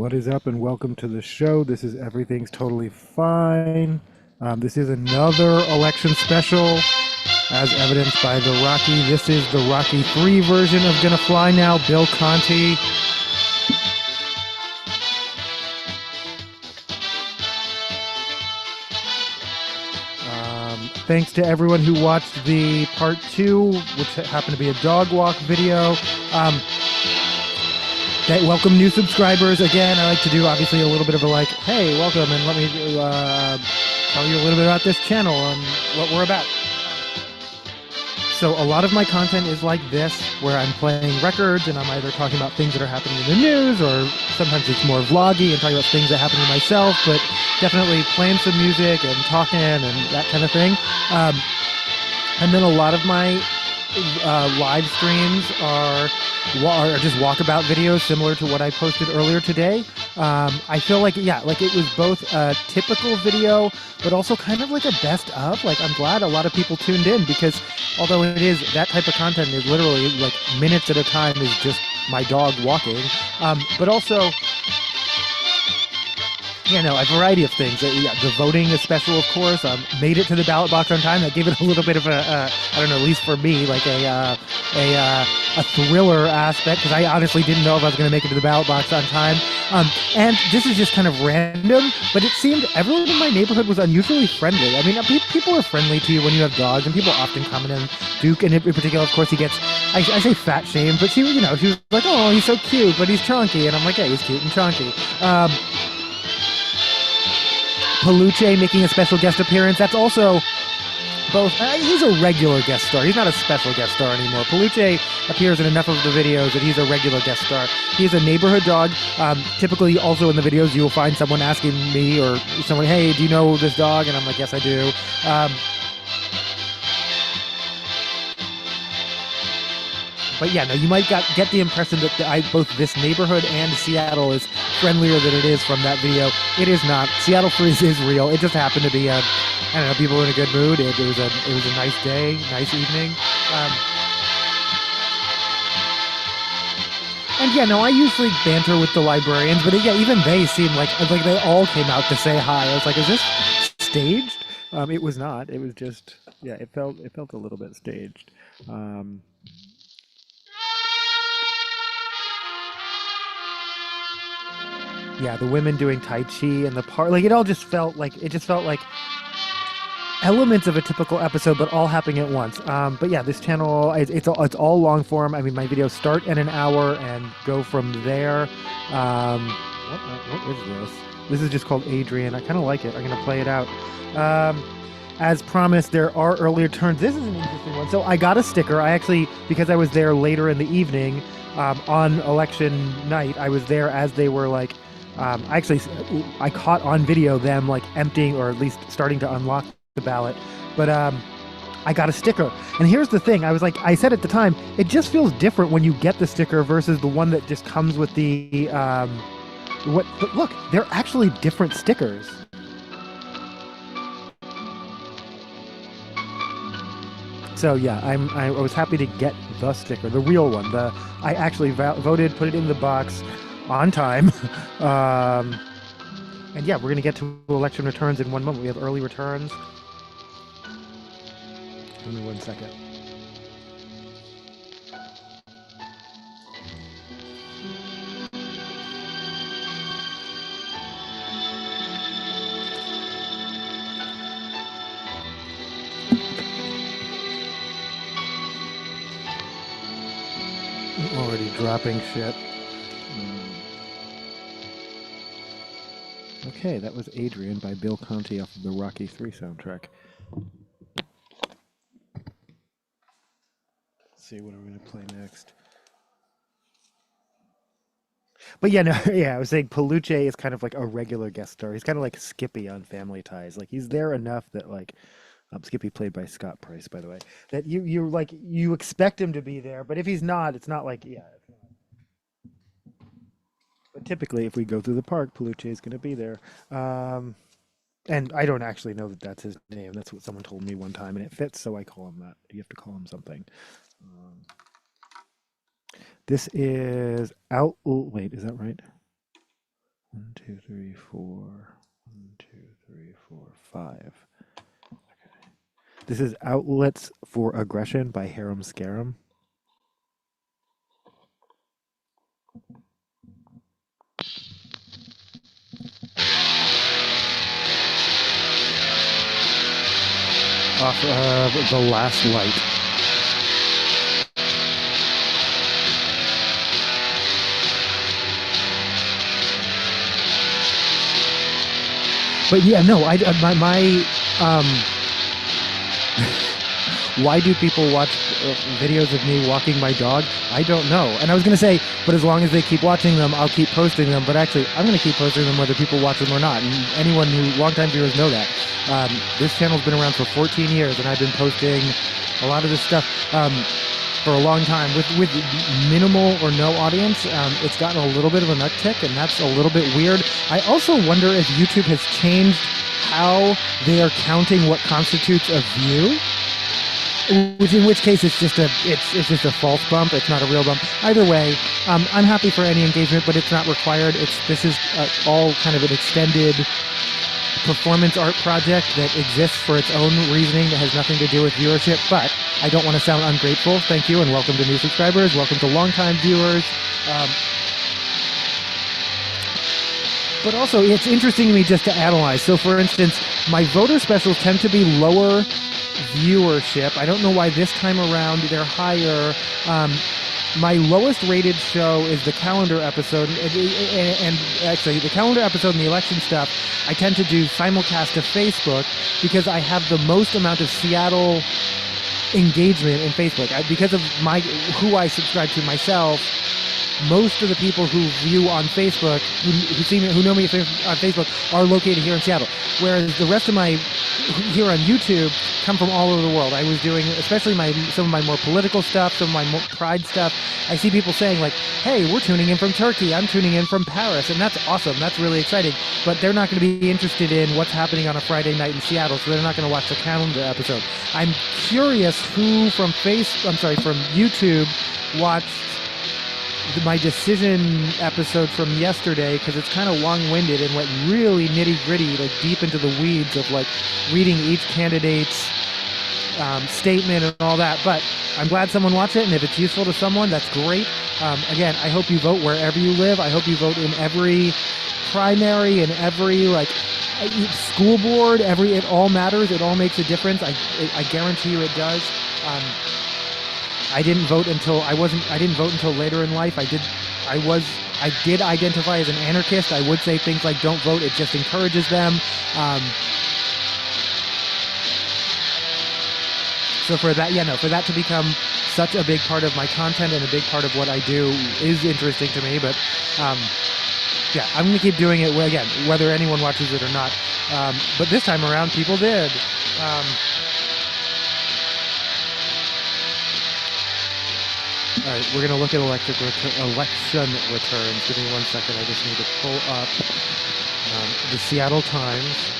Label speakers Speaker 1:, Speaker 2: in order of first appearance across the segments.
Speaker 1: What is up, and welcome to the show. This is Everything's Totally Fine. This is another election special, as evidenced by the Rocky. This is the Rocky 3 version of Gonna Fly Now, Bill Conti. Thanks to everyone who watched the part 2, which happened to be a dog walk video. Welcome new subscribers. Again, I like to do obviously a little bit of a like, hey, welcome, and let me tell you a little bit about this channel and what we're about. So a lot of my content is like this, where I'm playing records and I'm either talking about things that are happening in the news, or sometimes it's more vloggy and talking about things that happen to myself, but definitely playing some music and talking and that kind of thing. And then a lot of my live streams are just walkabout videos similar to what I posted earlier today. I feel like, yeah, like it was both a typical video, but also kind of like a best of. Like, I'm glad a lot of people tuned in, because although it is, that type of content is literally like minutes at a time is just my dog walking. But also, you know, a variety of things. The voting is special, of course. Made it to the ballot box on time. That gave it a little bit of I don't know, at least for me, like a thriller aspect, because I honestly didn't know if I was going to make it to the ballot box on time. And this is just kind of random, but it seemed everyone in my neighborhood was unusually friendly. I mean, people are friendly to you when you have dogs, and people often comment on Duke, and in particular, of course, he gets, I say fat shame, but she was like, oh, he's so cute, but he's chunky, and I'm like, yeah, he's cute and chunky. Paluche making a special guest appearance. That's also both. He's a regular guest star. He's not a special guest star anymore. Paluche appears in enough of the videos that he's a regular guest star. He's a neighborhood dog. Typically, also in the videos, you will find someone asking me or someone, hey, do you know this dog? And I'm like, yes, I do. But yeah, no, you might get the impression that both this neighborhood and Seattle is friendlier than it is from that video. It is not. Seattle Freeze is real. It just happened to be I don't know, people were in a good mood. It was a nice day, nice evening. And yeah, no, I usually banter with the librarians, but yeah, even they seemed like they all came out to say hi. I was like, is this staged? It was not. It was just, yeah, it felt a little bit staged. Yeah, the women doing Tai Chi and the part, like it just felt like elements of a typical episode, but all happening at once. But yeah, this channel, it's all long form. I mean, my videos start at an hour and go from there. What is this? This is just called Adrian. I kind of like it. I'm gonna play it out. As promised, there are earlier turns. This is an interesting one. So I got a sticker. I actually, because I was there later in the evening, on election night, I was there as they were like, I caught on video them like emptying, or at least starting to unlock the ballot. But I got a sticker. And here's the thing. I said at the time, it just feels different when you get the sticker versus the one that just comes with the, but look, they're actually different stickers. So yeah, I was happy to get the sticker, the real one. I actually voted, put it in the box on time. And yeah, we're gonna get to election returns in one moment. We have early returns. Give me 1 second. I'm already dropping shit. Okay, that was Adrian by Bill Conti off of the Rocky 3 soundtrack. Let's see what I'm going to play next. But yeah, no, yeah, I was saying Paluche is kind of like a regular guest star. He's kind of like Skippy on Family Ties. Like, he's there enough that like, Skippy played by Scott Price, by the way, that you expect him to be there, but if he's not, it's not like, yeah. It's not. But typically, if we go through the park, Paluche is going to be there. And I don't actually know that that's his name. That's what someone told me one time, and it fits, so I call him that. You have to call him something. This is out. Oh, wait, is that right? 1, 2, 3, 4. 1, 2, 3, 4, 5. Okay. This is Outlets for Aggression by Harem Scarum. Off of The Last Light. But yeah, no, why do people watch videos of me walking my dog? I don't know. And I was going to say, but as long as they keep watching them, I'll keep posting them. But actually, I'm going to keep posting them whether people watch them or not. And anyone who, longtime viewers know that. This channel's been around for 14 years, and I've been posting a lot of this stuff for a long time. With minimal or no audience, it's gotten a little bit of an uptick, and that's a little bit weird. I also wonder if YouTube has changed how they are counting what constitutes a view. In which case it's just a false bump. It's not a real bump. Either way, I'm happy for any engagement, but it's not required. This is all kind of an extended performance art project that exists for its own reasoning that has nothing to do with viewership. But I don't want to sound ungrateful. Thank you, and welcome to new subscribers. Welcome to longtime viewers. But also, it's interesting to me just to analyze. So, for instance, my voter specials tend to be lower viewership. I don't know why this time around they're higher. My lowest rated show is the calendar episode, and actually the calendar episode and the election stuff I tend to do simulcast to Facebook because I have the most amount of Seattle engagement in Facebook. Because of who I subscribe to myself, most of the people who view on Facebook, who know me on Facebook, are located here in Seattle. Whereas the rest of my here on YouTube come from all over the world. I was doing, especially some of my more political stuff, some of my more pride stuff. I see people saying like, "Hey, we're tuning in from Turkey. I'm tuning in from Paris," and that's awesome. That's really exciting. But they're not going to be interested in what's happening on a Friday night in Seattle, so they're not going to watch the calendar episode. I'm curious who from YouTube watched my decision episode from yesterday, because it's kind of long-winded and went really nitty-gritty, like deep into the weeds of like reading each candidate's statement and all that. But I'm glad someone watched it, and if it's useful to someone, that's great. Again, I hope you vote wherever you live. I hope you vote in every primary and every school board. It all matters. It all makes a difference. I guarantee you it does. I didn't vote until later in life. I did identify as an anarchist. I would say things like "don't vote," it just encourages them. So for that to become such a big part of my content and a big part of what I do is interesting to me. But yeah, I'm going to keep doing it again, whether anyone watches it or not. But this time around, people did. All right, we're going to look at election returns. Give me 1 second. I just need to pull up the Seattle Times.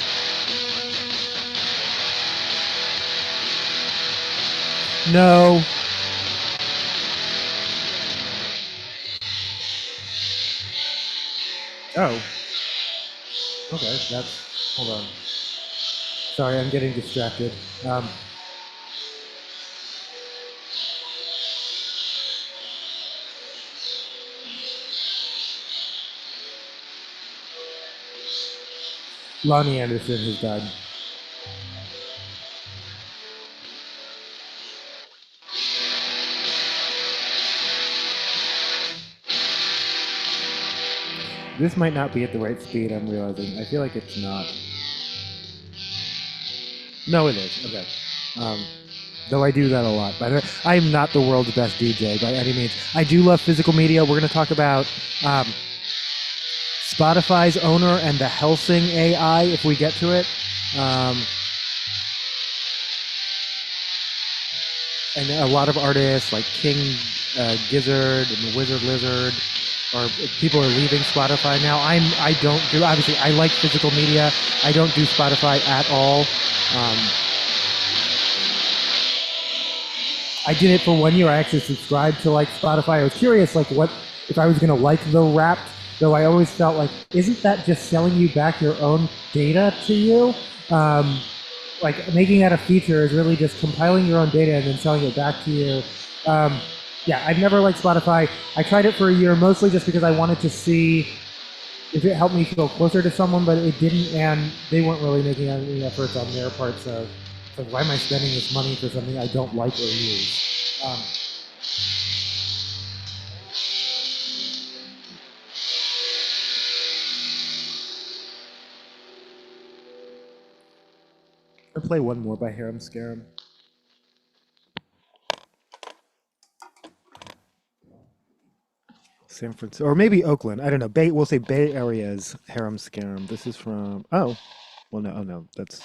Speaker 1: No. Oh. Okay, hold on. Sorry, I'm getting distracted. Lonnie Anderson has died. This might not be at the right speed, I'm realizing. I feel like it's not. No, it is. Okay. Though I do that a lot. By the way, I am not the world's best DJ by any means. I do love physical media. We're going to talk about Spotify's owner and the Helsing AI if we get to it. And a lot of artists like King Gizzard and Wizard Lizard, or people are leaving Spotify now. Obviously I like physical media. I don't do Spotify at all. I did it for 1 year. I actually subscribed to Spotify. I was curious what if I was going to like the Wrapped Though I always felt like, isn't that just selling you back your own data to you? Like making that a feature is really just compiling your own data and then selling it back to you. Yeah, I've never liked Spotify. I tried it for a year mostly just because I wanted to see if it helped me feel closer to someone, but it didn't, and they weren't really making any efforts on their part. So, like, why am I spending this money for something I don't like or use? I'll play one more by Harem Scarum. San Francisco, or maybe Oakland. I don't know. Bay. We'll say Bay Area's Harem Scarum. This is from. Oh, well, no. Oh no, that's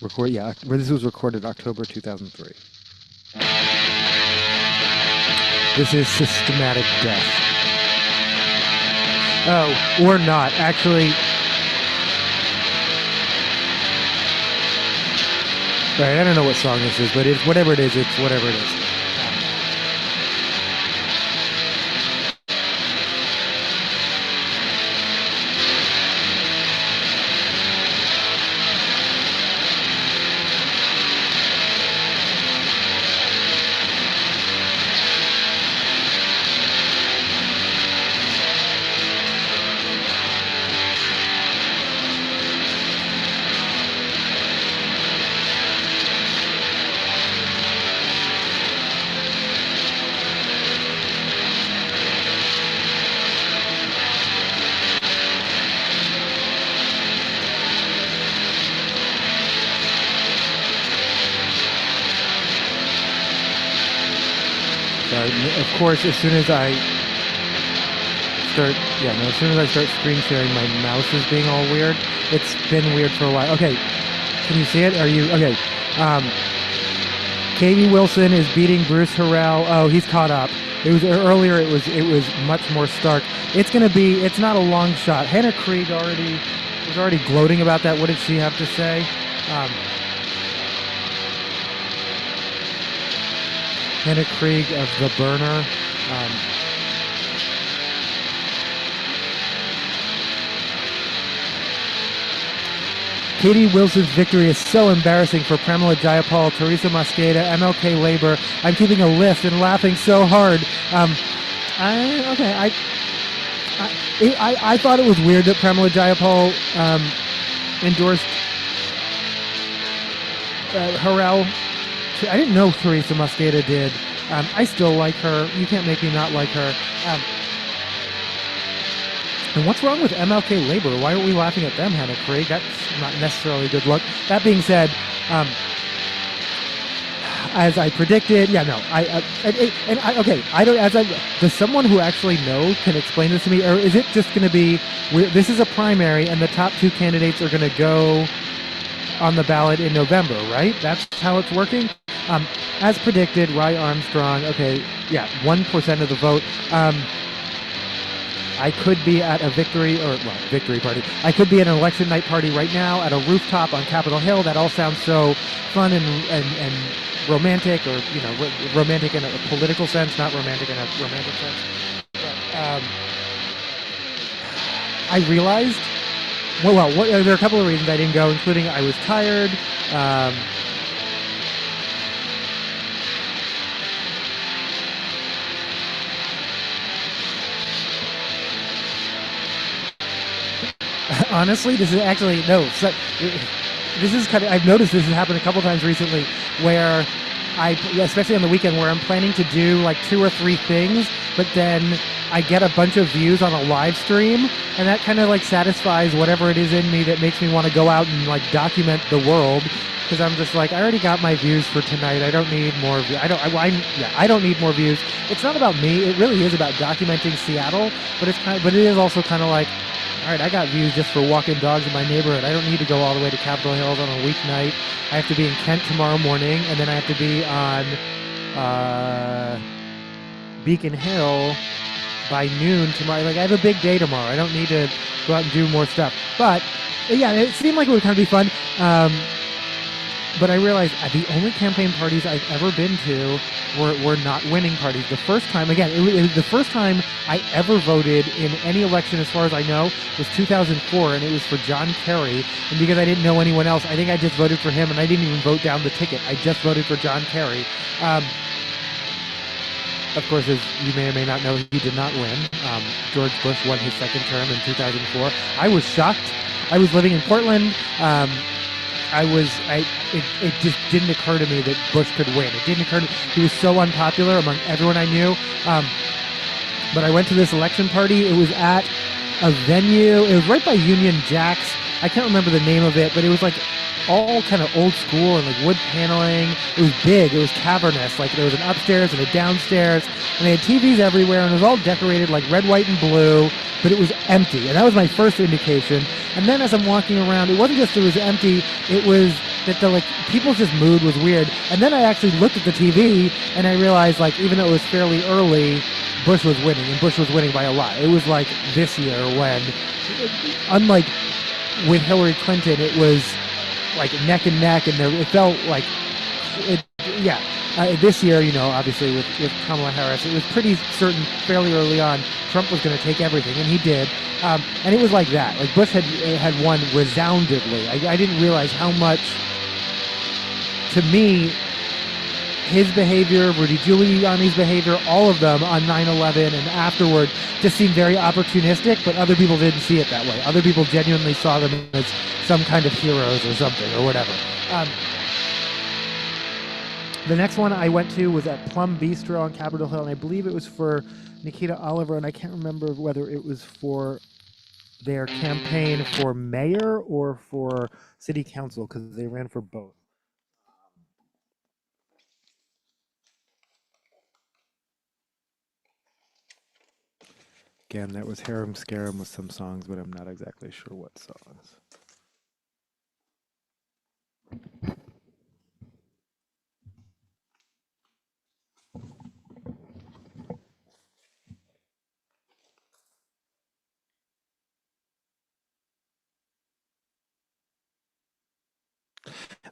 Speaker 1: record. Yeah, this was recorded October 2003. This is Systematic Death. Oh, or not. Actually, right. I don't know what song this is, but it's whatever it is. It's whatever it is. Of course, as soon as I start screen sharing, my mouse is being all weird. It's been weird for a while. Okay, can you see it? Are you okay? Katie Wilson is beating Bruce Harrell. Oh, he's caught up. It was earlier. It was much more stark. It's not a long shot. Hannah Krieg was already gloating about that. What did she have to say? Hannah Krieg of The Burner. Katie Wilson's victory is so embarrassing for Pramila Jayapal, Teresa Mosqueda, MLK Labor. I'm keeping a list and laughing so hard. I thought it was weird that Pramila Jayapal endorsed Harrell. I didn't know Teresa Mosqueda did. I still like her. You can't make me not like her. And what's wrong with MLK Labor? Why aren't we laughing at them, Hannah Craig? That's not necessarily a good look. That being said, as I predicted, yeah, no, does someone who actually knows can explain this to me, or is it just going to be? This is a primary, and the top two candidates are going to go on the ballot in November, right? That's how it's working. As predicted, Rye Armstrong. Okay, yeah, 1% of the vote. I could be at a victory party. I could be at an election night party right now at a rooftop on Capitol Hill. That all sounds so fun and romantic, or romantic in a political sense, not romantic in a romantic sense. But, I realized. There are a couple of reasons I didn't go, including I was tired. Honestly, this is actually this is kind of. I've noticed this has happened a couple times recently, where especially on the weekend, where I'm planning to do like 2 or 3 things, but then I get a bunch of views on a live stream, and that kind of like satisfies whatever it is in me that makes me want to go out and like document the world. Because I'm just like, I already got my views for tonight. I don't need more. I don't need more views. It's not about me. It really is about documenting Seattle. But it is also kind of like, all right, I got views just for walking dogs in my neighborhood. I don't need to go all the way to Capitol Hills on a weeknight. I have to be in Kent tomorrow morning, and then I have to be on Beacon Hill by noon tomorrow. Like, I have a big day tomorrow. I don't need to go out and do more stuff. But yeah, it seemed like it would kind of be fun. But I realized the only campaign parties I've ever been to were not winning parties. The first time, again, the first time I ever voted in any election, as far as I know, was 2004, and it was for John Kerry. And because I didn't know anyone else, I think I just voted for him, and I didn't even vote down the ticket. I just voted for John Kerry. Of course, as you may or may not know, he did not win. George Bush won his second term in 2004. I was shocked. I was living in Portland. It just didn't occur to me that Bush could win. It didn't occur to me. He was so unpopular among everyone I knew. But I went to this election party. It was at a venue. It was right by Union Jacks. I can't remember the name of it, but it was like all kind of old school and like wood paneling. It was big. It was cavernous. Like there was an upstairs and a downstairs, and they had TVs everywhere, and it was all decorated like red, white, and blue, but it was empty. And that was my first indication. And then as I'm walking around, it wasn't just it was empty, it was that the like people's just mood was weird. And then I actually looked at the TV and I realized, like, even though it was fairly early, Bush was winning, and Bush was winning by a lot. It was like this year when, unlike with Hillary Clinton, it was like neck and neck, and it felt like, this year, you know, obviously with Kamala Harris, it was pretty certain fairly early on Trump was going to take everything, and he did. And it was like that. Like Bush had won resoundingly. I didn't realize how much, to me, his behavior, Rudy Giuliani's behavior, all of them on 9/11 and afterward just seemed very opportunistic, but other people didn't see it that way. Other people genuinely saw them as some kind of heroes or something or whatever. The next one I went to was at Plum Bistro on Capitol Hill, and I believe it was for Nikita Oliver, and I can't remember whether it was for their campaign for mayor or for city council, because they ran for both. Again, that was Harem Scarum with some songs, but I'm not exactly sure what songs.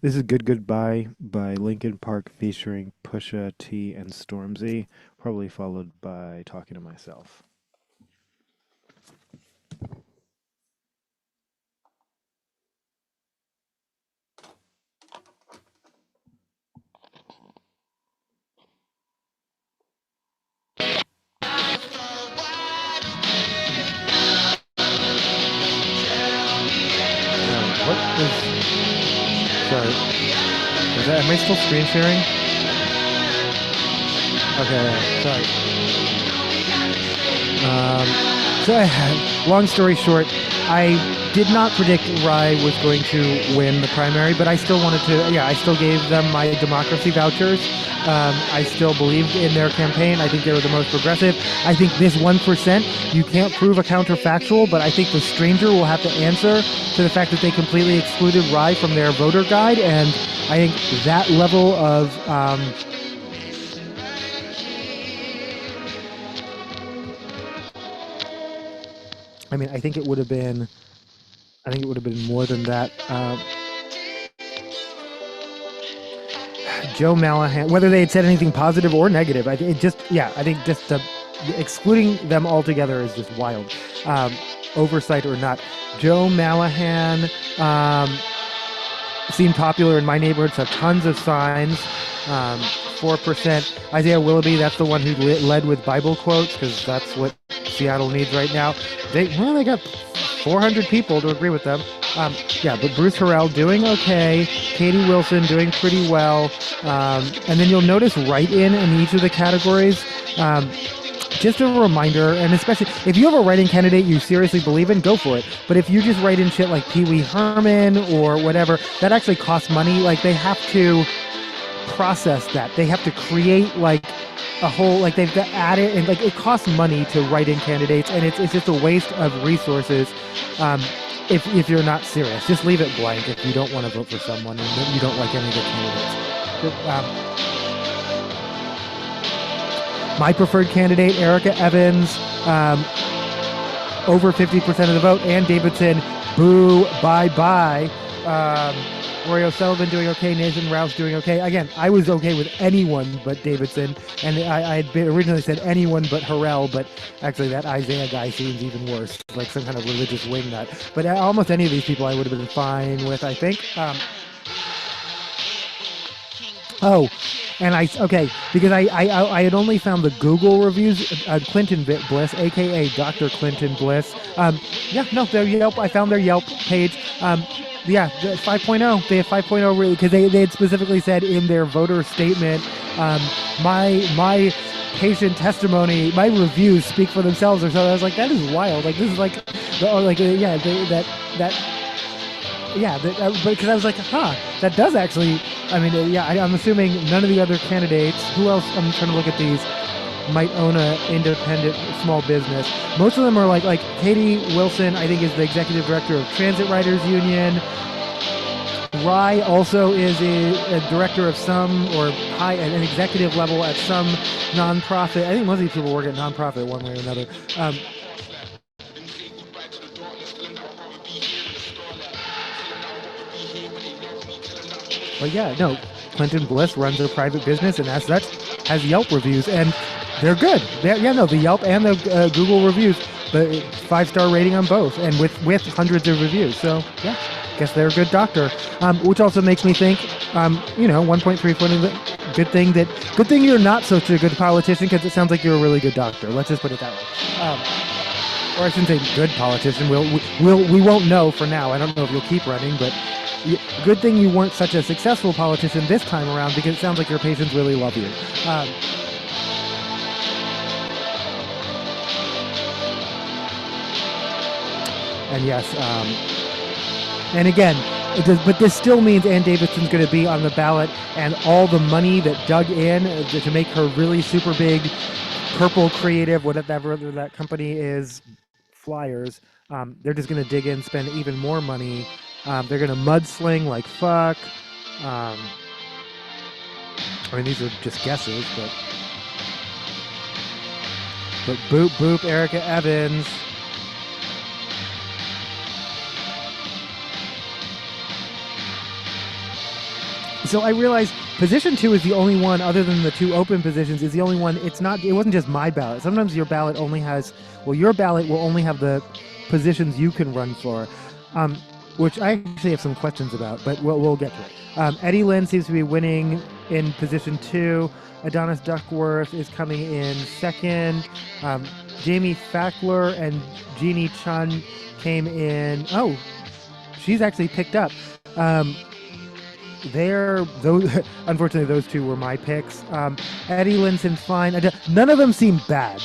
Speaker 1: This is Good Goodbye by Linkin Park featuring Pusha T and Stormzy, probably followed by Talking to Myself. Sorry. Am I still screen sharing? Okay, sorry. Long story short, I did not predict Rye was going to win the primary, but I still wanted to, I still gave them my democracy vouchers. I still believed in their campaign. I think they were the most progressive. I think this 1%, you can't prove a counterfactual, but I think the stranger will have to answer to the fact that they completely excluded Rye from their voter guide, and I think that level of I think it would have been more than that. Joe Mallahan, whether they had said anything positive or negative, I think just excluding them altogether is just wild. Oversight or not. Joe Mallahan seemed popular in my neighborhood, so tons of signs. 4%. Isaiah Willoughby, that's the one who led with Bible quotes, because that's what Seattle needs right now. They got 400 people to agree with them. But Bruce Harrell doing okay. Katie Wilson doing pretty well. And then you'll notice write-in each of the categories. Just a reminder, and especially if you have a write-in candidate you seriously believe in, go for it. But if you just write in shit like Pee Wee Herman or whatever, that actually costs money. Like, they have to process that. They have to create like a whole, like they've got to add it, and like it costs money to write in candidates, and it's just a waste of resources. If you're not serious, just leave it blank if you don't want to vote for someone and you don't like any of the candidates. My preferred candidate, Erica Evans, over 50% of the vote. Ann Davidson, boo, bye-bye. Oreo Sullivan doing okay. Nathan Rouse doing okay. Again, I was okay with anyone but Davidson, and I had originally said anyone but Harrell, but actually that Isaiah guy seems even worse, like some kind of religious wingnut. But almost any of these people I would have been fine with, I think. Because I had only found the Google reviews. Clinton Bliss, aka Dr. Clinton Bliss. Their Yelp. I found their Yelp page. The 5.0. They have 5.0 really because they had specifically said in their voter statement, my patient testimony, my reviews speak for themselves or so. I was like, that is wild. Like this is like, because I was like, that does actually. I mean, I'm assuming none of the other candidates. Who else? I'm trying to look at these. Might own a independent small business. Most of them are like Katie Wilson, I think, is the executive director of Transit Riders Union. Rye also is a director of some or an executive level at some nonprofit. I think most of these people work at nonprofit one way or another. But Clinton Bliss runs a private business and as such has Yelp reviews and they're good. The Yelp and the Google reviews, the 5-star rating on both, and with hundreds of reviews. So guess they're a good doctor. Which also makes me think, 1.3 good thing you're not such a good politician because it sounds like you're a really good doctor. Let's just put it that way. Or I shouldn't say good politician. We won't know for now. I don't know if you'll keep running, but good thing you weren't such a successful politician this time around because it sounds like your patients really love you. And yes, and again, but this still means Ann Davidson's going to be on the ballot, and all the money that dug in to make her really super big, purple creative, whatever that company is, Flyers, they're just going to dig in, spend even more money. They're going to mudsling like fuck. I mean, these are just guesses, but boop, Erica Evans. So I realized position 2 is the only one, other than the 2 open positions, is the only one. It wasn't just my ballot. Sometimes your ballot only has, your ballot will only have the positions you can run for, which I actually have some questions about, but we'll get to it. Eddie Lynn seems to be winning in position 2. Adonis Duckworth is coming in second. Jamie Fackler and Jeannie Chun came in. Oh, she's actually picked up. Unfortunately, those 2 were my picks. Eddie Linson, fine. None of them seem bad.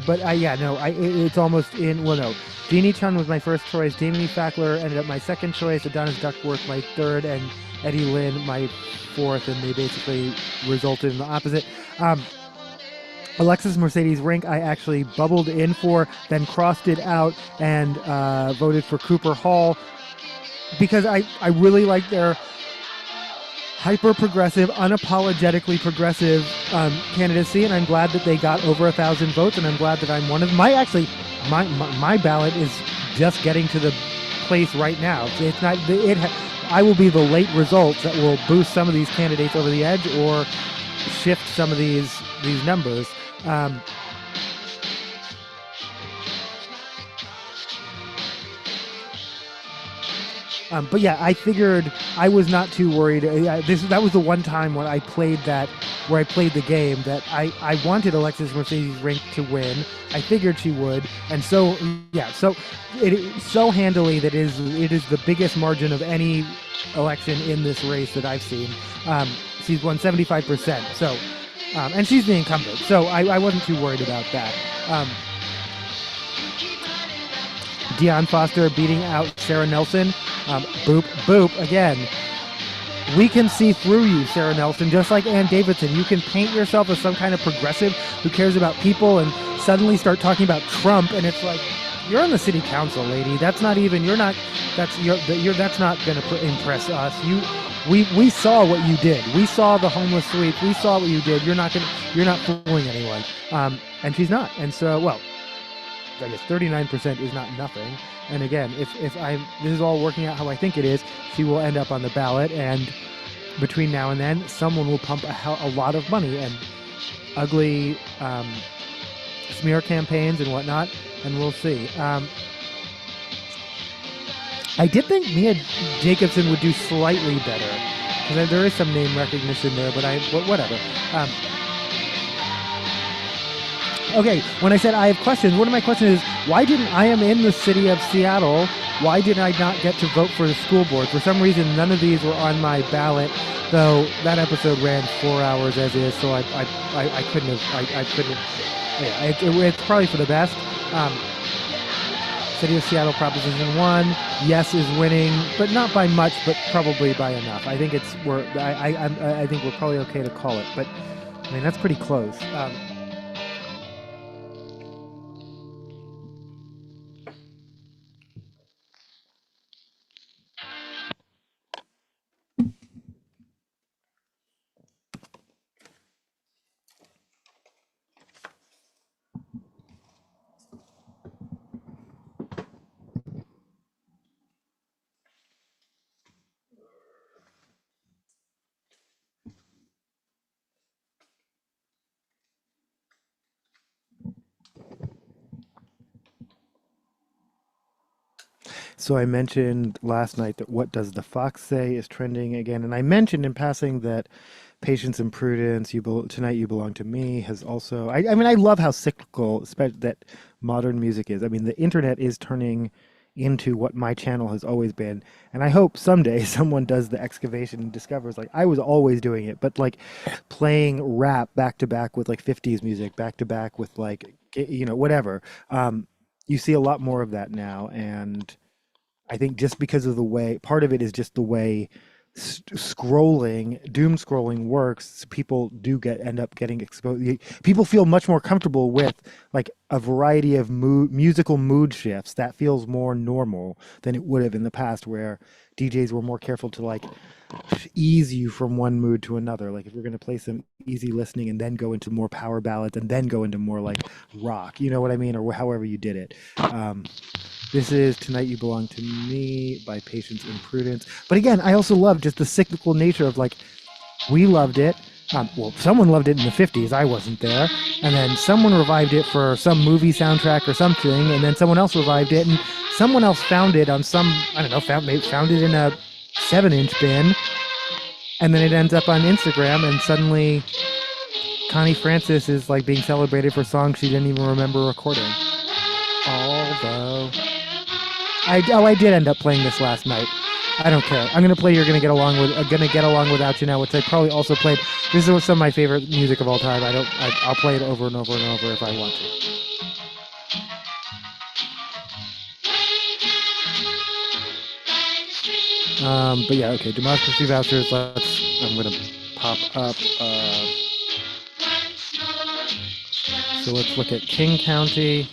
Speaker 1: But it's almost in. Well, no. Jeannie Chun was my first choice. Jamie Fackler ended up my second choice. Adonis Duckworth my third, and Eddie Lynn my fourth. And they basically resulted in the opposite. Alexis Mercedes Rink, I actually bubbled in for, then crossed it out and voted for Cooper Hall. Because I really like their hyper-progressive, unapologetically progressive candidacy, and I'm glad that they got over 1,000 votes, and I'm glad that I'm one of them. My ballot is just getting to the place right now. It's not. I will be the late results that will boost some of these candidates over the edge or shift some of these numbers. But I figured I was not too worried. That was the one time when I played the game that I wanted Alexis Mercedes Rink to win. I figured she would, and so handily that it is the biggest margin of any election in this race that I've seen. She's won 75%. So, and she's the incumbent. So I wasn't too worried about that. Deion Foster beating out Sarah Nelson. Boop again. We can see through you, Sarah Nelson, just like Ann Davidson. You can paint yourself as some kind of progressive who cares about people and suddenly start talking about Trump, and it's like, you're on the city council, lady. That's not even. That's not going to impress us. We saw what you did. We saw the homeless sweep. We saw what you did. You're not fooling anyone. And she's not. And so, I guess 39% is not nothing. And again, if I this is all working out how I think it is, she will end up on the ballot, and between now and then, someone will pump a lot of money and ugly smear campaigns and whatnot, and we'll see. I did think Mia Jacobson would do slightly better because there is some name recognition there, but whatever. Okay, when I said I have questions, one of my questions is, why didn't I am in the city of Seattle? Why did I not get to vote for the school board? For some reason, none of these were on my ballot, though that episode ran 4 hours as is, so I couldn't have, I couldn't have, yeah, it's probably for the best. City of Seattle Proposition 1, yes is winning, but not by much, but probably by enough. I think I think we're probably okay to call it, but I mean, that's pretty close. So I mentioned last night that What Does the Fox Say is trending again, and I mentioned in passing that Patience and Prudence, Tonight You Belong to Me has also. I mean, I love how cyclical, that modern music is. I mean, the internet is turning into what my channel has always been, and I hope someday someone does the excavation and discovers like I was always doing it, but like playing rap back to back with like 50s music, back to back with like whatever. You see a lot more of that now, and I think just because of the way, part of it is just the way doom scrolling works. People end up getting exposed. People feel much more comfortable with like a variety of musical mood shifts. That feels more normal than it would have in the past, where DJs were more careful to like ease you from one mood to another. Like if we're going to play some easy listening and then go into more power ballads and then go into more like rock, you know what I mean? Or however you did it. This is Tonight You Belong to Me by Patience and Prudence. But again, I also love just the cyclical nature of like, we loved it. Well, someone loved it in the 50s. I wasn't there. And then someone revived it for some movie soundtrack or something. And then someone else revived it. And someone else found it on some, I don't know, found it in a 7-inch bin. And then it ends up on Instagram. And suddenly Connie Francis is like being celebrated for songs she didn't even remember recording. Although I did end up playing this last night. I don't care. I'm gonna play "You're Gonna Get Along Without You Now," which I probably also played. This is some of my favorite music of all time. I'll play it over and over and over if I want to. But yeah, okay. Democracy vouchers. I'm gonna pop up. So let's look at King County.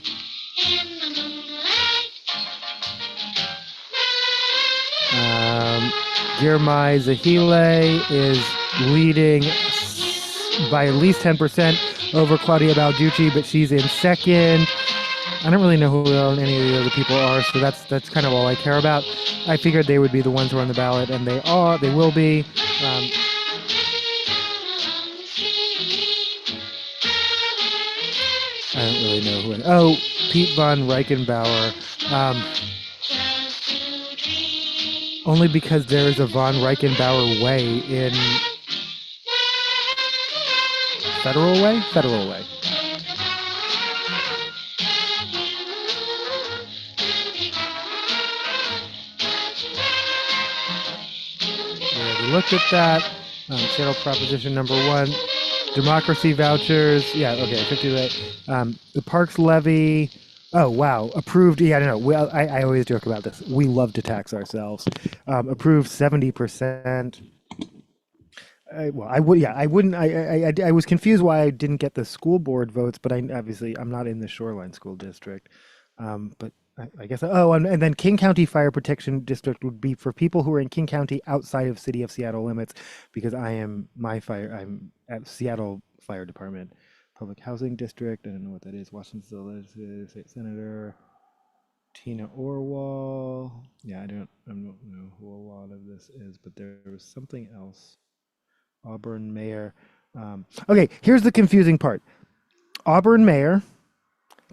Speaker 1: Girmay Zahile is leading by at least 10% over Claudia Balducci, but she's in second. I don't really know who any of the other people are, so that's kind of all I care about. I figured they would be the ones who are on the ballot, and they will be. I don't really know who. Oh, Pete von Reichenbauer. Only because there is a von Reichenbauer way in Federal Way? Federal Way. Yeah, we looked at that. Seattle Proposition number 1. Democracy vouchers. Yeah, okay, 58. The Parks Levy. Oh, wow. Approved. Yeah, I don't know. I always joke about this. We love to tax ourselves. Approved 70%. I was confused why I didn't get the school board votes, but I'm not in the Shoreline School District. But I guess, and then King County Fire Protection District would be for people who are in King County outside of City of Seattle limits, because I'm at Seattle Fire Department. Public Housing District. I don't know what that is. Washington State Senator Tina Orwell. Yeah, I don't know who a lot of this is, but there was something else. Auburn Mayor. Okay, here's the confusing part. Auburn Mayor,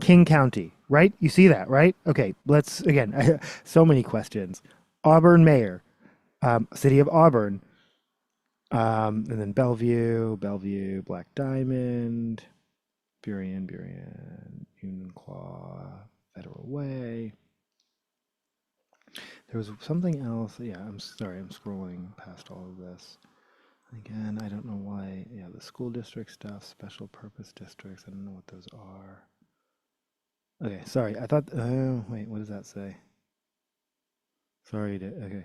Speaker 1: King County, right? You see that, right? Okay, let's, again, so many questions. Auburn Mayor, City of Auburn, and then Bellevue, Black Diamond, Burien, Union Claw, Federal Way. There was something else. Yeah, I'm sorry, I'm scrolling past all of this. Again, I don't know why. Yeah, the school district stuff, special purpose districts. I don't know what those are. Okay, sorry. I thought. Oh, wait. What does that say? Sorry. Okay.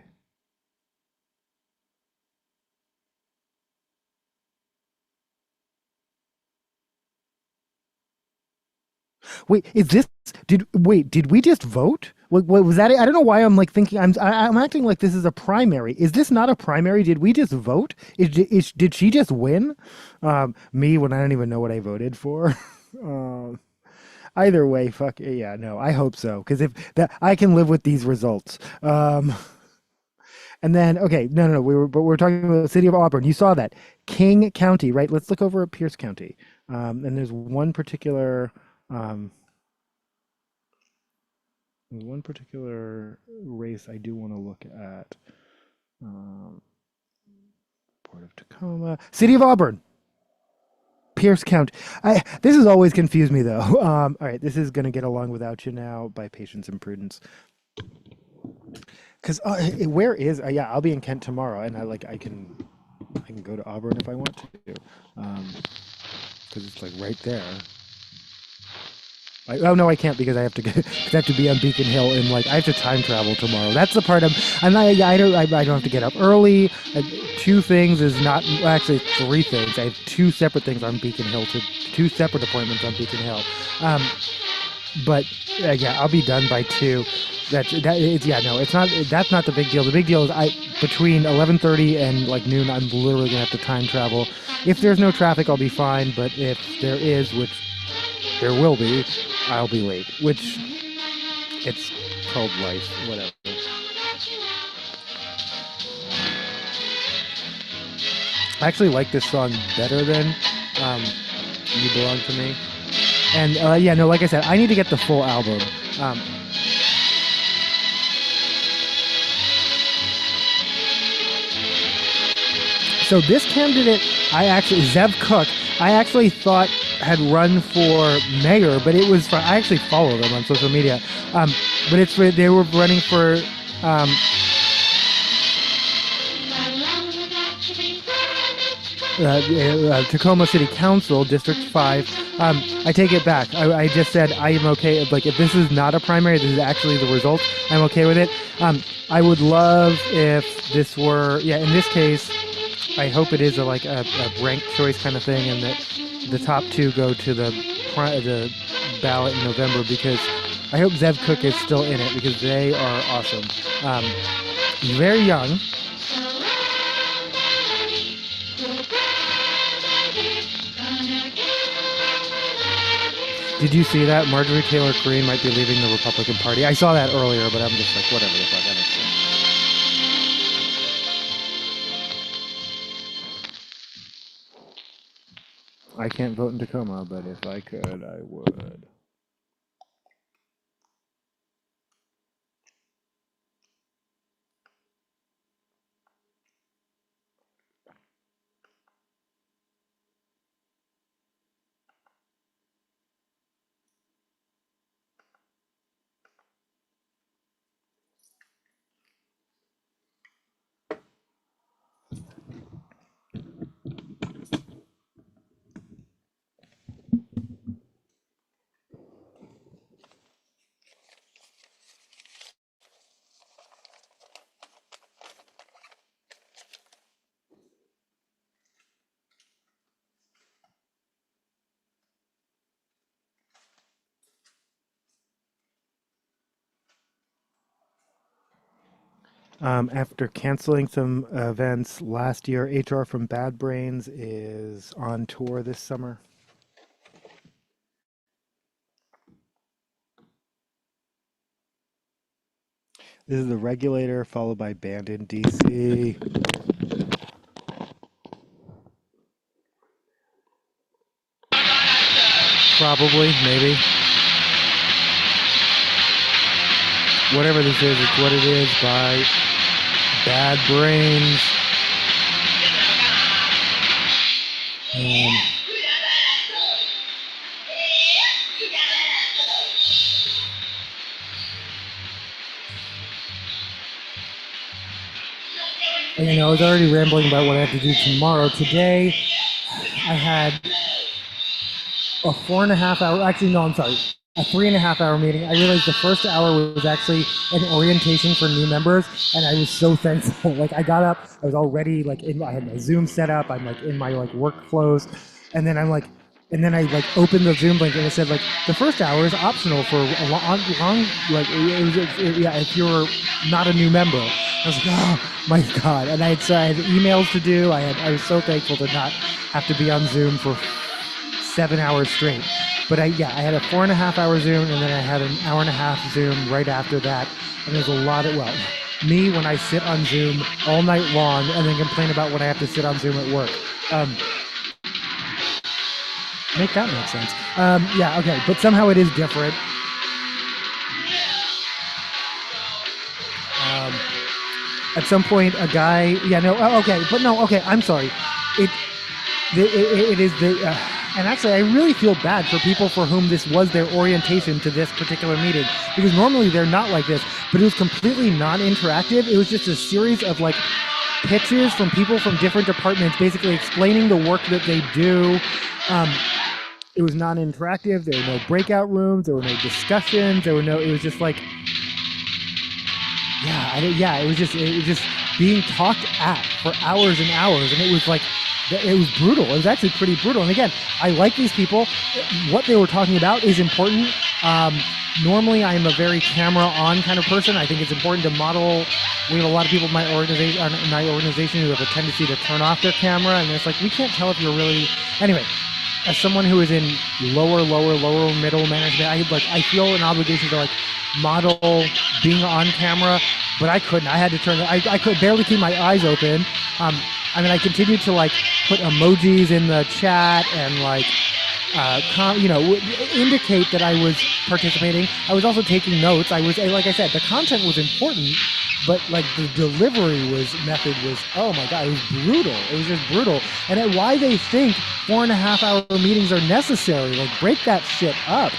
Speaker 1: Wait. Is this? Did we just vote? What was that? I don't know why I'm like thinking. I'm acting like this is a primary. Is this not a primary? Did we just vote? Did she just win? Me when I don't even know what I voted for. um, Either way, fuck yeah, no. I hope so because if that I can live with these results. And then, okay, no. We're talking about the city of Auburn. You saw that King County, right? Let's look over at Pierce County. And um, there's one particular race I do want to look at. Um, Port of Tacoma, city of Auburn, Pierce County. This has always confused me though. All right, this is gonna get along without you now by patience and prudence. Because where is? Yeah, I'll be in Kent tomorrow, and I can go to Auburn if I want to, because it's like right there. Oh no, I can't because I have to go, 'cause I have to be on Beacon Hill and like I have to time travel tomorrow. That's the part I'm not. I don't have to get up early. Two things is not well, actually three things. I have two separate things on Beacon Hill to two separate appointments on Beacon Hill. Um, but yeah, I'll be done by 2. Yeah, no, it's not. That's not the big deal. The big deal is between 11:30 and like noon, I'm literally gonna have to time travel. If there's no traffic, I'll be fine. But if there is, which there will be, I'll be late. Which it's called life, whatever. I actually like this song better than "You Belong to Me." And yeah, no, like I said, I need to get the full album. Um, So this candidate, Zev Cook, I actually thought had run for mayor, but it was I actually follow them on social media. But they were running for um, Tacoma City Council, District 5. I take it back. I just said I am okay. Like, if this is not a primary, this is actually the result, I'm okay with it. I would love if this were, yeah, in this case, I hope it is a ranked choice kind of thing, and that the top 2 go to the ballot in November, because I hope Zev Cook is still in it because they are awesome. Very young. Did you see that? Marjorie Taylor Greene might be leaving the Republican Party. I saw that earlier, but I'm just like, whatever the fuck. I don't care. I can't vote in Tacoma, but if I could, I would. After canceling some events last year, HR from Bad Brains is on tour this summer. This is the regulator followed by band in DC. Probably, maybe. Whatever this is, it's what it is by Bad Brains. And, I was already rambling about what I have to do tomorrow. Today, I had a 4.5 hour, actually, no, I'm sorry, a 3.5 hour meeting. I realized the first hour was actually an orientation for new members, and I was so thankful. Like, I got up, I was already, like, I had my Zoom set up, I'm, like, in my, like, workflows, and then I opened the Zoom link and it said, like, the first hour is optional for a long like, if you're not a new member. I was like, oh my God. And I had emails to do. I was so thankful to not have to be on Zoom for 7 hours straight. But I had a 4.5 hour Zoom, and then I had an 1.5 hour Zoom right after that. And there's a lot of, me when I sit on Zoom all night long and then complain about when I have to sit on Zoom at work. Make that make sense. Okay, but somehow it is different. At some point, a guy, I'm sorry. It is and actually, I really feel bad for people for whom this was their orientation to this particular meeting, because normally they're not like this, but it was completely non-interactive. It was just a series of, like, pitches from people from different departments, basically explaining the work that they do. It was non-interactive. There were no breakout rooms. There were no discussions. It was just like, it was just being talked at for hours and hours, and it was like, it was brutal. It was actually pretty brutal. And again, I like these people. What they were talking about is important. Normally, I'm a very camera-on kind of person. I think it's important to model. We have a lot of people in my organization who have a tendency to turn off their camera, and it's like, we can't tell if you're really. Anyway, as someone who is in lower middle management, I feel an obligation to, like, model being on camera, but I couldn't. I had to turn. I could barely keep my eyes open. I continued to, like, put emojis in the chat and, like, indicate that I was participating. I was also taking notes. Like I said, the content was important, but, like, the delivery method was, oh my God, it was brutal. It was just brutal. And why they think 4.5 hour meetings are necessary, like, break that shit up.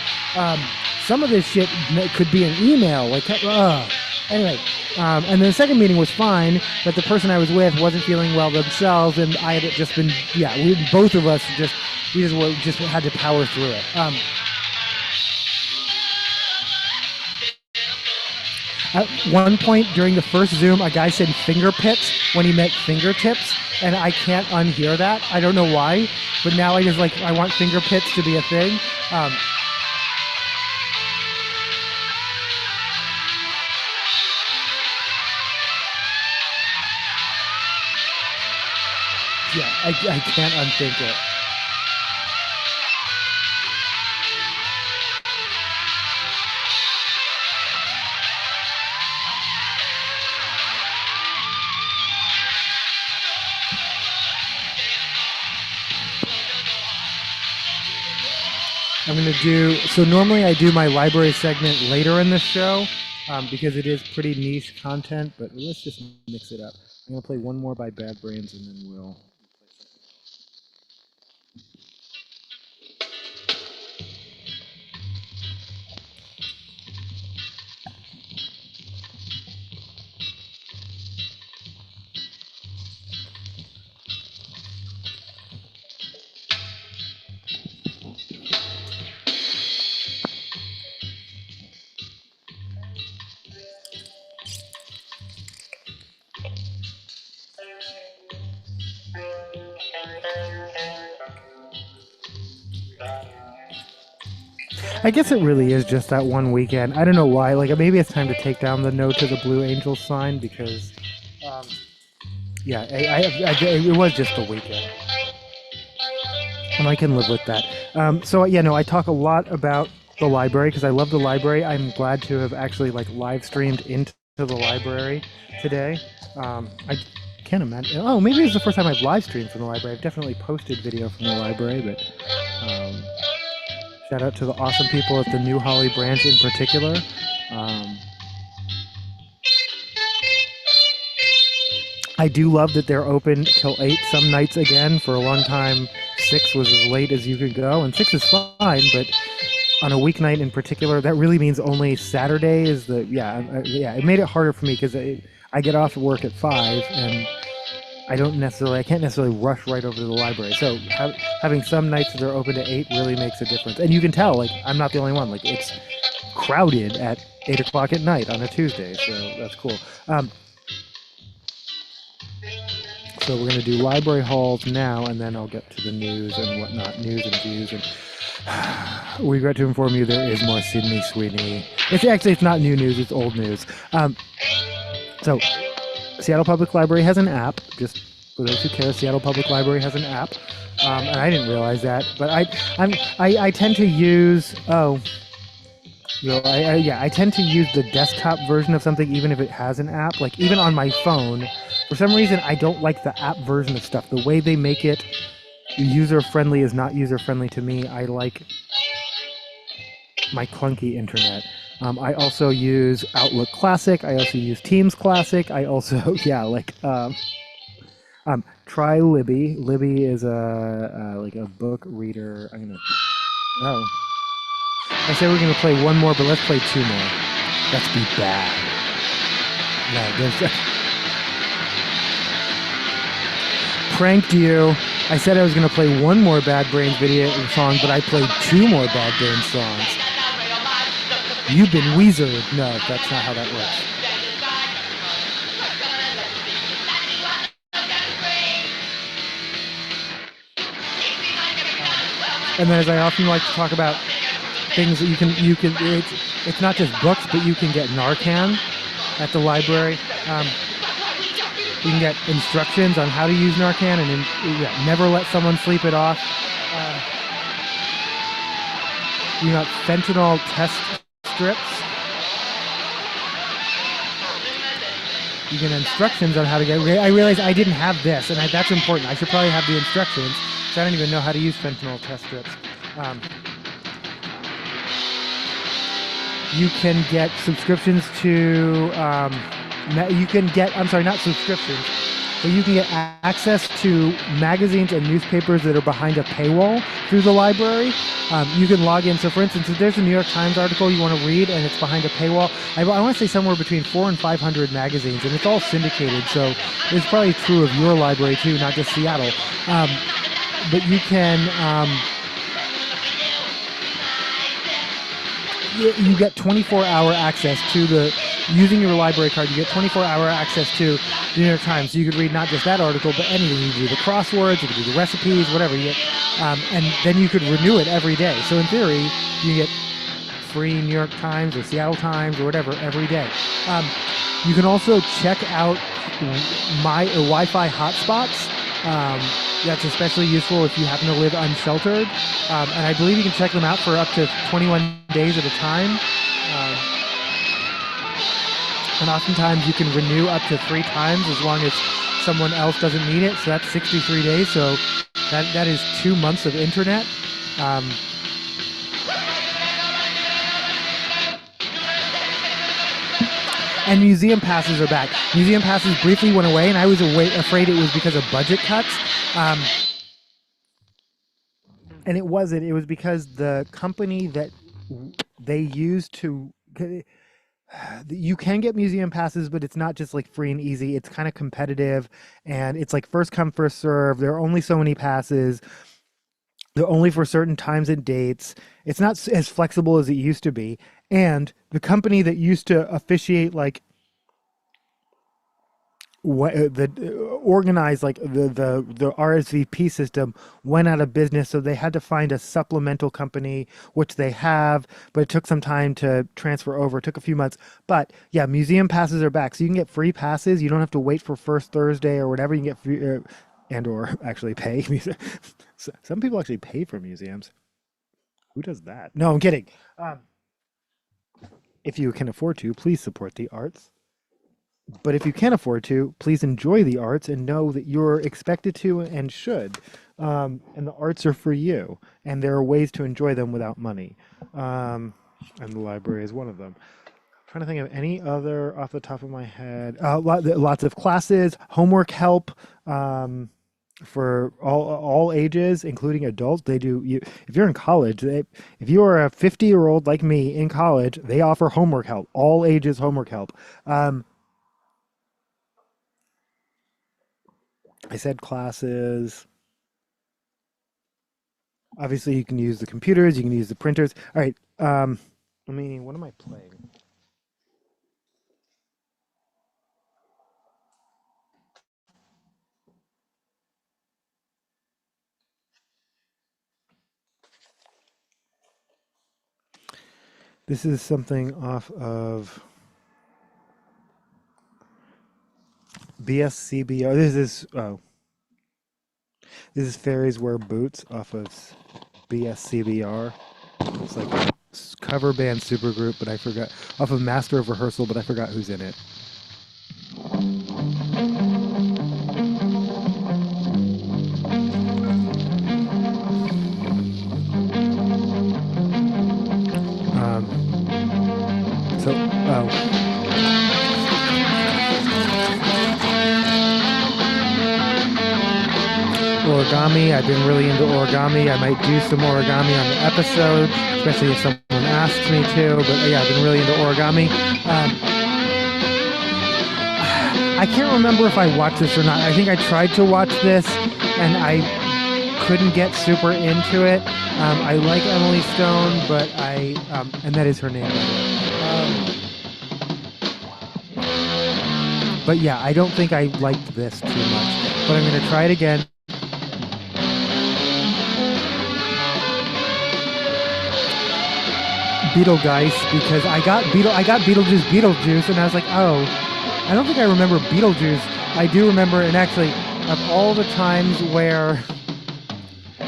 Speaker 1: Some of this shit could be an email, like, anyway. And the second meeting was fine, but the person I was with wasn't feeling well themselves, and I had just been, both of us just had to power through it. At one point during the first Zoom, a guy said finger pits when he meant fingertips, and I can't unhear that. I don't know why, but now I want finger pits to be a thing. I can't unthink it. I'm going to do, so normally I do my library segment later in the show because it is pretty niche content, but let's just mix it up. I'm going to play one more by Bad Brains and then we'll... I guess it really is just that one weekend. I don't know why. Like, maybe it's time to take down the No to the Blue Angels sign because, it was just the weekend. And I can live with that. I talk a lot about the library because I love the library. I'm glad to have actually, like, live streamed into to the library today. I can't imagine. Oh, maybe it's the first time I've live streamed from the library. I've definitely posted video from the library, but shout out to the awesome people at the New Holly branch in particular. I do love that they're open till 8 some nights again. For a long time, 6 was as late as you could go, and 6 is fine, but on a weeknight in particular, that really means only Saturday is the, yeah, it made it harder for me because I get off of work at 5, and I can't necessarily rush right over to the library. So having some nights that are open to 8 really makes a difference. And you can tell, like, I'm not the only one. Like, it's crowded at 8 o'clock at night on a Tuesday, so that's cool. So we're going to do library halls now, and then I'll get to the news and whatnot, news and views. And we regret to inform you there is more Sydney Sweeney. It's not new news, it's old news. So Seattle Public Library has an app. Just for those who care, Seattle Public Library has an app, and I didn't realize that. But I tend to use I tend to use the desktop version of something even if it has an app. Like even on my phone, for some reason I don't like the app version of stuff. The way they make it user-friendly is not user-friendly to me. I like my clunky internet. I also use Outlook Classic. I also use Teams Classic. I also, try Libby. Libby is a book reader. I said we're gonna play one more, but let's play 2 more. Let's be bad. No, pranked you. I said I was gonna play one more Bad Brains video song, but I played 2 more Bad Brains songs. You've been Weezered. No, that's not how that works. And then, as I often like to talk about things that you can it's not just books, but you can get Narcan at the library. You can get instructions on how to use Narcan, and never let someone sleep it off. You got fentanyl test strips. You get instructions on how to get. I realized I didn't have this, and that's important. I should probably have the instructions, because I don't even know how to use fentanyl test strips. You can get subscriptions to. Not subscriptions, but you can get access to magazines and newspapers that are behind a paywall through the library. You can log in. So, for instance, if there's a New York Times article you want to read and it's behind a paywall, I want to say somewhere between 400 and 500 magazines, and it's all syndicated. So it's probably true of your library too, not just Seattle. But you can. You get 24-hour access to using your library card. You get 24-hour access to the New York Times. So you could read not just that article, but anything. You could do the crosswords, you could do the recipes, whatever you get, and then you could renew it every day. So in theory, you get free New York Times or Seattle Times or whatever every day. You can also check out my Wi-Fi hotspots. That's especially useful if you happen to live unsheltered. And I believe you can check them out for up to 21 days at a time. And oftentimes you can renew up to 3 times as long as someone else doesn't need it. So that's 63 days. So that is 2 months of internet. And museum passes are back. Museum passes briefly went away, and I was afraid it was because of budget cuts. And it wasn't. It was because the company that they used to... You can get museum passes, but it's not just like free and easy. It's kind of competitive, and it's like first come, first serve. There are only so many passes. They're only for certain times and dates. It's not as flexible as it used to be. And the company that used to officiate organize the RSVP system went out of business, so they had to find a supplemental company, which they have, but it took some time to transfer over. It took a few months, but yeah, museum passes are back, so you can get free passes. You don't have to wait for first Thursday or whatever. You can get free or actually pay. Some people actually pay for museums. Who does that? No, I'm kidding. If you can afford to, please support the arts. But if you can't afford to, please enjoy the arts and know that you're expected to and should. And the arts are for you, and there are ways to enjoy them without money. And the library is one of them. Trying to think of any other off the top of my head. Lots of classes, homework help for all ages, including adults. They do. If you're in college, if you are a 50-year-old like me in college, they offer homework help, all ages homework help. I said classes. Obviously, you can use the computers, you can use the printers. All right. What am I playing? This is something off of BSCBR. This is Fairies Wear Boots off of BSCBR. It's like a cover band supergroup, but I forgot. Off of Master of Rehearsal, but I forgot who's in it. Oh. Origami. I've been really into origami. I might do some origami on the episode, especially if someone asks me to. But yeah, I've been really into origami. I can't remember if I watched this or not. I think I tried to watch this and I couldn't get super into it. I like Emily Stone, but and that is her name. But yeah, I don't think I liked this too much. But I'm going to try it again. Beetlegeist, because I got Beetlejuice, and I was like, oh, I don't think I remember Beetlejuice. I do remember, and actually, of all the times where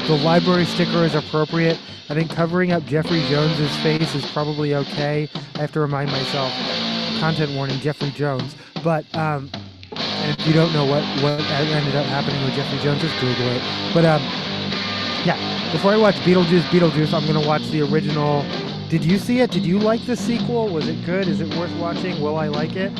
Speaker 1: the library sticker is appropriate, I think covering up Jeffrey Jones's face is probably okay. I have to remind myself, content warning, Jeffrey Jones. But and if you don't know what ended up happening with Jeffrey Jones, just Google it. But yeah, before I watch Beetlejuice, I'm gonna watch the original. Did you see it? Did you like the sequel? Was it good? Is it worth watching? Will I like it?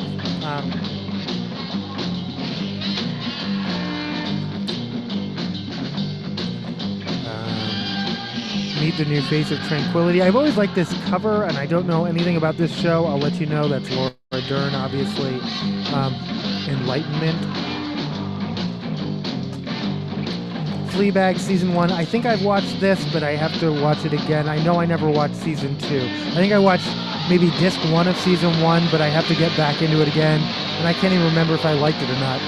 Speaker 1: Meet the New Face of Tranquility. I've always liked this cover, and I don't know anything about this show. I'll let you know. That's Laura Dern, obviously. Enlightenment. Fleabag season 1. I think I've watched this, but I have to watch it again. I know I never watched season 2. I think I watched maybe disc 1 of season 1, but I have to get back into it again, and I can't even remember if I liked it or not.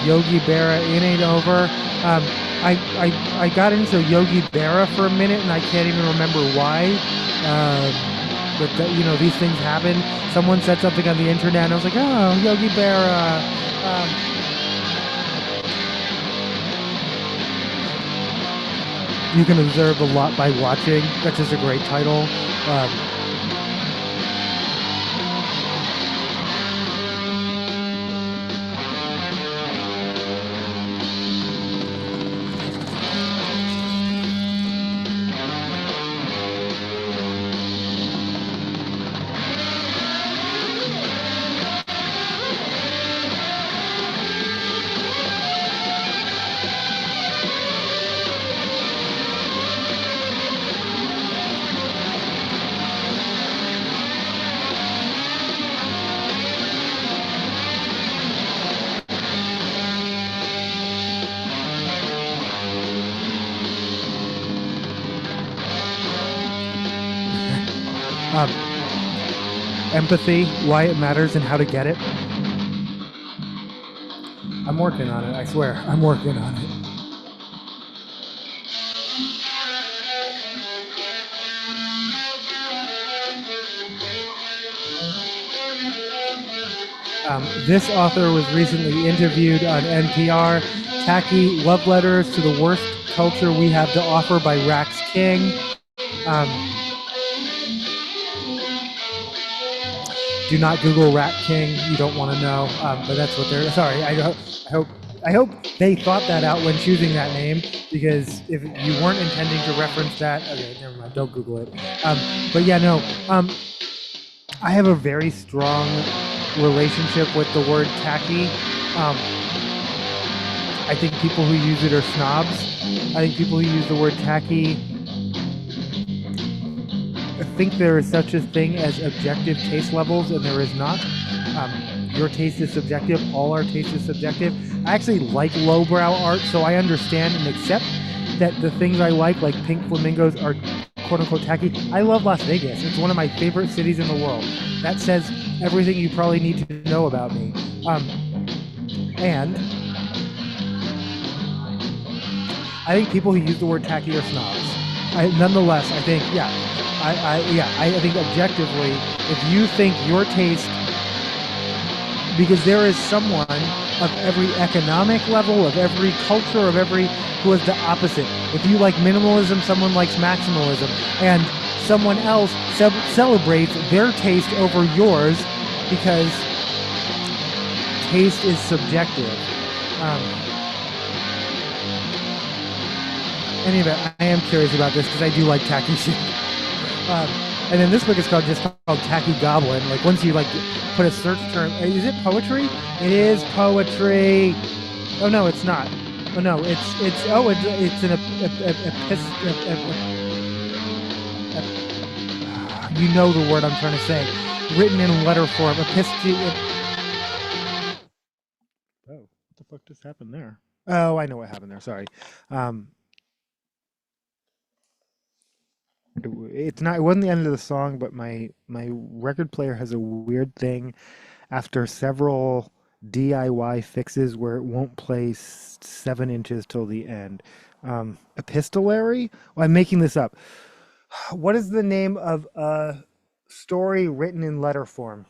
Speaker 1: Yogi Berra, It Ain't Over. I got into Yogi Berra for a minute, and I can't even remember why. But these things happen. Someone said something on the internet, and I was like, oh, Yogi Berra. You can observe a lot by watching. That's just a great title. Empathy, why it matters and how to get it. I'm working on it, I swear. I'm working on it. This author was recently interviewed on NPR. Tacky Love Letters to the Worst Culture We Have to Offer by Rax Do not Google Rat King. You don't want to know. But that's what they're. Sorry. I hope. I hope they thought that out when choosing that name, because if you weren't intending to reference that, okay, never mind. Don't Google it. Um, but yeah, no. I have a very strong relationship with the word tacky. Um, I think people who use it are snobs. I think people who use the word tacky think there is such a thing as objective taste levels, and there is not. Your taste is subjective. All our taste is subjective. I actually like lowbrow art, so I understand and accept that the things I like pink flamingos, are quote unquote tacky. I love Las Vegas. It's one of my favorite cities in the world. That says everything you probably need to know about me. And I think people who use the word tacky are snobs. Nonetheless, I think, I think objectively, if you think your taste, because there is someone of every economic level, of every culture, of every, who is the opposite. If you like minimalism, someone likes maximalism, and someone else celebrates their taste over yours, because taste is subjective. Anyway, I am curious about this because I do like tacky shit. And then this book is called Tacky Goblin. Like, once you like put a search term, is it poetry? It is poetry. Oh no, it's not. Oh no, it's an you know the word I'm trying to say, written in letter form. Oh, what the fuck just happened there? Oh, I know what happened there. Sorry. It's not. It wasn't the end of the song, but my record player has a weird thing after several DIY fixes where it won't play 7 inches till the end. Epistolary? Well, I'm making this up. What is the name of a story written in letter form?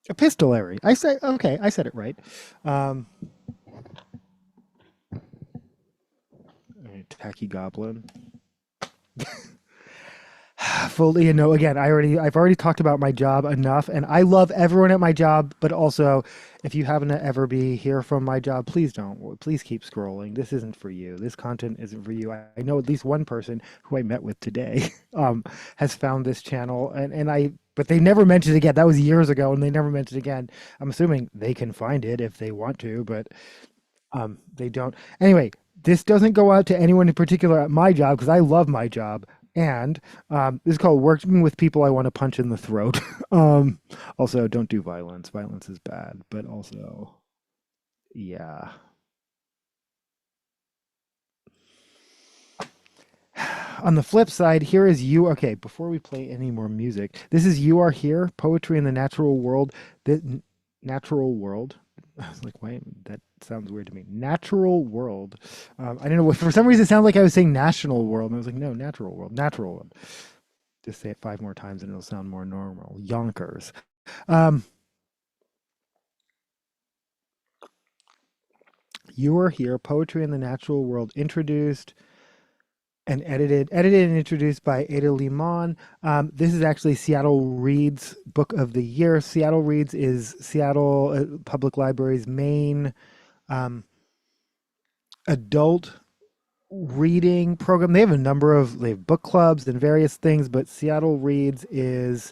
Speaker 1: Epistolary. I said okay. I said it right. Um, Tacky Goblin. Fully, again, I've already talked about my job enough, and I love everyone at my job, but also, if you happen to ever be here from my job, please keep scrolling. This isn't for you. This content isn't for you. I know at least one person who I met with today has found this channel, but they never mentioned it again. That was years ago, and they never mentioned it again. I'm assuming they can find it if they want to, but they don't. Anyway, this doesn't go out to anyone in particular at my job, because I love my job. And this is called Working with People I Want to Punch in the Throat. Also, don't do violence. Violence is bad, but also, yeah. On the flip side, here is you. Okay, before we play any more music, this is You Are Here, Poetry in the Natural World. The natural world. I was like, wait, that sounds weird to me. Natural world. I don't know. For some reason, it sounded like I was saying national world. And I was like, no, natural world. Natural world. Just say it 5 more times and it'll sound more normal. Yonkers. Um, you Are Here, Poetry in the Natural World, introduced and edited and introduced by Ada Limon. This is actually Seattle Reads Book of the Year. Seattle Reads is Seattle Public Library's main adult reading program. They have they have book clubs and various things, but Seattle Reads is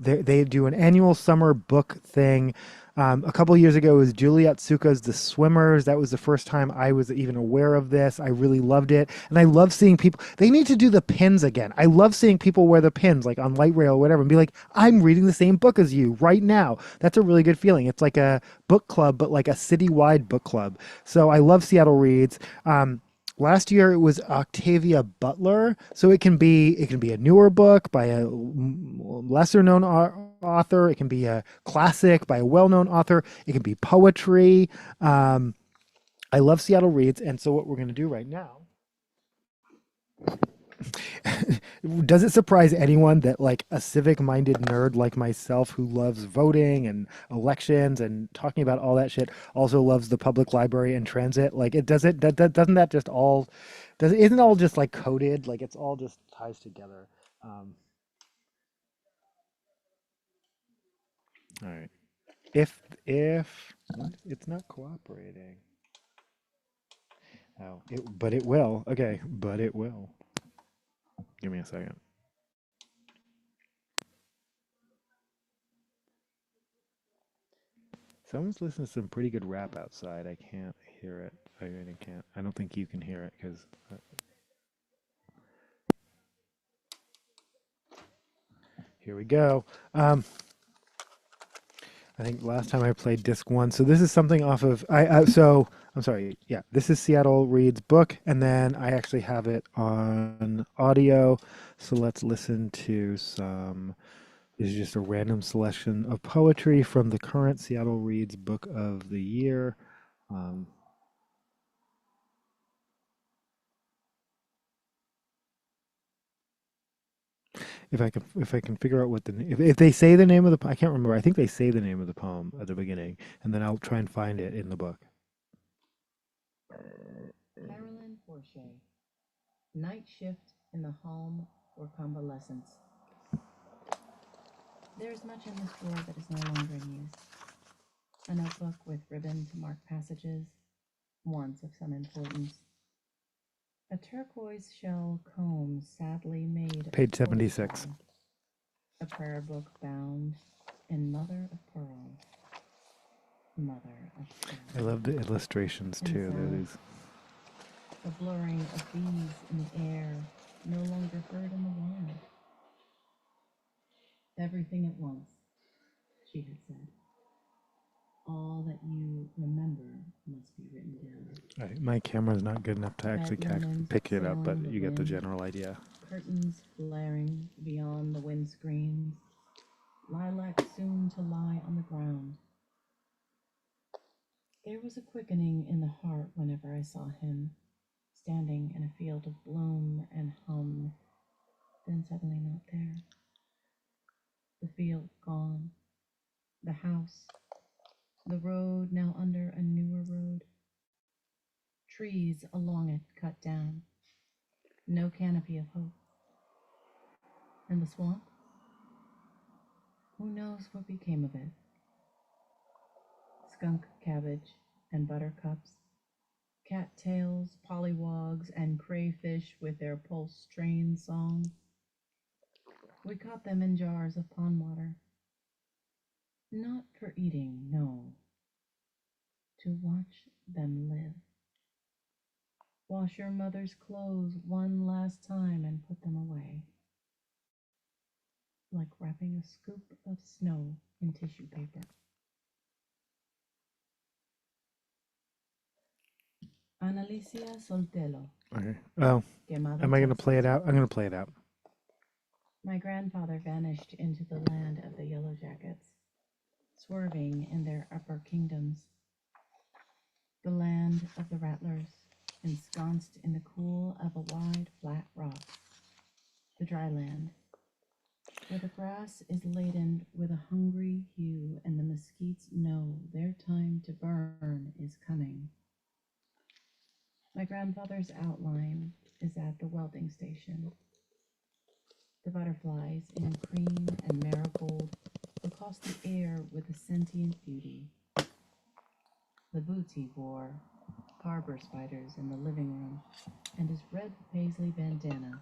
Speaker 1: they do an annual summer book thing. A couple of years ago, it was Juliet Suka's The Swimmers. That was the first time I was even aware of this. I really loved it. And I love seeing people, they need to do the pins again. I love seeing people wear the pins, like on light rail or whatever, and be like, I'm reading the same book as you right now. That's a really good feeling. It's like a book club, but like a citywide book club. So I love Seattle Reads. Last year it was Octavia Butler, so it can be a newer book by a lesser known author. It can be a classic by a well known author. It can be poetry. I love Seattle Reads, and so what we're going to do right now. Does it surprise anyone that like a civic-minded nerd like myself who loves voting and elections and talking about all that shit also loves the public library and transit? Like doesn't that just all isn't all just like coded? Like it's all just ties together. Um, all right. If what? It's not cooperating. Oh, but it will. Okay, but it will. Give me a second. Someone's listening to some pretty good rap outside. I can't hear it. I really can't. I don't think you can hear it because. Here we go. I think last time I played disc one. So this is something off of so I'm sorry. Yeah, this is Seattle Reed's book, and then I actually have it on audio. So let's listen to some. This is just a random selection of poetry from the current Seattle Reed's Book of the Year. Um, if I can figure out what if they say the name of the I can't remember. I think they say the name of the poem at the beginning, and then I'll try and find it in the book.
Speaker 2: Carolyn Porcher, Night Shift in the Home for Convalescents. There is much in this drawer that is no longer in use. A notebook with ribbon to mark passages, once of some importance. A turquoise shell comb sadly made
Speaker 1: Page 76.
Speaker 2: A prayer book bound in mother of pearl. Mother of pearl.
Speaker 1: I love the illustrations too. These.
Speaker 2: The blurring of bees in the air, no longer heard in the wild. Everything at once, she had said. All that you remember must be written down.
Speaker 1: My camera's not good enough to actually pick it up, but you get the general idea.
Speaker 2: Curtains flaring beyond the windscreens. Lilac soon to lie on the ground. There was a quickening in the heart whenever I saw him, standing in a field of bloom and hum, then suddenly not there. The field gone, the house, the road now under a newer road. Trees along it cut down, no canopy of hope. And the swamp? Who knows what became of it? Skunk cabbage and buttercups, cattails, pollywogs, and crayfish with their pulse-strained song. We caught them in jars of pond water. Not for eating, no. To watch them live. Wash your mother's clothes one last time and put them away. Like wrapping a scoop of snow in tissue paper. Analicia Soltelo.
Speaker 1: Okay. Oh, am I going to play it out? I'm going to play it out.
Speaker 2: My grandfather vanished into the land of the Yellow Jackets, swerving in their upper kingdoms. The land of the rattlers, ensconced in the cool of a wide, flat rock. The dry land, where the grass is laden with a hungry hue and the mesquites know their time to burn is coming. My grandfather's outline is at the welding station. The butterflies in cream and marigold across the air with a sentient beauty. The boots he wore, harbor spiders in the living room, and his red paisley bandana,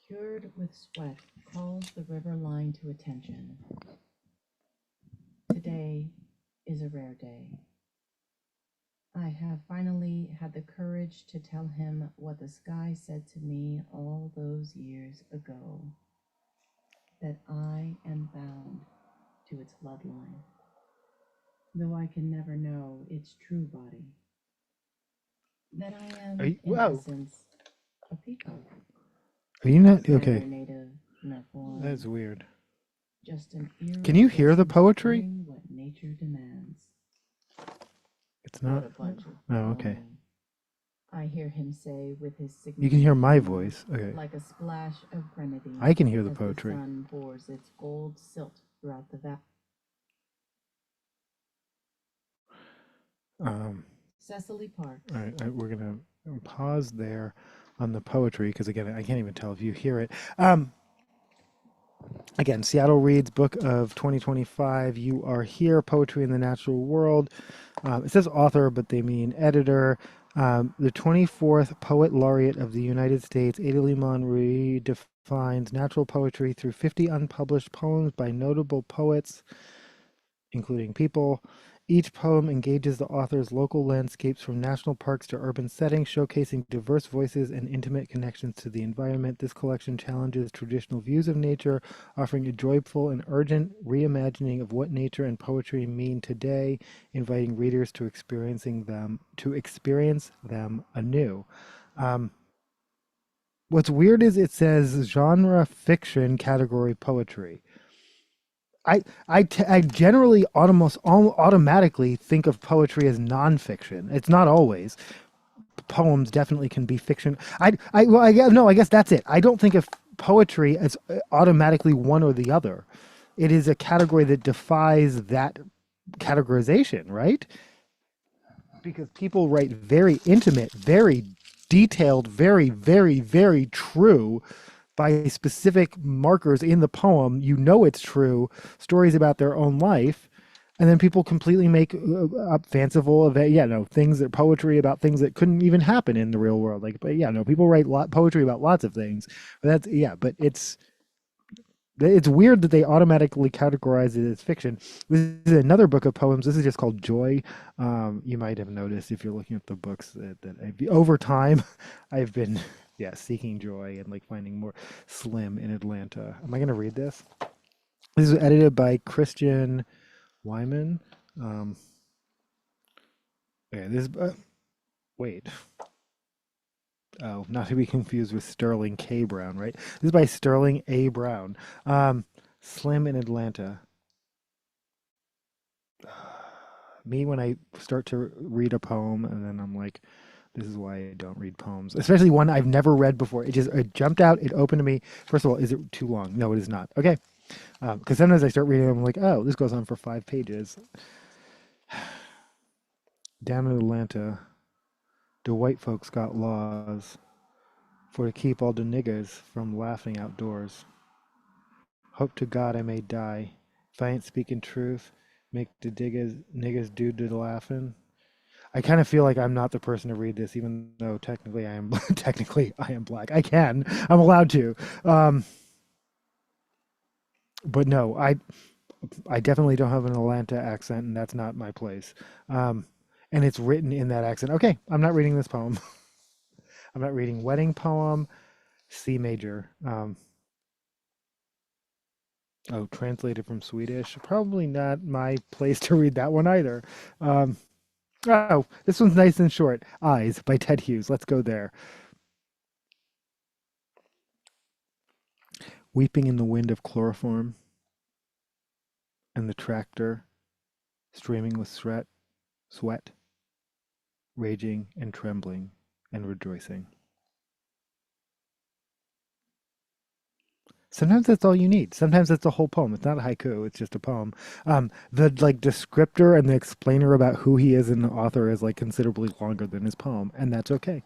Speaker 2: cured with sweat, calls the river line to attention. Today is a rare day. I have finally had the courage to tell him what the sky said to me all those years ago, that I am bound to its bloodline, though I can never know its true body, that I am, in essence, a peacock.
Speaker 1: Are you not okay?
Speaker 2: Neither native nor foreign.
Speaker 1: That's weird.
Speaker 2: Just an
Speaker 1: Can you hear the poetry?
Speaker 2: what nature demands.
Speaker 1: It's not. Oh, okay.
Speaker 2: I hear him say with his signature.
Speaker 1: You can hear my voice. Okay.
Speaker 2: Like a splash of grenadine.
Speaker 1: I can hear the poetry.
Speaker 2: The sun pours its gold silt throughout the valley. Cecily Park.
Speaker 1: All right, we're gonna pause there on the poetry because again, I can't even tell if you hear it. Again, Seattle Reads Book of 2025. You Are Here, Poetry in the Natural World. It says author, but they mean editor. The 24th Poet Laureate of the United States, Ada Limon redefines natural poetry through 50 unpublished poems by notable poets, including people. Each poem engages the author's local landscapes from national parks to urban settings, showcasing diverse voices and intimate connections to the environment. This collection challenges traditional views of nature, offering a joyful and urgent reimagining of what nature and poetry mean today, inviting readers to experience them anew. Um, what's weird is it says genre fiction category poetry. I generally almost automatically think of poetry as nonfiction. It's not always. Poems definitely can be fiction. Well, I guess, no, I guess that's it. I don't think of poetry as automatically one or the other. It is a category that defies that categorization, right? Because people write very intimate, very detailed, very, very, very true by specific markers in the poem. You know it's true, stories about their own life. And then people completely make up fanciful things that poetry about things that couldn't even happen in the real world. Like, but yeah, no, people write poetry about lots of things. But that's but it's weird that they automatically categorize it as fiction. This is another book of poems. This is just called Joy. You might have noticed if you're looking at the books that over time I've been seeking joy and like finding more. Slim in Atlanta. Am I going to read this? This is edited by Christian Wyman. Okay, wait. Oh, not to be confused with Sterling K. Brown, right? This is by Sterling A. Brown. Slim in Atlanta. Me, when I start to read a poem and then I'm like, this is why I don't read poems, especially one I've never read before. It jumped out. It opened to me. First of all, is it too long? No, it is not. Okay. Because sometimes I start reading, I'm like, oh, this goes on for 5 pages. Down in Atlanta, the white folks got laws for to keep all the niggers from laughing outdoors. Hope to God I may die. If I ain't speaking truth, make the niggers do the laughing. I kind of feel like I'm not the person to read this, even though technically I am technically I am black. I'm allowed to. But no, I definitely don't have an Atlanta accent, and that's not my place. And it's written in that accent. Okay, I'm not reading this poem. I'm not reading wedding poem, C major. Translated from Swedish. Probably not my place to read that one either. This one's nice and short. Eyes by Ted Hughes. Let's go there. Weeping in the wind of chloroform, and the tractor streaming with sweat, raging and trembling and rejoicing. Sometimes that's all you need. Sometimes that's a whole poem. It's not a haiku. It's just a poem. The like descriptor and the explainer about who he is and the author is like considerably longer than his poem, and that's okay.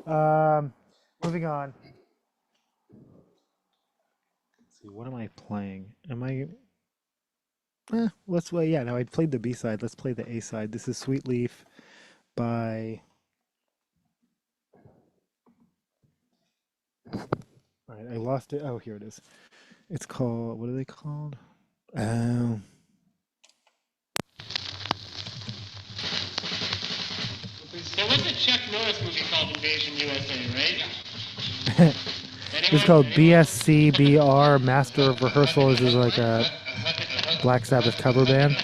Speaker 1: Moving on. Let's see. What am I playing? Am I? Let's play. Yeah, no, I played the B side. Let's play the A side. This is Sweet Leaf by. All right, I lost it. Oh, here it is. It's called. What are they called? Oh.
Speaker 3: There was a Chuck Norris movie called Invasion USA, right?
Speaker 1: It's called BSCBR Master of Rehearsal. This is like a Black Sabbath cover band.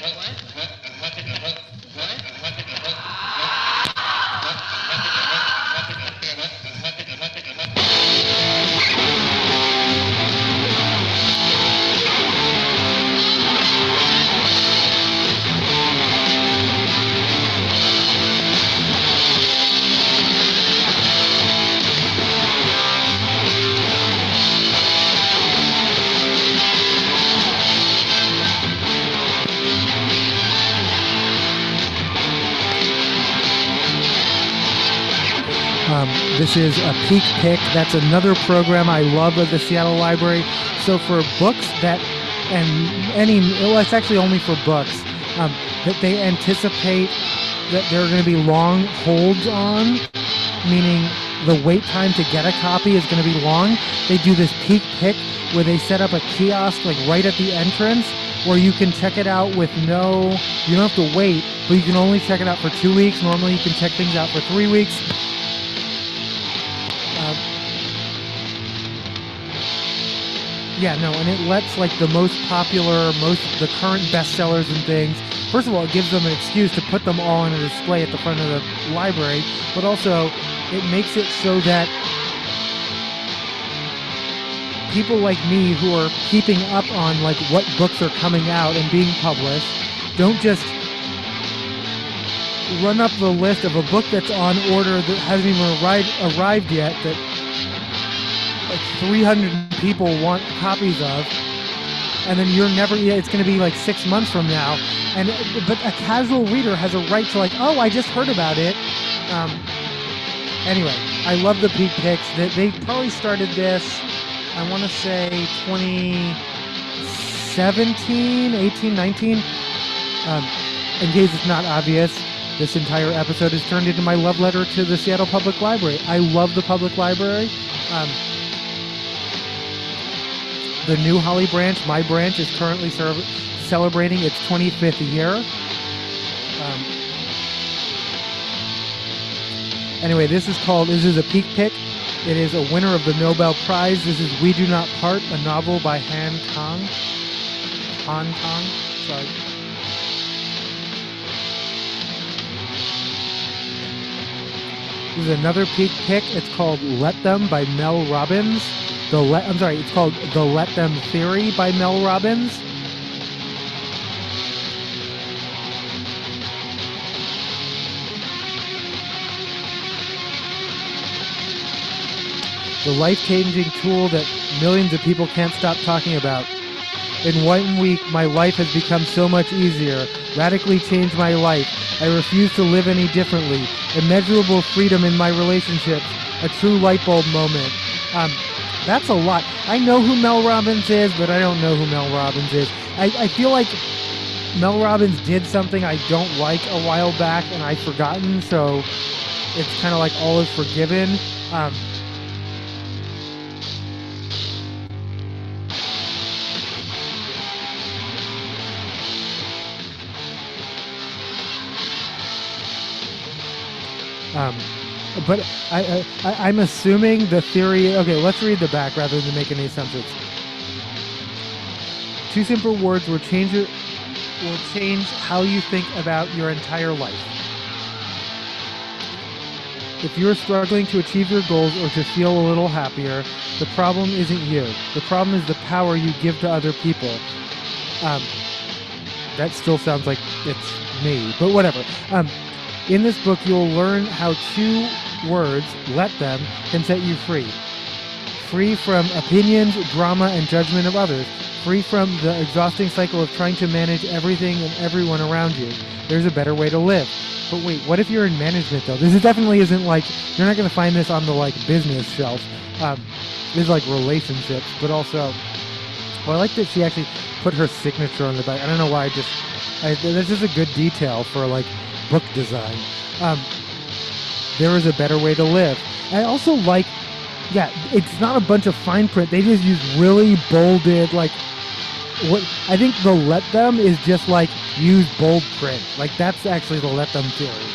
Speaker 1: This is a Peak Pick. That's another program I love at the Seattle Library. So for books that, it's actually only for books, that they anticipate that there are going to be long holds on, meaning the wait time to get a copy is going to be long. They do this Peak Pick where they set up a kiosk like right at the entrance where you can check it out with you don't have to wait, but you can only check it out for 2 weeks. Normally you can check things out for 3 weeks. And it lets like the most popular, the current bestsellers and things. First of all, it gives them an excuse to put them all on a display at the front of the library, but also it makes it so that people like me who are keeping up on like what books are coming out and being published don't just run up the list of a book that's on order that hasn't even arrived yet that like 300 people want copies of, and then it's going to be like 6 months from now, but a casual reader has a right to like, oh, I just heard about it. Anyway, I love the Peak Picks. They probably started this, I want to say 2017, 18, 19. In case it's not obvious, this entire episode has turned into my love letter to the Seattle Public Library. I love the public library. The new Holly branch, my branch, is currently celebrating its 25th year. Anyway, this is a Peak Pick. It is a winner of the Nobel Prize. This is We Do Not Part, a novel by Han Kang. Sorry. This is another Peak Pick. It's called Let Them by Mel Robbins. It's called The Let Them Theory by Mel Robbins. The life-changing tool that millions of people can't stop talking about. In 1 week, my life has become so much easier. Radically changed my life. I refuse to live any differently. Immeasurable freedom in my relationships. A true light bulb moment. That's a lot. I know who Mel Robbins is, but I don't know who Mel Robbins is. I feel like Mel Robbins did something I don't like a while back, and I've forgotten, so it's kind of like all is forgiven. But I'm assuming the theory. Okay, let's read the back rather than make any assumptions. 2 simple words will change how you think about your entire life. If you're struggling to achieve your goals or to feel a little happier, the problem isn't you. The problem is the power you give to other people. That still sounds like it's me, but whatever. In this book, you'll learn how 2 words, let them, can set you free. Free from opinions, drama, and judgment of others. Free from the exhausting cycle of trying to manage everything and everyone around you. There's a better way to live. But wait, what if you're in management, though? This definitely isn't like, you're not going to find this on the like business shelf. This is like relationships, but also, I like that she actually put her signature on the back. I don't know why that's just a good detail for like book design. There is a better way to live. I also like, it's not a bunch of fine print. They just use really bolded, like, what I think the let them is just like use bold print. Like that's actually the let them theory.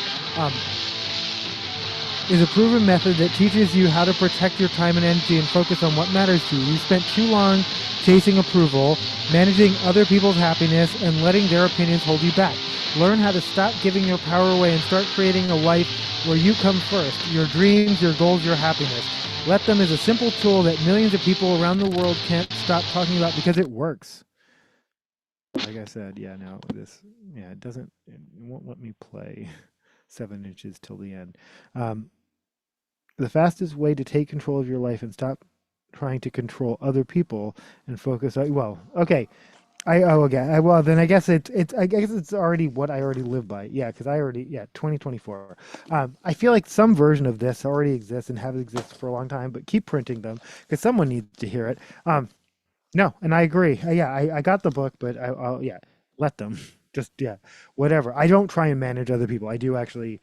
Speaker 1: Is a proven method that teaches you how to protect your time and energy and focus on what matters to you. You spent too long chasing approval, managing other people's happiness, and letting their opinions hold you back. Learn how to stop giving your power away and start creating a life where you come first. Your dreams, your goals, your happiness. Let Them is a simple tool that millions of people around the world can't stop talking about because it works. Like I said, it won't let me play 7 inches till the end. The fastest way to take control of your life and stop trying to control other people and focus on, again. Well, then I guess I guess it's already what I already live by. Yeah, because I already 2024. I feel like some version of this already exists and have existed for a long time, but keep printing them because someone needs to hear it. No, and I agree. Yeah, I got the book, but I'll let them. Just whatever. I don't try and manage other people. I do actually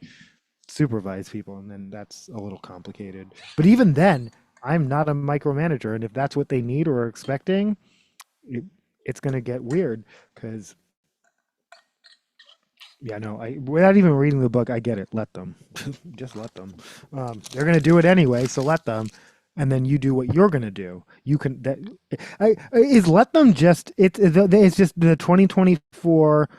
Speaker 1: supervise people, and then that's a little complicated. But even then, I'm not a micromanager, and if that's what they need or are expecting, it, it's going to get weird because no, I without even reading the book, I get it. Let them, just let them. They're going to do it anyway, so let them. And then you do what you're going to do. You can that is let them just it's just the 2024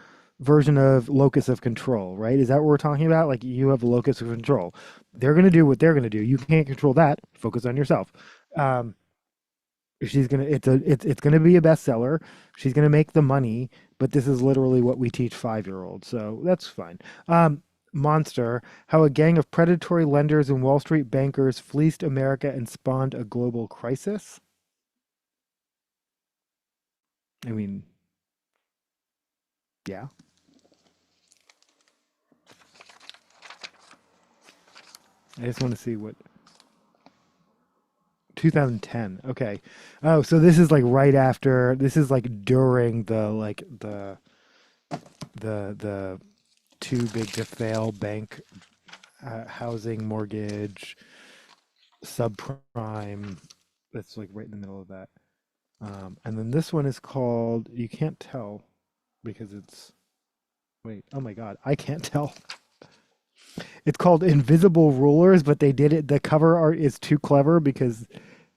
Speaker 1: version of locus of control, right? Is that what we're talking about? Like you have a locus of control. They're going to do what they're going to do. You can't control that. Focus on yourself. She's gonna it's gonna be a bestseller. She's gonna make the money, but this is literally what we teach 5-year-olds, so that's fine. Monster: How a gang of predatory lenders and Wall Street bankers fleeced America and spawned a global crisis. I mean, yeah. I just want to see what 2010. Okay. Oh, so this is like right after. This is like during the too big to fail bank housing mortgage subprime. That's like right in the middle of that. And then this one is called. You can't tell because it's. Wait. Oh my God. I can't tell. It's called Invisible Rulers, but they did it. The cover art is too clever because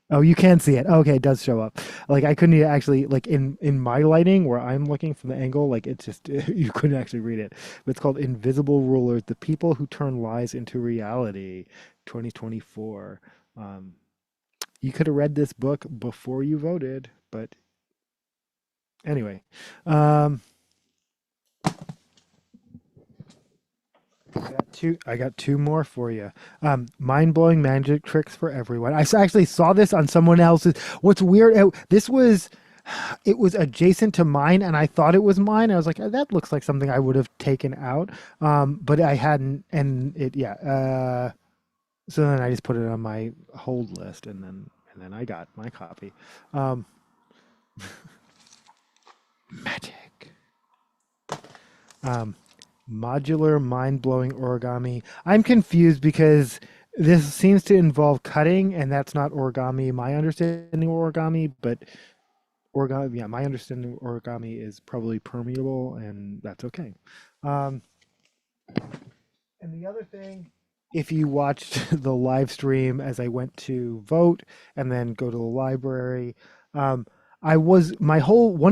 Speaker 1: oh, you can see it. Okay, it does show up. Like I couldn't actually like in my lighting where I'm looking from the angle, like it's just you couldn't actually read it. But it's called Invisible Rulers: The People Who Turn Lies into Reality, 2024. You could have read this book before you voted, but anyway. I got two more for you. Mind-blowing magic tricks for everyone. Actually saw this on someone else's. What's weird? It was adjacent to mine, and I thought it was mine. I was like, that looks like something I would have taken out, but I hadn't. And so then I just put it on my hold list, and then I got my copy. Magic. Modular mind-blowing origami. I'm confused because this seems to involve cutting, and that's not origami. My understanding of origami, but my understanding of origami is probably permeable, and that's okay. And the other thing, if you watched the live stream as I went to vote and then go to the library, one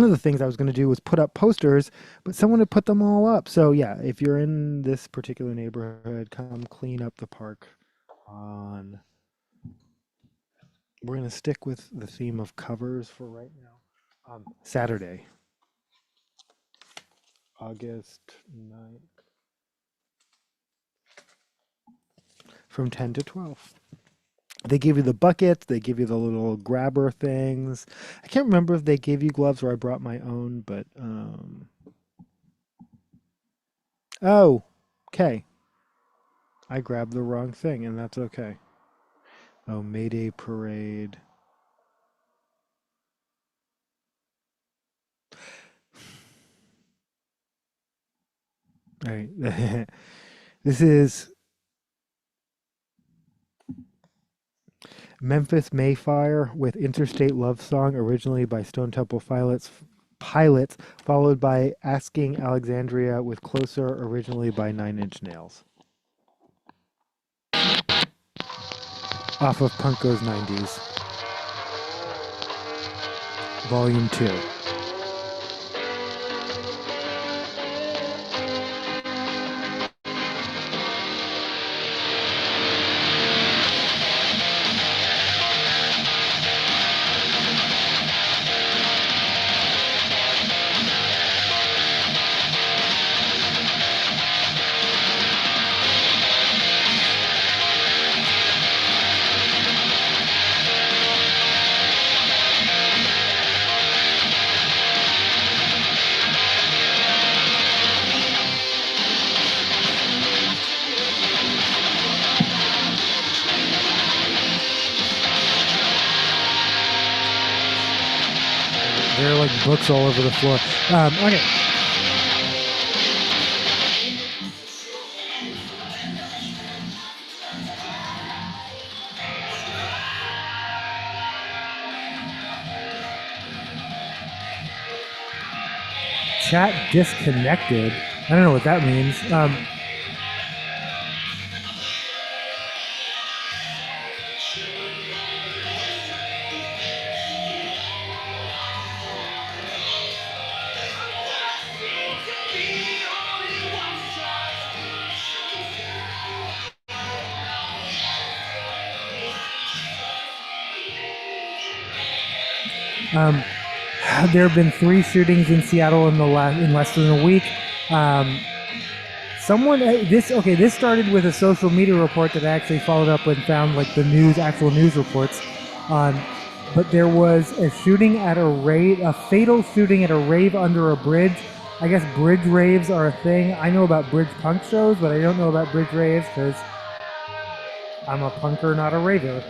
Speaker 1: of the things I was going to do was put up posters, but someone had put them all up. So yeah, if you're in this particular neighborhood, come clean up the park on. We're going to stick with the theme of covers for right now. Saturday, August 9th, from 10 to 12. They give you the buckets, they give you the little grabber things. I can't remember if they gave you gloves or I brought my own, but oh, okay. I grabbed the wrong thing, and that's okay. Oh, Mayday Parade. All right. This is Memphis Mayfire with Interstate Love Song, originally by Stone Temple Pilots, followed by Asking Alexandria with Closer, originally by Nine Inch Nails. Off of Punk Goes 90s. Volume 2. There are like books all over the floor. Okay. Chat disconnected. I don't know what that means. There have been 3 shootings in Seattle in less than a week. This started with a social media report that I actually followed up and found like the actual news reports on. But there was a shooting at a fatal shooting at a rave under a bridge. I guess bridge raves are a thing. I know about bridge punk shows, but I don't know about bridge raves because I'm a punker, not a raver.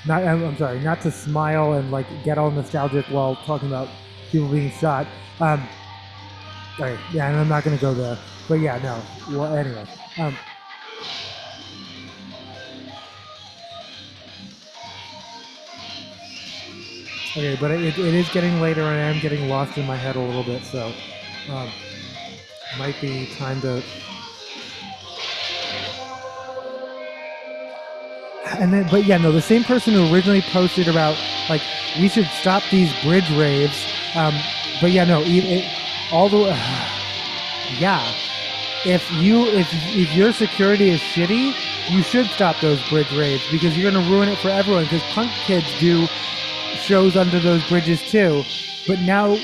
Speaker 1: I'm sorry, not to smile and like get all nostalgic while talking about people being shot. All right, yeah, and I'm not gonna go there. But yeah, no. Well, anyway. Okay, but it is getting later, and I am getting lost in my head a little bit, so might be time to. And then, but yeah, no, the same person who originally posted about like we should stop these bridge raves. But yeah, no, all the yeah. If your security is shitty, you should stop those bridge raves because you're gonna ruin it for everyone. Because punk kids do shows under those bridges too. But now,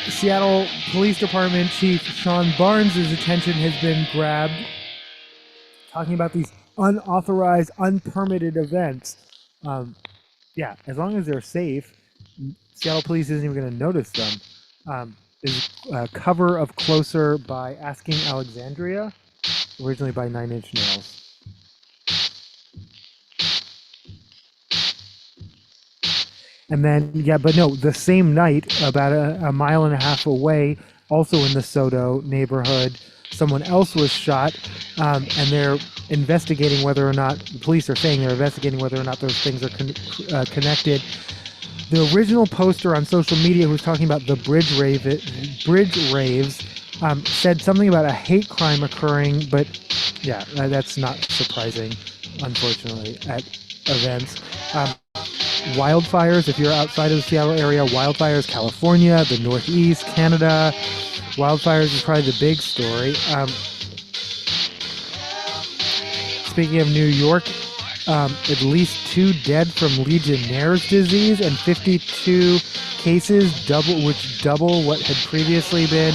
Speaker 1: Seattle Police Department Chief Sean Barnes' attention has been grabbed, talking about these unauthorized, unpermitted events. Yeah, as long as they're safe, Seattle Police isn't even going to notice them. There's a cover of Closer by Asking Alexandria, originally by 9 Inch Nails. And then, yeah, but no, the same night, about a mile and a half away, also in the Soto neighborhood, someone else was shot, and they're investigating whether or not, the police are saying they're investigating whether or not those things are connected. The original poster on social media who was talking about the bridge raves said something about a hate crime occurring, but yeah, that's not surprising, unfortunately, at events. Wildfires, if you're outside of the Seattle area, wildfires, California, the Northeast, Canada. Wildfires is probably the big story. Speaking of New York, at least 2 dead from Legionnaire's disease and 52 cases, double what had previously been.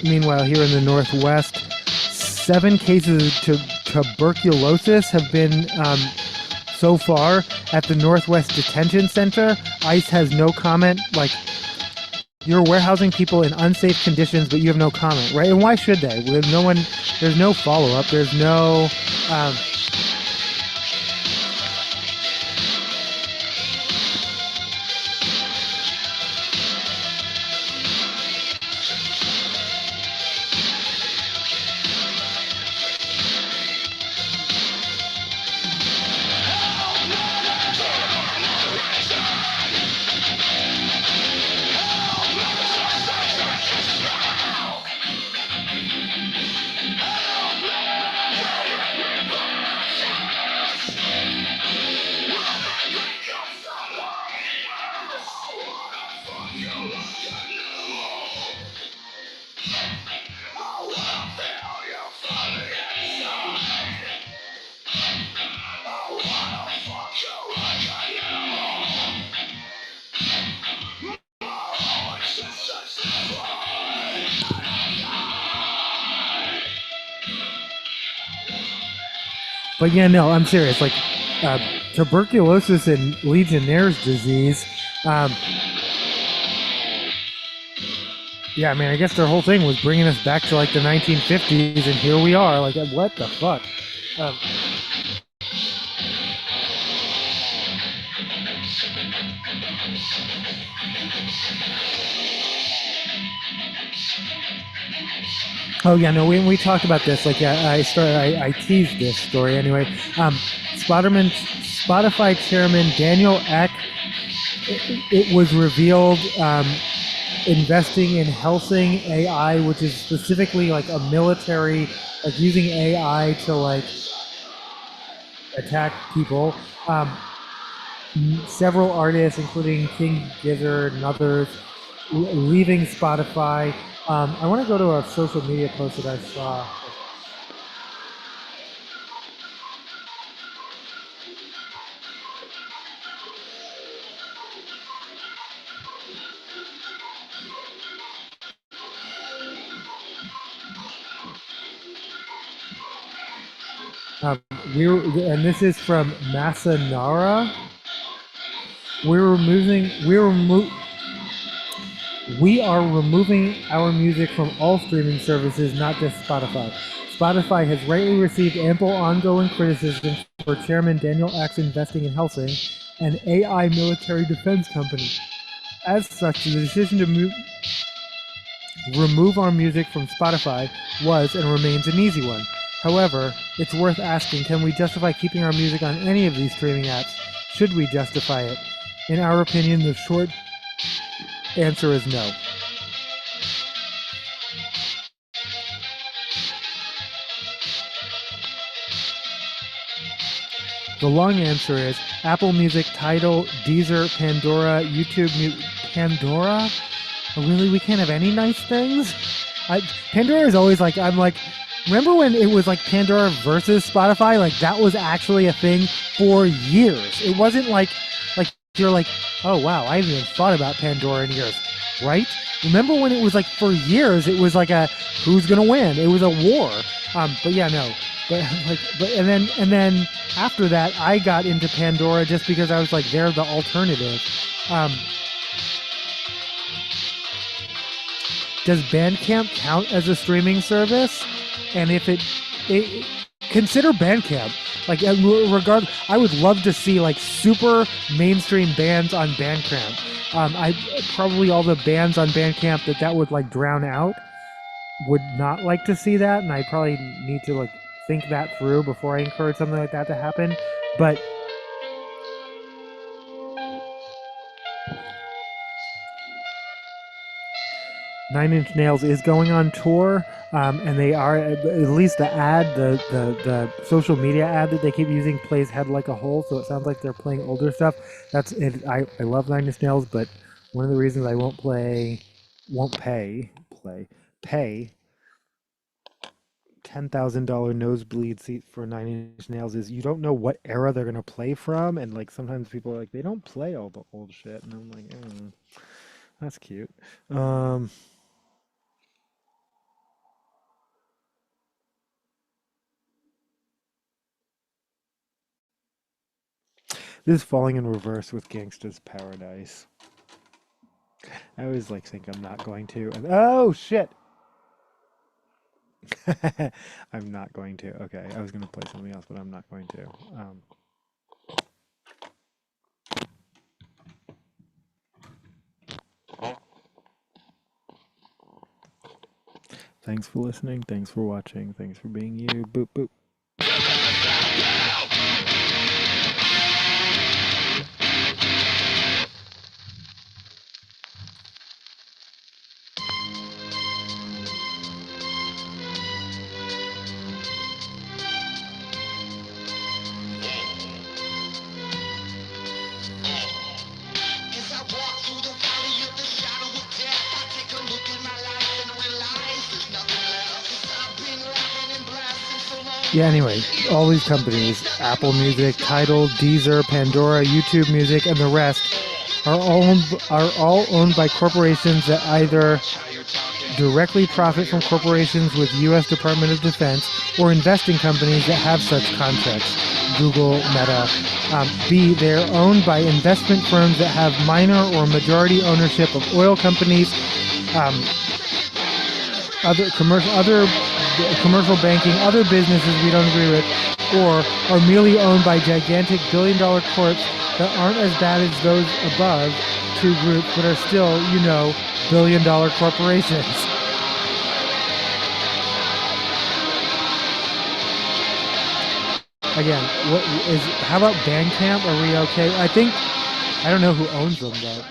Speaker 1: Meanwhile, here in the Northwest, 7 cases of tuberculosis have been so far at the Northwest Detention Center. ICE has no comment. Like, you're warehousing people in unsafe conditions, but you have no comment, right? And why should they? With no one, there's no follow-up. There's no. But yeah, no, I'm serious. Like tuberculosis and Legionnaire's disease. Yeah, I mean, I guess their whole thing was bringing us back to like the 1950s, and here we are. Like, what the fuck? Oh yeah, no, we talked about this. Like, yeah, I teased this story anyway. Spotify chairman Daniel Ek. It was revealed investing in Helsing AI, which is specifically like a military, like using AI to like attack people. Several artists, including King Gizzard and others, leaving Spotify. I want to go to a social media post that I saw. And this is from Masanara. We are removing our music from all streaming services, not just Spotify. Spotify has rightly received ample ongoing criticism for Chairman Daniel Ek's investing in Helsing, an AI military defense company. As such, the decision to remove our music from Spotify was and remains an easy one. However, it's worth asking, can we justify keeping our music on any of these streaming apps? Should we justify it? In our opinion, the short answer is no. The long answer is Apple Music, Tidal, Deezer, Pandora, YouTube Music. Pandora? Really? We can't have any nice things? Pandora is always like, I'm like, remember when it was like Pandora versus Spotify? Like that was actually a thing for years. It wasn't like you're like, oh wow, I haven't even thought about Pandora in years, right? Remember when it was like for years, it was like a who's gonna win? It was a war. But yeah, no. And then after that, I got into Pandora just because I was like, they're the alternative. Does Bandcamp count as a streaming service? And if it consider Bandcamp. Like, I would love to see like super mainstream bands on Bandcamp. I probably all the bands on Bandcamp that would like drown out would not like to see that, and I probably need to like think that through before I encourage something like that to happen. But Nine Inch Nails is going on tour, and they are, at least the ad, the social media ad that they keep using plays Head Like a Hole, so it sounds like they're playing older stuff. That's it. I love Nine Inch Nails, but one of the reasons I won't pay $10,000 nosebleed seat for Nine Inch Nails is you don't know what era they're gonna play from, and like sometimes people are like, they don't play all the old shit, and I'm like, that's cute. This is Falling in Reverse with Gangsta's Paradise. I always like think I'm not going to. Oh shit! I'm not going to. Okay, I was going to play something else, but I'm not going to. Thanks for listening. Thanks for watching. Thanks for being you. Boop boop. Yeah, anyway, all these companies, Apple Music, Tidal, Deezer, Pandora, YouTube Music, and the rest are all owned by corporations that either directly profit from corporations with U.S. Department of Defense or invest in companies that have such contracts. Google, Meta. B, they're owned by investment firms that have minor or majority ownership of oil companies, other commercial banking, other businesses we don't agree with, or are merely owned by gigantic billion-dollar corps that aren't as bad as those above two groups, but are still, billion-dollar corporations. Again, how about Bandcamp? Are we okay? I don't know who owns them though.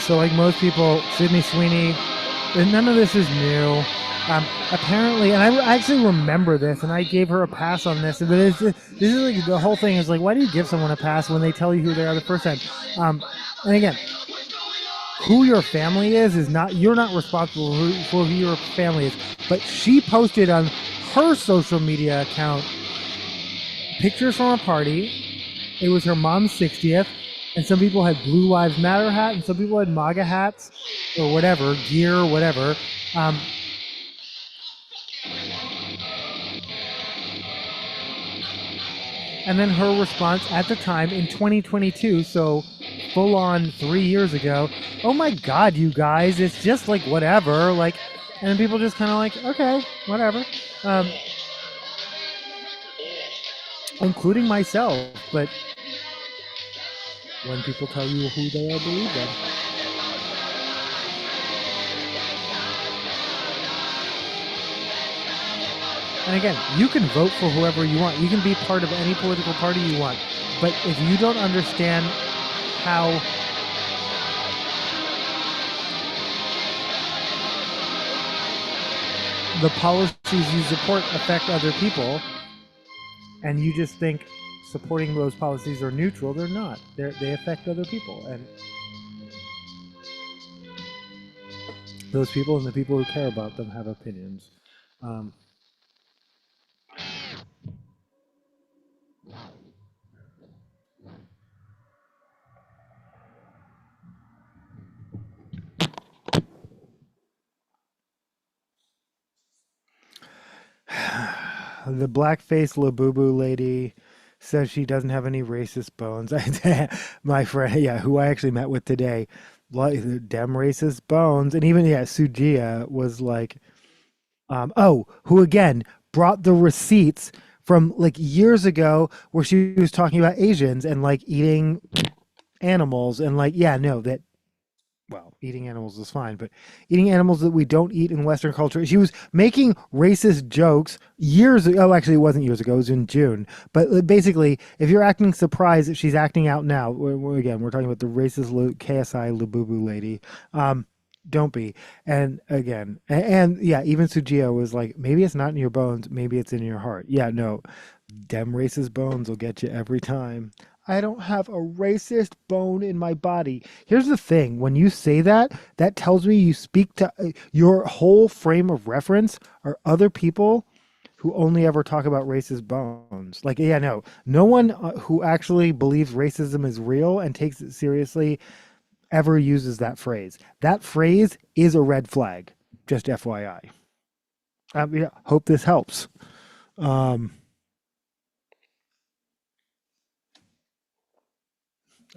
Speaker 1: So like most people, Sydney Sweeney, none of this is new. Apparently, and I actually remember this, and I gave her a pass on this. But this is like the whole thing is like, why do you give someone a pass when they tell you who they are the first time? And again, who your family is not, you're not responsible for who your family is. But she posted on her social media account pictures from a party. It was her mom's 60th. And some people had Blue Lives Matter hat, and some people had MAGA hats, or whatever, gear, whatever. And then her response at the time in 2022, so full on 3 years ago, oh my God, you guys, it's just like whatever. Like, and then people just kind of like, okay, whatever. Including myself, but when people tell you who they are, believe them. And again, you can vote for whoever you want. You can be part of any political party you want. But if you don't understand how the policies you support affect other people, and you just think supporting those policies are neutral, they're not. They affect other people. And those people and the people who care about them have opinions. The blackface Labubu lady says she doesn't have any racist bones. My friend, who I actually met with today, dem racist bones. And even, Sujia was like, who again brought the receipts from like years ago where she was talking about Asians and like eating animals and like, eating animals is fine, but eating animals that we don't eat in Western culture. She was making racist jokes years ago. Oh, actually, it wasn't years ago. It was in June. But basically, if you're acting surprised that she's acting out now, we're talking about the racist KSI Labubu lady. Don't be. And again, even Sujio was like, maybe it's not in your bones, maybe it's in your heart. Yeah, no, dem racist bones will get you every time. I don't have a racist bone in my body. Here's the thing. When you say that, that tells me you speak to your whole frame of reference are other people who only ever talk about racist bones. Like, no one who actually believes racism is real and takes it seriously ever uses that phrase. That phrase is a red flag. Just FYI. Hope this helps.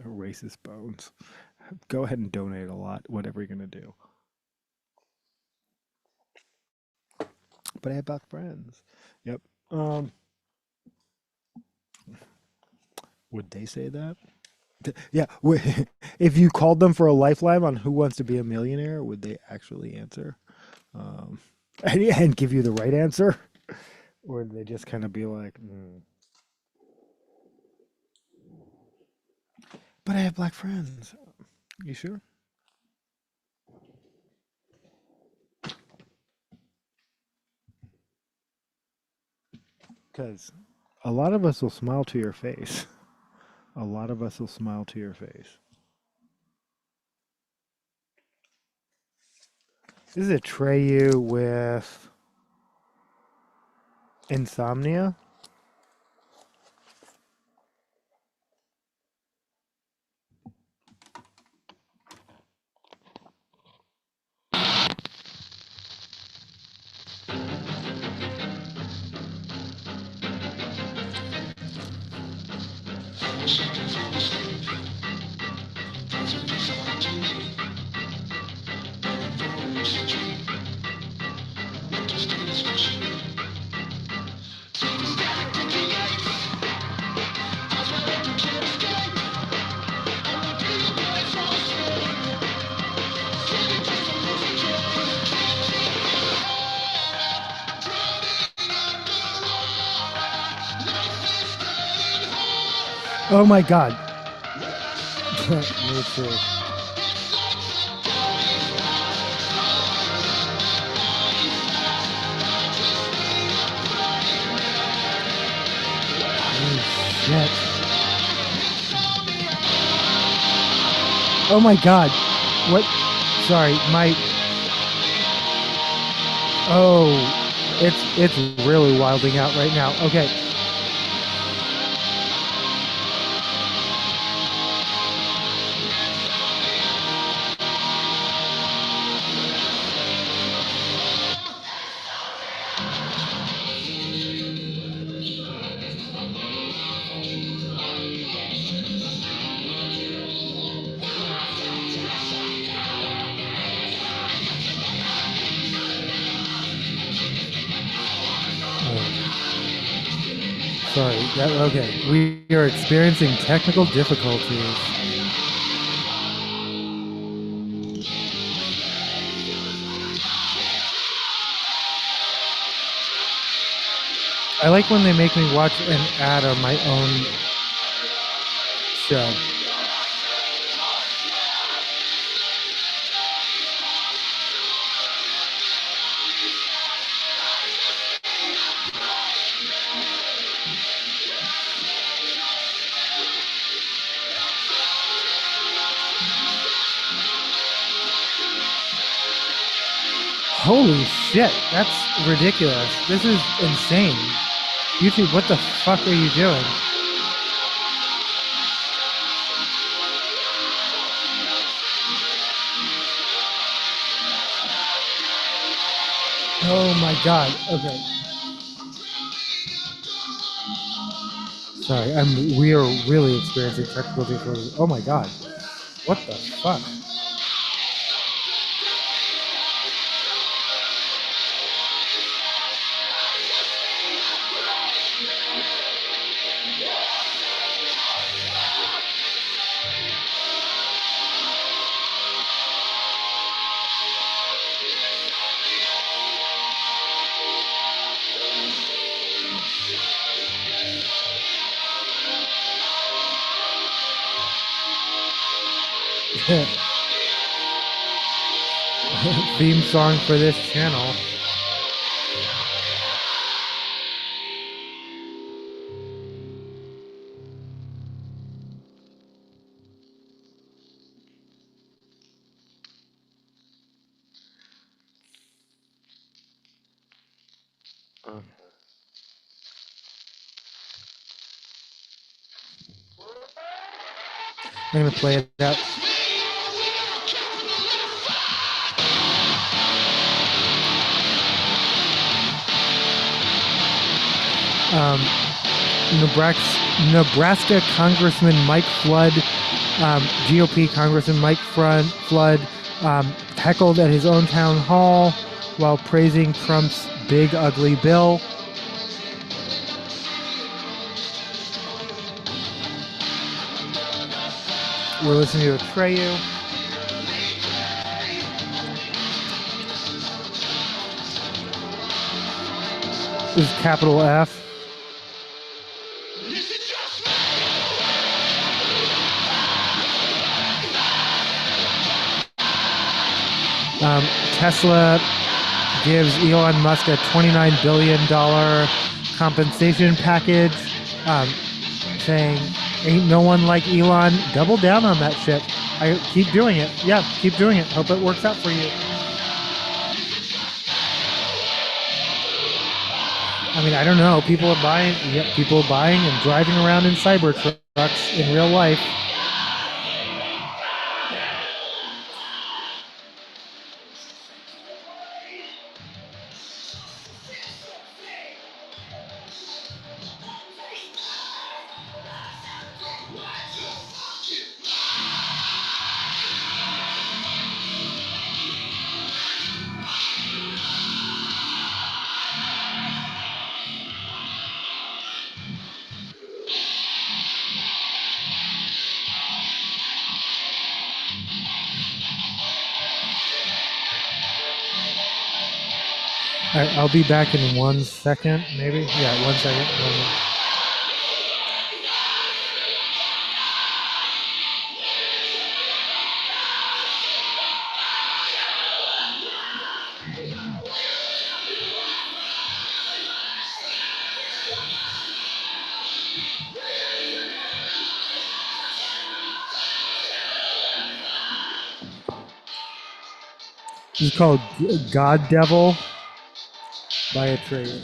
Speaker 1: Racist bones. Go ahead and donate a lot, whatever you're gonna do. But I have black friends. Yep. Would they say that? Yeah. If you called them for a lifeline on Who Wants to Be a Millionaire, would they actually answer? Um, and give you the right answer? Or would they just kind of be like, but I have black friends. You sure? Because a lot of us will smile to your face. A lot of us will smile to your face. This is a Treyu with insomnia. Oh my God. Me too. Shit. Oh my God. What? Sorry, my. Oh, it's really wilding out right now. Okay. Sorry. Okay. We are experiencing technical difficulties. I like when they make me watch an ad on my own show. Holy shit, that's ridiculous. This is insane. YouTube, what the fuck are you doing? Oh my God. Okay. Sorry, we are really experiencing technical difficulties. Oh my God. What the fuck? Theme song for this channel. I'm gonna play it out. Nebraska Congressman Mike Flood GOP Congressman Mike Flood heckled at his own town hall while praising Trump's big ugly bill. We're listening to Atreyu. This is capital F. Tesla gives Elon Musk a $29 billion compensation package, saying, ain't no one like Elon. Double down on that shit. I keep doing it. Yeah, keep doing it. Hope it works out for you. I mean, I don't know. People are buying and driving around in Cybertrucks in real life. All right, I'll be back in 1 second, maybe. Yeah, 1 second. This is called God Devil by Atreyu.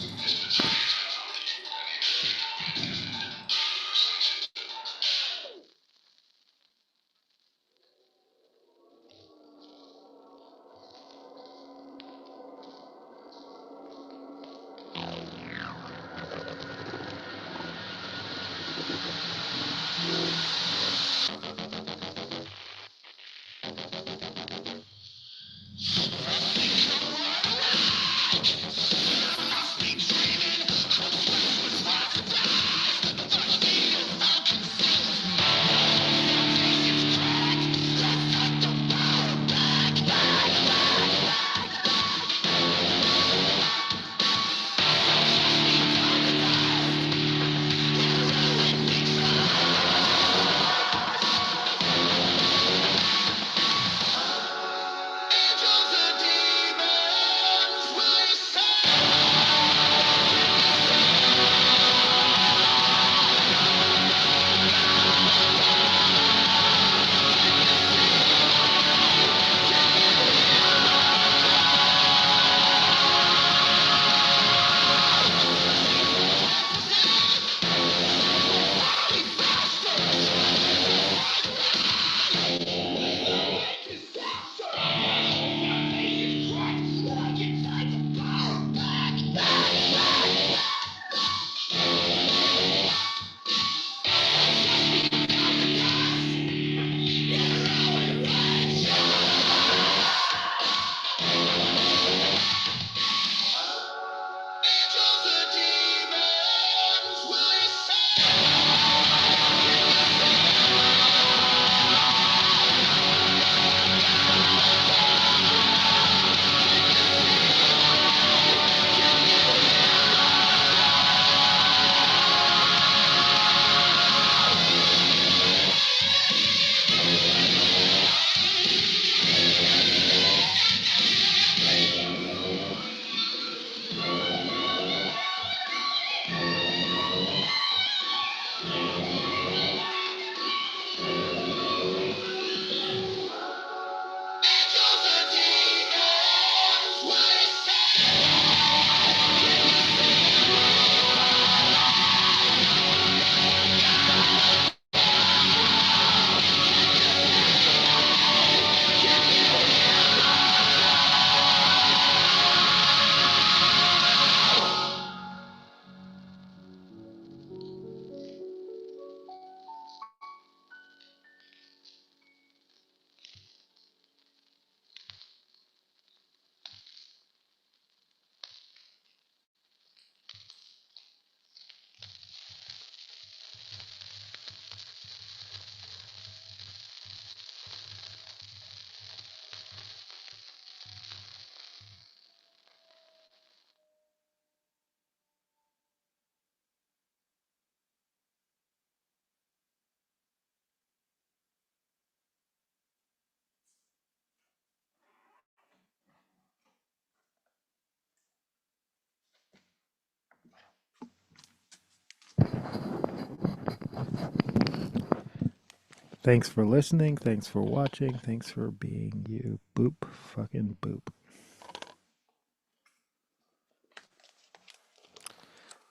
Speaker 1: Thanks for listening. Thanks for watching. Thanks for being you. Boop. Fucking boop.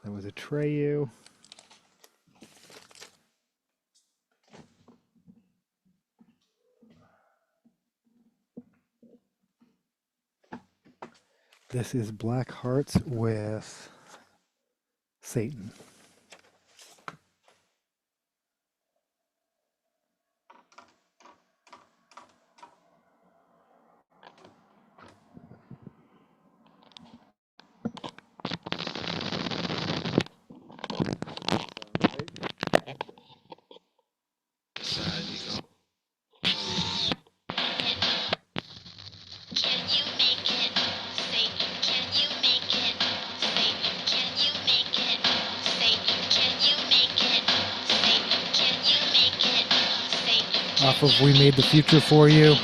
Speaker 1: That was Atreyu. This is Black Hearts with Satan. Off of We Made the Future for You.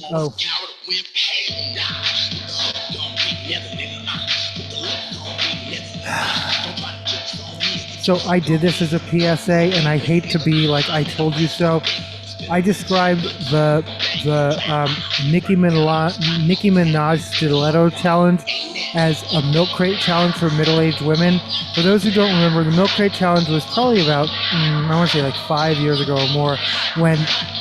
Speaker 1: Oh. So I did this as a PSA, and I hate to be like I told you so. I described the Nicki Minaj stiletto challenge as a milk crate challenge for middle-aged women. For those who don't remember, the milk crate challenge was probably about I want to say like 5 years ago or more, when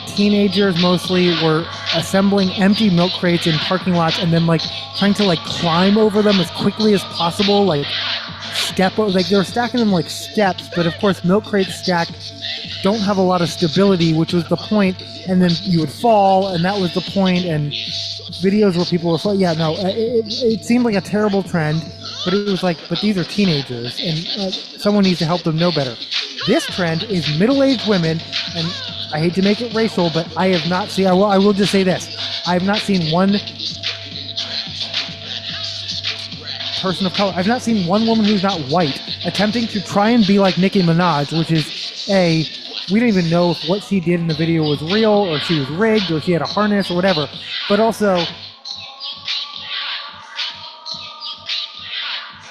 Speaker 1: teenagers mostly were assembling empty milk crates in parking lots and then like trying to like climb over them as quickly as possible, like they were stacking them like steps. But of course, milk crates stacked don't have a lot of stability, which was the point, and then you would fall, and that was the point. And videos where people were falling, it seemed like a terrible trend, but it was like, but these are teenagers, and someone needs to help them know better. This trend is middle-aged women, and I hate to make it racial, but I have not seen, I will just say this, I have not seen one person of color, I've not seen one woman who's not white attempting to try and be like Nicki Minaj, which is we don't even know if what she did in the video was real, or she was rigged, or she had a harness, or whatever. But also,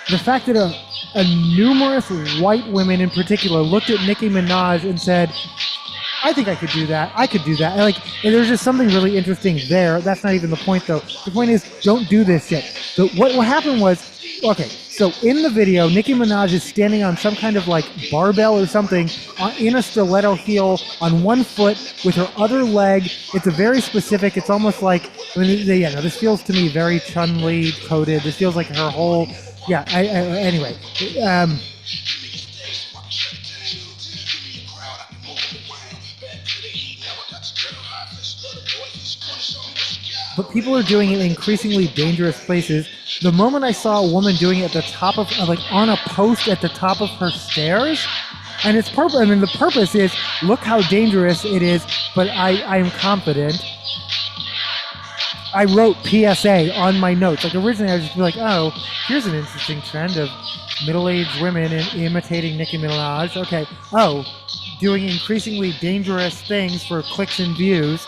Speaker 1: the fact that a numerous white women in particular looked at Nicki Minaj and said, I think I could do that. I could do that. And like, and there's just something really interesting there. That's not even the point, though. The point is, don't do this shit. So what happened was, okay, so in the video, Nicki Minaj is standing on some kind of like barbell or something in a stiletto heel on one foot with her other leg. It's a very specific, it's almost like, this feels to me very Chun-Li coded. This feels like her whole, anyway. But people are doing it in increasingly dangerous places. The moment I saw a woman doing it at the top of, like on a post at the top of her stairs, and its purpose, the purpose is, look how dangerous it is, but I am confident. I wrote PSA on my notes. Like originally I was just like, oh, here's an interesting trend of middle-aged women imitating Nicki Minaj. Okay, oh, doing increasingly dangerous things for clicks and views.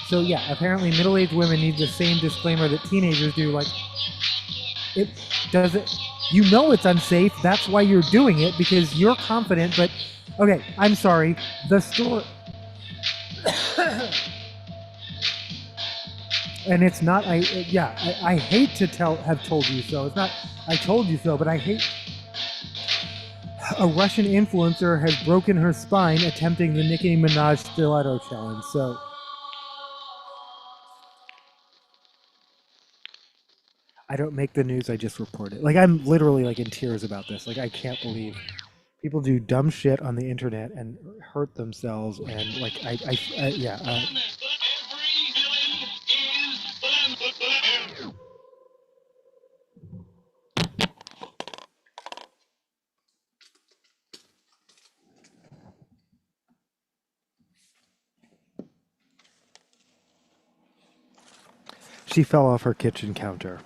Speaker 1: So yeah, apparently middle-aged women need the same disclaimer that teenagers do. Like, it does it. You know it's unsafe. That's why you're doing it, because you're confident. But okay, I'm sorry. The store, and it's not. I hate to have told you so. It's not. I told you so, but I hate. A Russian influencer has broken her spine attempting the Nicki Minaj stiletto challenge. So. I don't make the news, I just report it. Like, I'm literally like in tears about this. Like, I can't believe people do dumb shit on the internet and hurt themselves, and like She fell off her kitchen counter.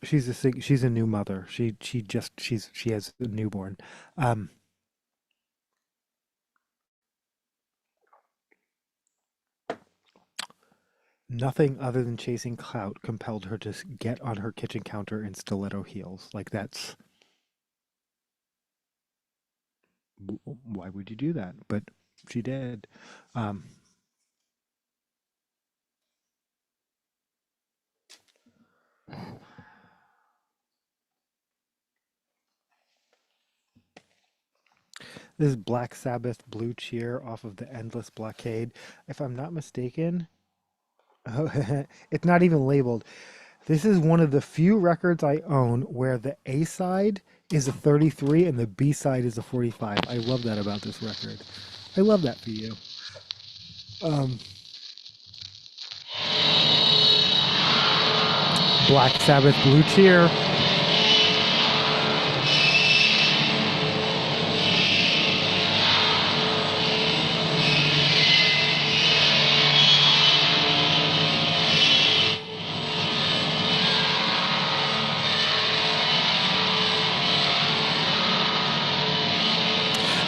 Speaker 1: She's a new mother. She has a newborn. Um, Nothing other than chasing clout compelled her to get on her kitchen counter in stiletto heels. Like that's why would you do that? But she did. Um, this is Black Sabbath Blue Cheer off of the Endless Blockade. If I'm not mistaken, it's not even labeled. This is one of the few records I own where the A side is a 33 and the B side is a 45. I love that about this record. I love that for you. Black Sabbath Blue Cheer.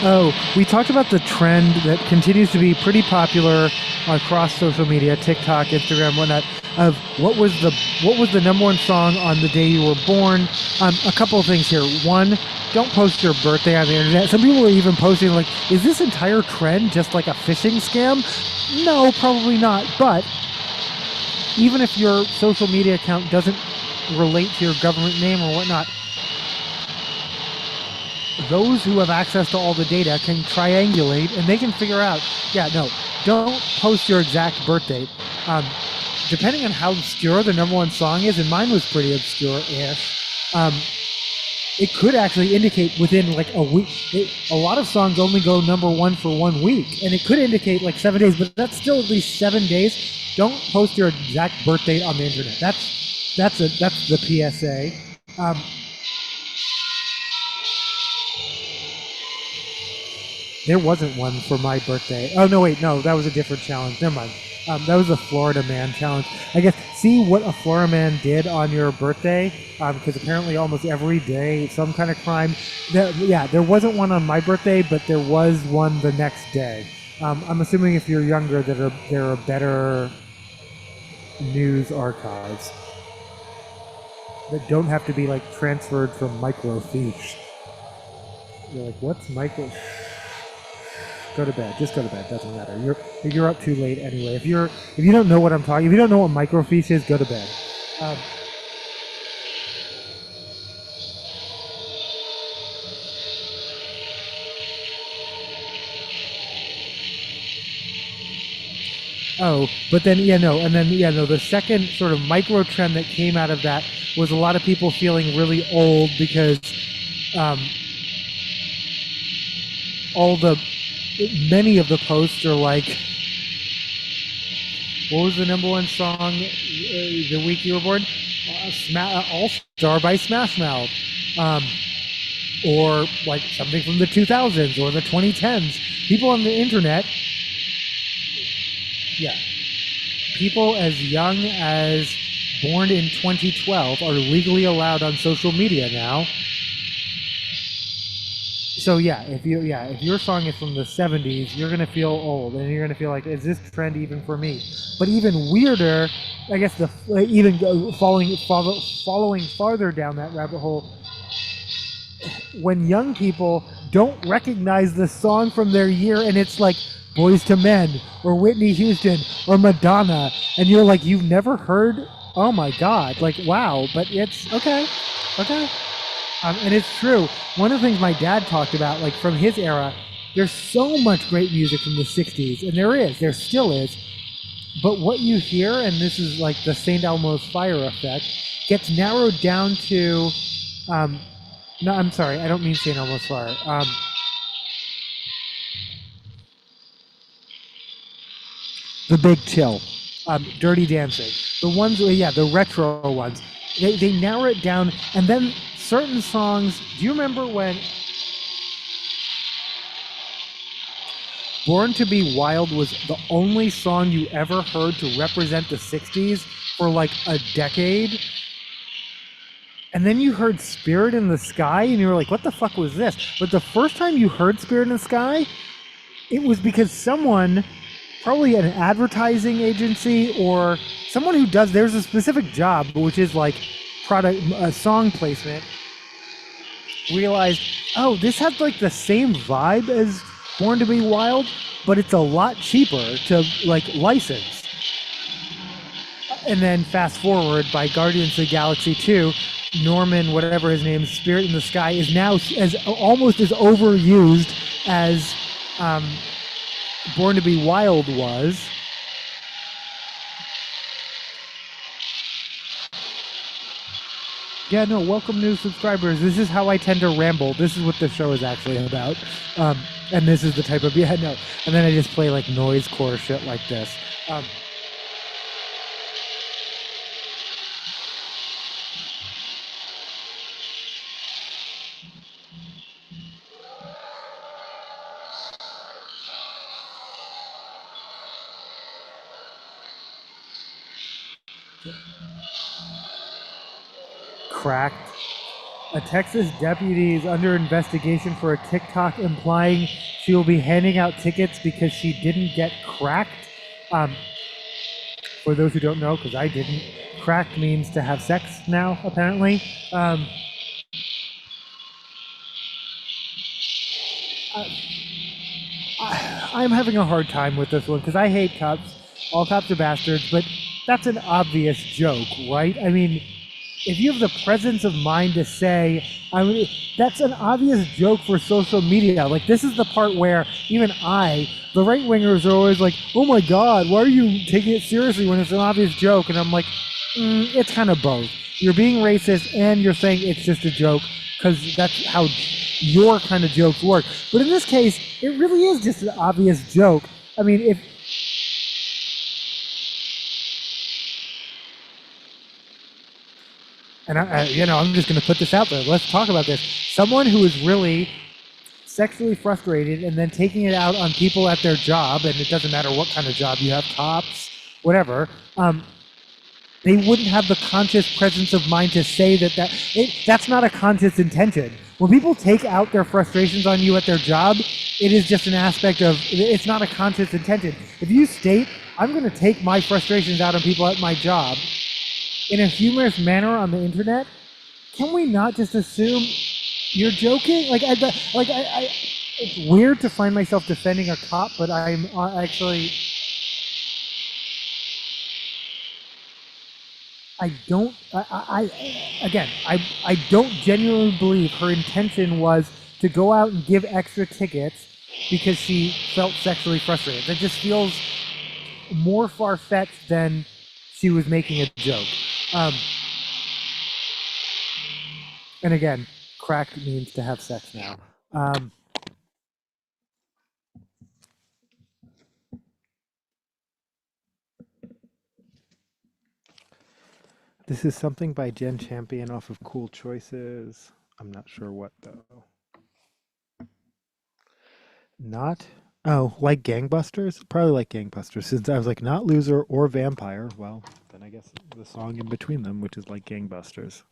Speaker 1: Oh, we talked about the trend that continues to be pretty popular across social media, TikTok, Instagram, whatnot, of what was the number one song on the day you were born. A couple of things here. One, don't post your birthday on the internet. Some people are even posting like, is this entire trend just like a phishing scam? No, probably not. But even if your social media account doesn't relate to your government name or whatnot, those who have access to all the data can triangulate and they can figure out, yeah, no, don't post your exact birth date. Depending on how obscure the number one song is, and mine was pretty obscure-ish, it could actually indicate within like a week. A lot of songs only go number one for 1 week, and it could indicate like 7 days, but that's still at least 7 days. Don't post your exact birth date on the internet. That's the PSA. There wasn't one for my birthday. Oh, no, wait, no, that was a different challenge. Never mind. That was a Florida Man challenge. I guess, see what a Florida Man did on your birthday, because apparently almost every day, some kind of crime. There wasn't one on my birthday, but there was one the next day. I'm assuming if you're younger that there are better news archives that don't have to be, like, transferred from microfiche. You're like, what's micro... Go to bed. Just go to bed. Doesn't matter. You're up too late anyway. If you don't know what I'm talking, if you don't know what microfiche is, go to bed. But then the second sort of micro trend that came out of that was a lot of people feeling really old because many of the posts are like, what was the number one song the week you were born? All Star by Smash Mouth. Or like something from the 2000s or the 2010s. People on the internet, people as young as born in 2012 are legally allowed on social media now. So if your song is from the 70s, you're gonna feel old, and you're gonna feel like, is this trend even for me? But even weirder, I guess following farther down that rabbit hole, when young people don't recognize the song from their year, and it's like Boys to Men or Whitney Houston or Madonna, and you're like, you've never heard? Oh my God! Like, wow! But it's okay. And it's true. One of the things my dad talked about, like from his era, there's so much great music from the 60s, and there still is. But what you hear, and this is like the St. Elmo's Fire effect, gets narrowed down to, no, I'm sorry, I don't mean St. Elmo's Fire. The Big Chill, Dirty Dancing, the ones, the retro ones. They narrow it down, and then certain songs. Do you remember when Born to Be Wild was the only song you ever heard to represent the 60s for like a decade. And then you heard Spirit in the Sky and you were like, what the fuck was this? But the first time you heard Spirit in the Sky, it was because someone, probably an advertising agency or someone who does, there's a specific job, which is like product, song placement, realized, oh, this has like the same vibe as Born to Be Wild, but it's a lot cheaper to like license. And then fast forward, by Guardians of the Galaxy 2, Norman, whatever his name is, Spirit in the Sky, is now as almost as overused as Born to Be Wild was. Yeah, no, welcome new subscribers. This is how I tend to ramble. This is what the show is actually about. And this is the type of, yeah, no. And then I just play like noisecore shit like this. Cracked. A Texas deputy is under investigation for a TikTok implying she will be handing out tickets because she didn't get cracked. For those who don't know, because I didn't, cracked means to have sex now, apparently. I'm having a hard time with this one because I hate cops. All cops are bastards, but that's an obvious joke, right? I mean, if you have the presence of mind to say, I mean, that's an obvious joke for social media. Like, this is the part where even the right-wingers are always like, oh my God, why are you taking it seriously when it's an obvious joke? And I'm like, it's kind of both. You're being racist and you're saying it's just a joke because that's how your kind of jokes work. But in this case, it really is just an obvious joke. I mean, if... And I'm just going to put this out there. Let's talk about this. Someone who is really sexually frustrated and then taking it out on people at their job, and it doesn't matter what kind of job you have, cops, whatever, they wouldn't have the conscious presence of mind to say that's not a conscious intention. When people take out their frustrations on you at their job, it is just an aspect of, it's not a conscious intention. If you state, I'm going to take my frustrations out on people at my job in a humorous manner on the internet, can we not just assume you're joking? It's weird to find myself defending a cop, but I'm actually... I don't genuinely believe her intention was to go out and give extra tickets because she felt sexually frustrated. That just feels more far-fetched than she was making a joke. And again, cracked means to have sex now. This is something by Jen Champion off of Cool Choices. I'm not sure what though. Like Gangbusters? Probably like Gangbusters. Since I was like not Loser or Vampire, well, then I guess the song in between them, which is like Gangbusters.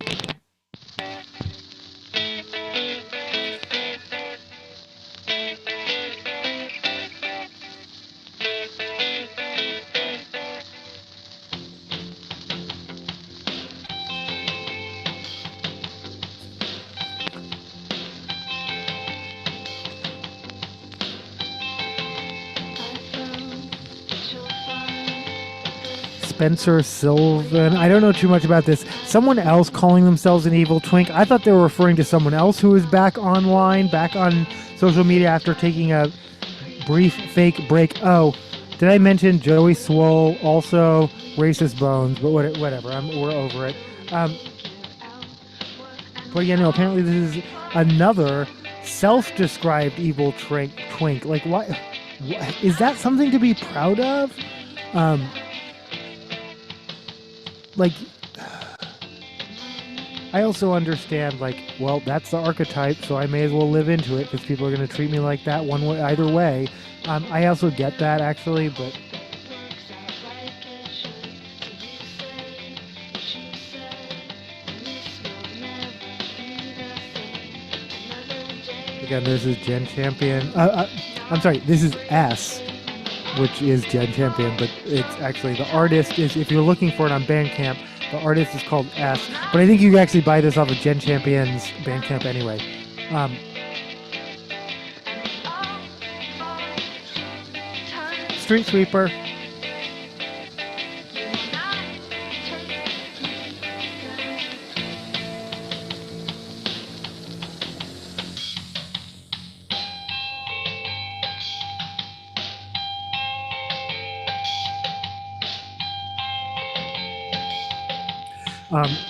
Speaker 1: Spencer Sylvan. I don't know too much about this. Someone else calling themselves an evil twink. I thought they were referring to someone else who was back online, back on social media after taking a brief fake break. Oh, did I mention Joey Swole? Also racist bones, but whatever. We're over it. But yeah, no, apparently this is another self-described evil twink. Like, what? Is that something to be proud of? I also understand, like, well, that's the archetype, so I may as well live into it because people are going to treat me like that one way, either way. I also get that, actually, but again, this is Gen Champion. I'm sorry, this is S, which is Gen Champion, but it's actually the artist is, if you're looking for it on Bandcamp, the artist is called S. But I think you can actually buy this off of Gen Champion's Bandcamp anyway. Street Sweeper.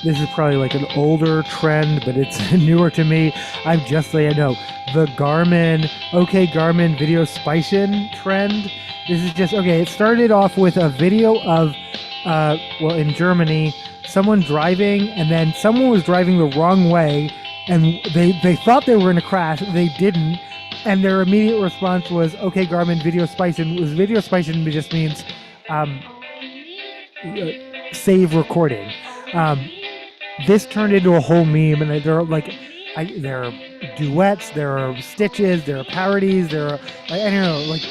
Speaker 1: This is probably like an older trend, but it's newer to me. I'm just so you know, the Garmin, OK Garmin video spicing trend. This is just, okay, it started off with a video of, well, in Germany, someone driving, and then someone was driving the wrong way, and they thought they were in a crash, they didn't, and their immediate response was, OK Garmin video spicing. Video spicing just means save recording. This turned into a whole meme, and there are like, there are duets, there are stitches, there are parodies, there are, I don't know, like,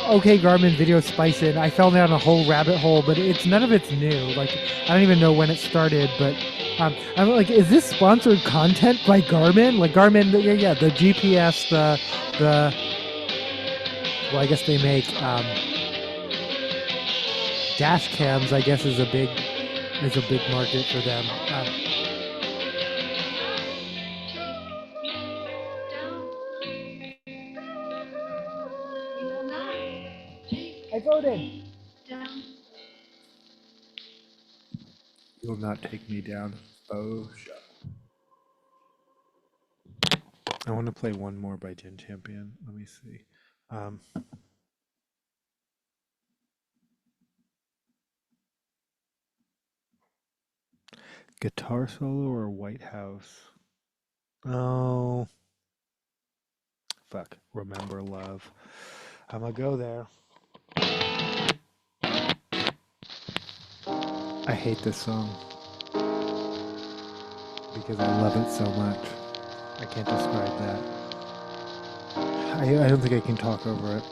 Speaker 1: OK Garmin video spicing. I fell down a whole rabbit hole, but none of it's new. Like, I don't even know when it started, but I'm like, is this sponsored content by Garmin? Like Garmin, yeah, the GPS, the well, I guess they make dash cams. I guess is a big market for them. I voted. You'll not take me down. Oh, shut. I want to play one more by Gen Champion. Let me see. Guitar solo or White House? Oh. Fuck. Remember Love. I'm gonna go there. I hate this song because I love it so much. I can't describe that. I don't think I can talk over it.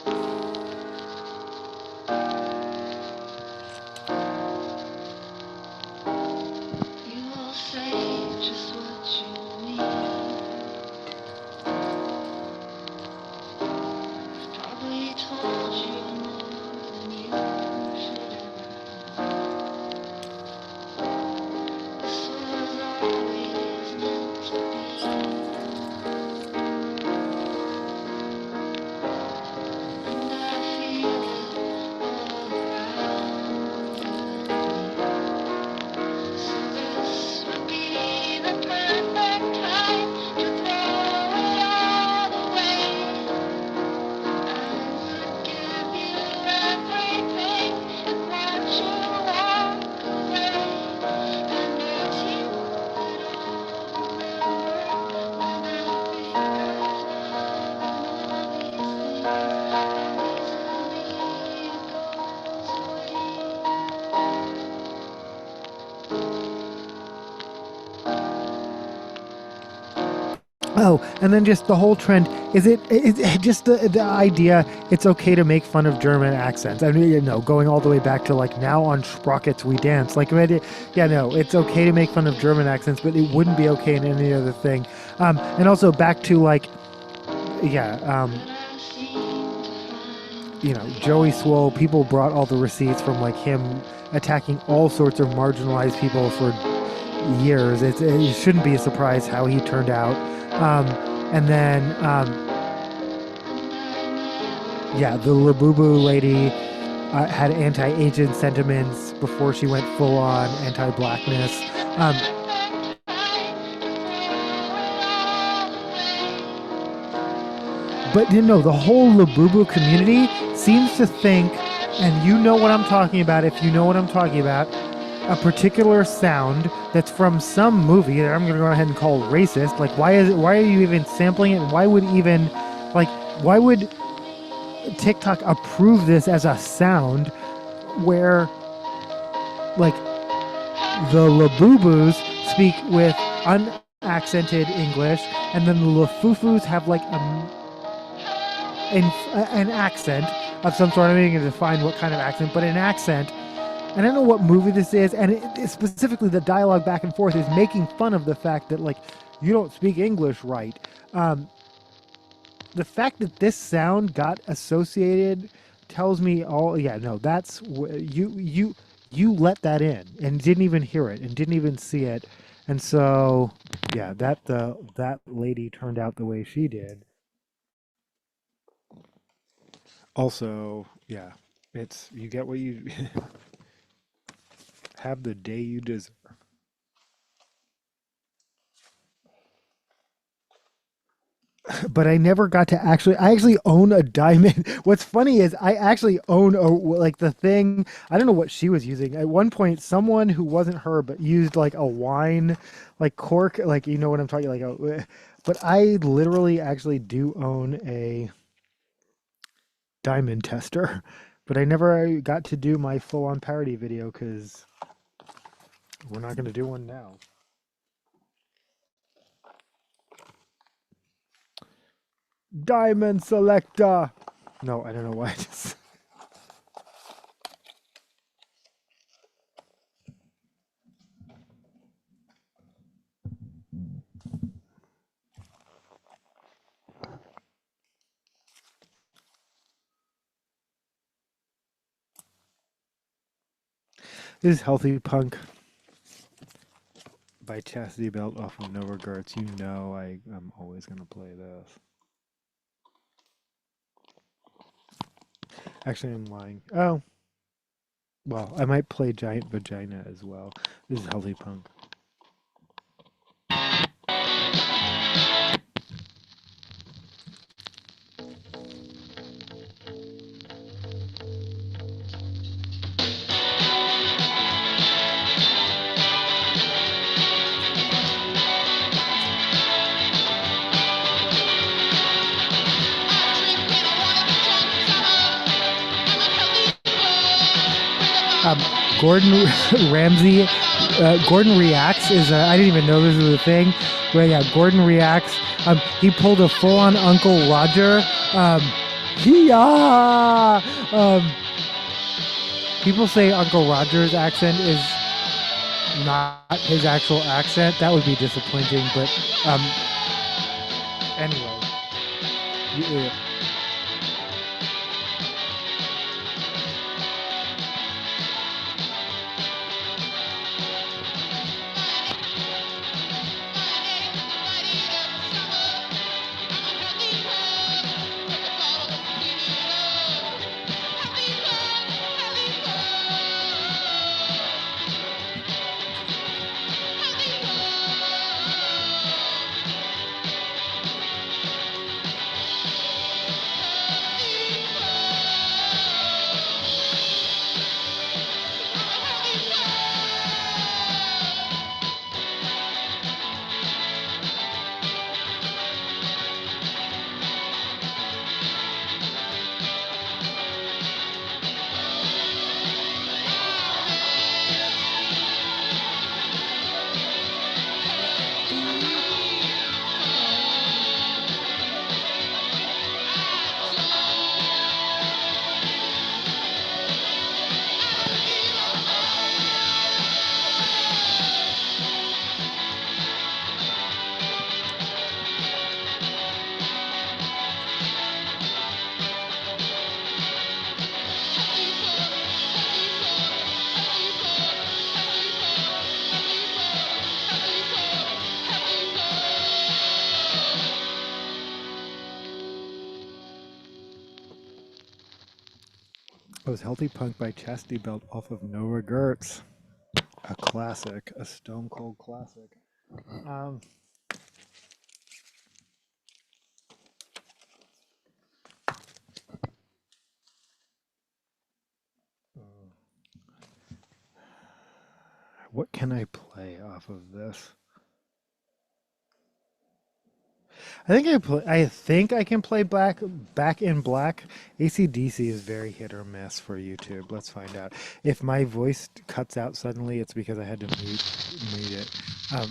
Speaker 1: Oh, and then just the whole trend, is it just the idea it's okay to make fun of German accents. I mean, you know, going all the way back to like now on Sprockets We Dance. Like, yeah, no, it's okay to make fun of German accents, but it wouldn't be okay in any other thing. And also back to like, yeah, you know, Joey Swoll, people brought all the receipts from like him attacking all sorts of marginalized people for years. It shouldn't be a surprise how he turned out. And then, yeah, the Labubu lady had anti-Asian sentiments before she went full-on anti-blackness. But you know, the whole Labubu community seems to think, and you know what I'm talking about if you know what I'm talking about, a particular sound that's from some movie that I'm going to go ahead and call racist. Like, why are you even sampling it? Why would TikTok approve this as a sound where, like, the Labubus speak with unaccented English, and then the Lafufus have like an accent of some sort. I'm not going to define what kind of accent, but an accent. And I don't know what movie this is, and specifically the dialogue back and forth is making fun of the fact that, like, you don't speak English right. The fact that this sound got associated tells me, that's you let that in and didn't even hear it and didn't even see it, and so yeah, that lady turned out the way she did. Also, yeah, it's you get what you have the day you deserve. But I never got to I actually own a diamond. What's funny is I actually own like the thing. I don't know what she was using. At one point, someone who wasn't her, but used like a wine, like cork, like, you know what I'm talking, but I literally actually do own a diamond tester, but I never got to do my full on parody video because we're not going to do one now. Diamond selector. No, I don't know why I just. This is Healthy Punk by Chastity Belt off of No Regrets. You know I'm always going to play this. Actually, I'm lying. Oh. Well, I might play Giant Vagina as well. This is Healthy Punk. Gordon Ramsay, Gordon Reacts is I didn't even know this was a thing. But yeah, Gordon Reacts. He pulled a full-on Uncle Roger. Yeah. People say Uncle Roger's accent is not his actual accent. That would be disappointing. But anyway. Yeah. It was Healthy Punk by Chastity Belt off of No Regrets. A classic, a stone cold classic. What can I play off of this? I think I can play Back in Black. AC/DC is very hit or miss for YouTube. Let's find out. If my voice cuts out suddenly, it's because I had to mute it. Um,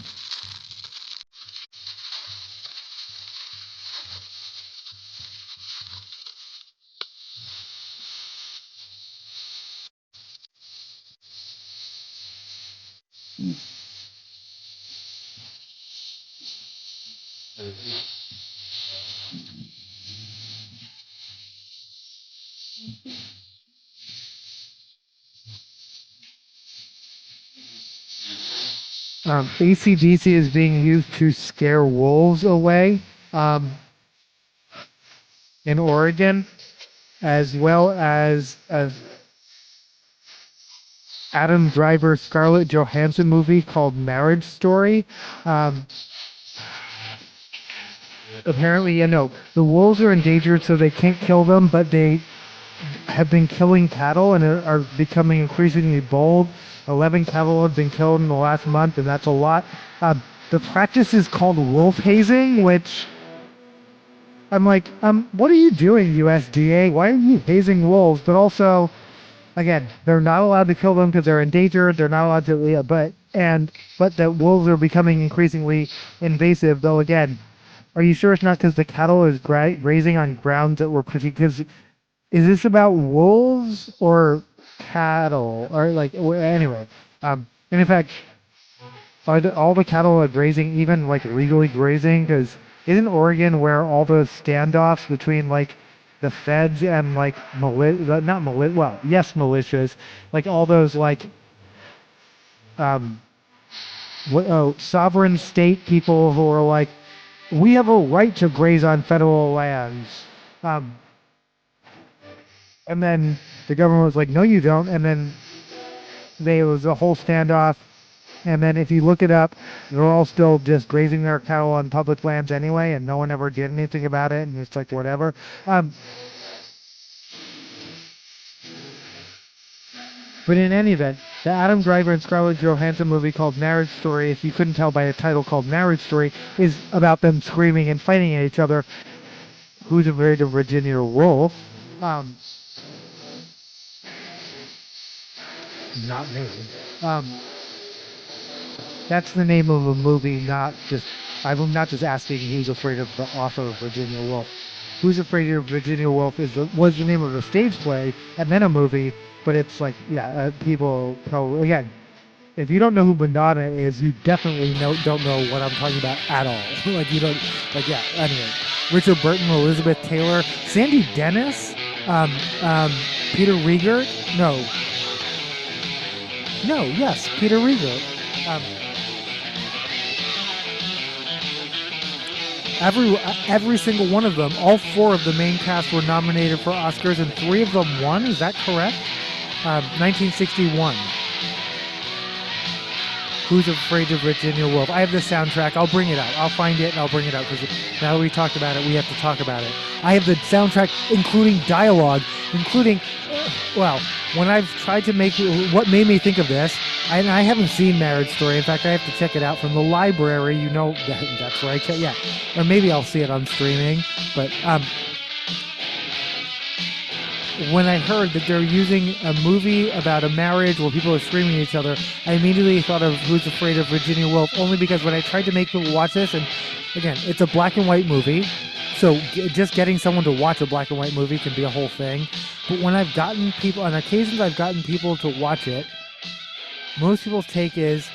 Speaker 1: AC/DC is being used to scare wolves away um, in Oregon, as well as Adam Driver Scarlett Johansson movie called Marriage Story. Um, Apparently, the wolves are endangered, so they can't kill them, but they have been killing cattle and are becoming increasingly bold. 11 cattle have been killed in the last month, and that's a lot. The practice is called wolf hazing, which I'm like, what are you doing, USDA? Why are you hazing wolves? But also, again, they're not allowed to kill them because they're endangered. They're not allowed to, yeah, but the wolves are becoming increasingly invasive. Though again, are you sure it's not because the cattle is grazing on grounds that were because is this about wolves or cattle or like anyway? And in fact, are all the cattle are grazing even like legally grazing? Because isn't Oregon where all the standoffs between like the feds and like not well, yes, militias, like all those like um, sovereign state people who are like, we have a right to graze on federal lands. Um, and then the government was like, no, you don't. And then there was a whole standoff. And then if you look it up, they're all still just grazing their cattle on public lands anyway, and no one ever did anything about it, and it's like whatever. Um, but in any event, the Adam Driver and Scarlett Johansson movie called Marriage Story, if you couldn't tell by the title called Marriage Story, is about them screaming and fighting at each other. Who's afraid of Virginia Woolf? Um, Not me. Um, that's the name of a movie, not just. I'm not just asking who's afraid of the author of Virginia Woolf. Who's Afraid of Virginia Woolf was the name of a stage play and then a movie, but it's like, yeah, people probably, again, if you don't know who Madonna is, you definitely don't know what I'm talking about at all. Like, you don't, like, yeah, anyway. Richard Burton, Elizabeth Taylor, Sandy Dennis, um, um, Peter Riegert, yes, Peter Riegert. Um, every single one of them, all four of the main cast were nominated for Oscars, and three of them won. Is that correct? 1961. Who's Afraid of Virginia Woolf? I have the soundtrack. I'll bring it out. I'll find it and I'll bring it out because now that we talked about it, we have to talk about it. I have the soundtrack, including dialogue, including, well, when I've tried to make what made me think of this, and I haven't seen Marriage Story. In fact, I have to check it out from the library. You know, that's where I check. Yeah, or maybe I'll see it on streaming. But when I heard that they're using a movie about a marriage where people are screaming at each other, I immediately thought of Who's Afraid of Virginia Woolf, only because when I tried to make people watch this, and again, it's a black and white movie, so just getting someone to watch a black and white movie can be a whole thing. But when I've gotten people, on occasions I've gotten people to watch it, most people's take is,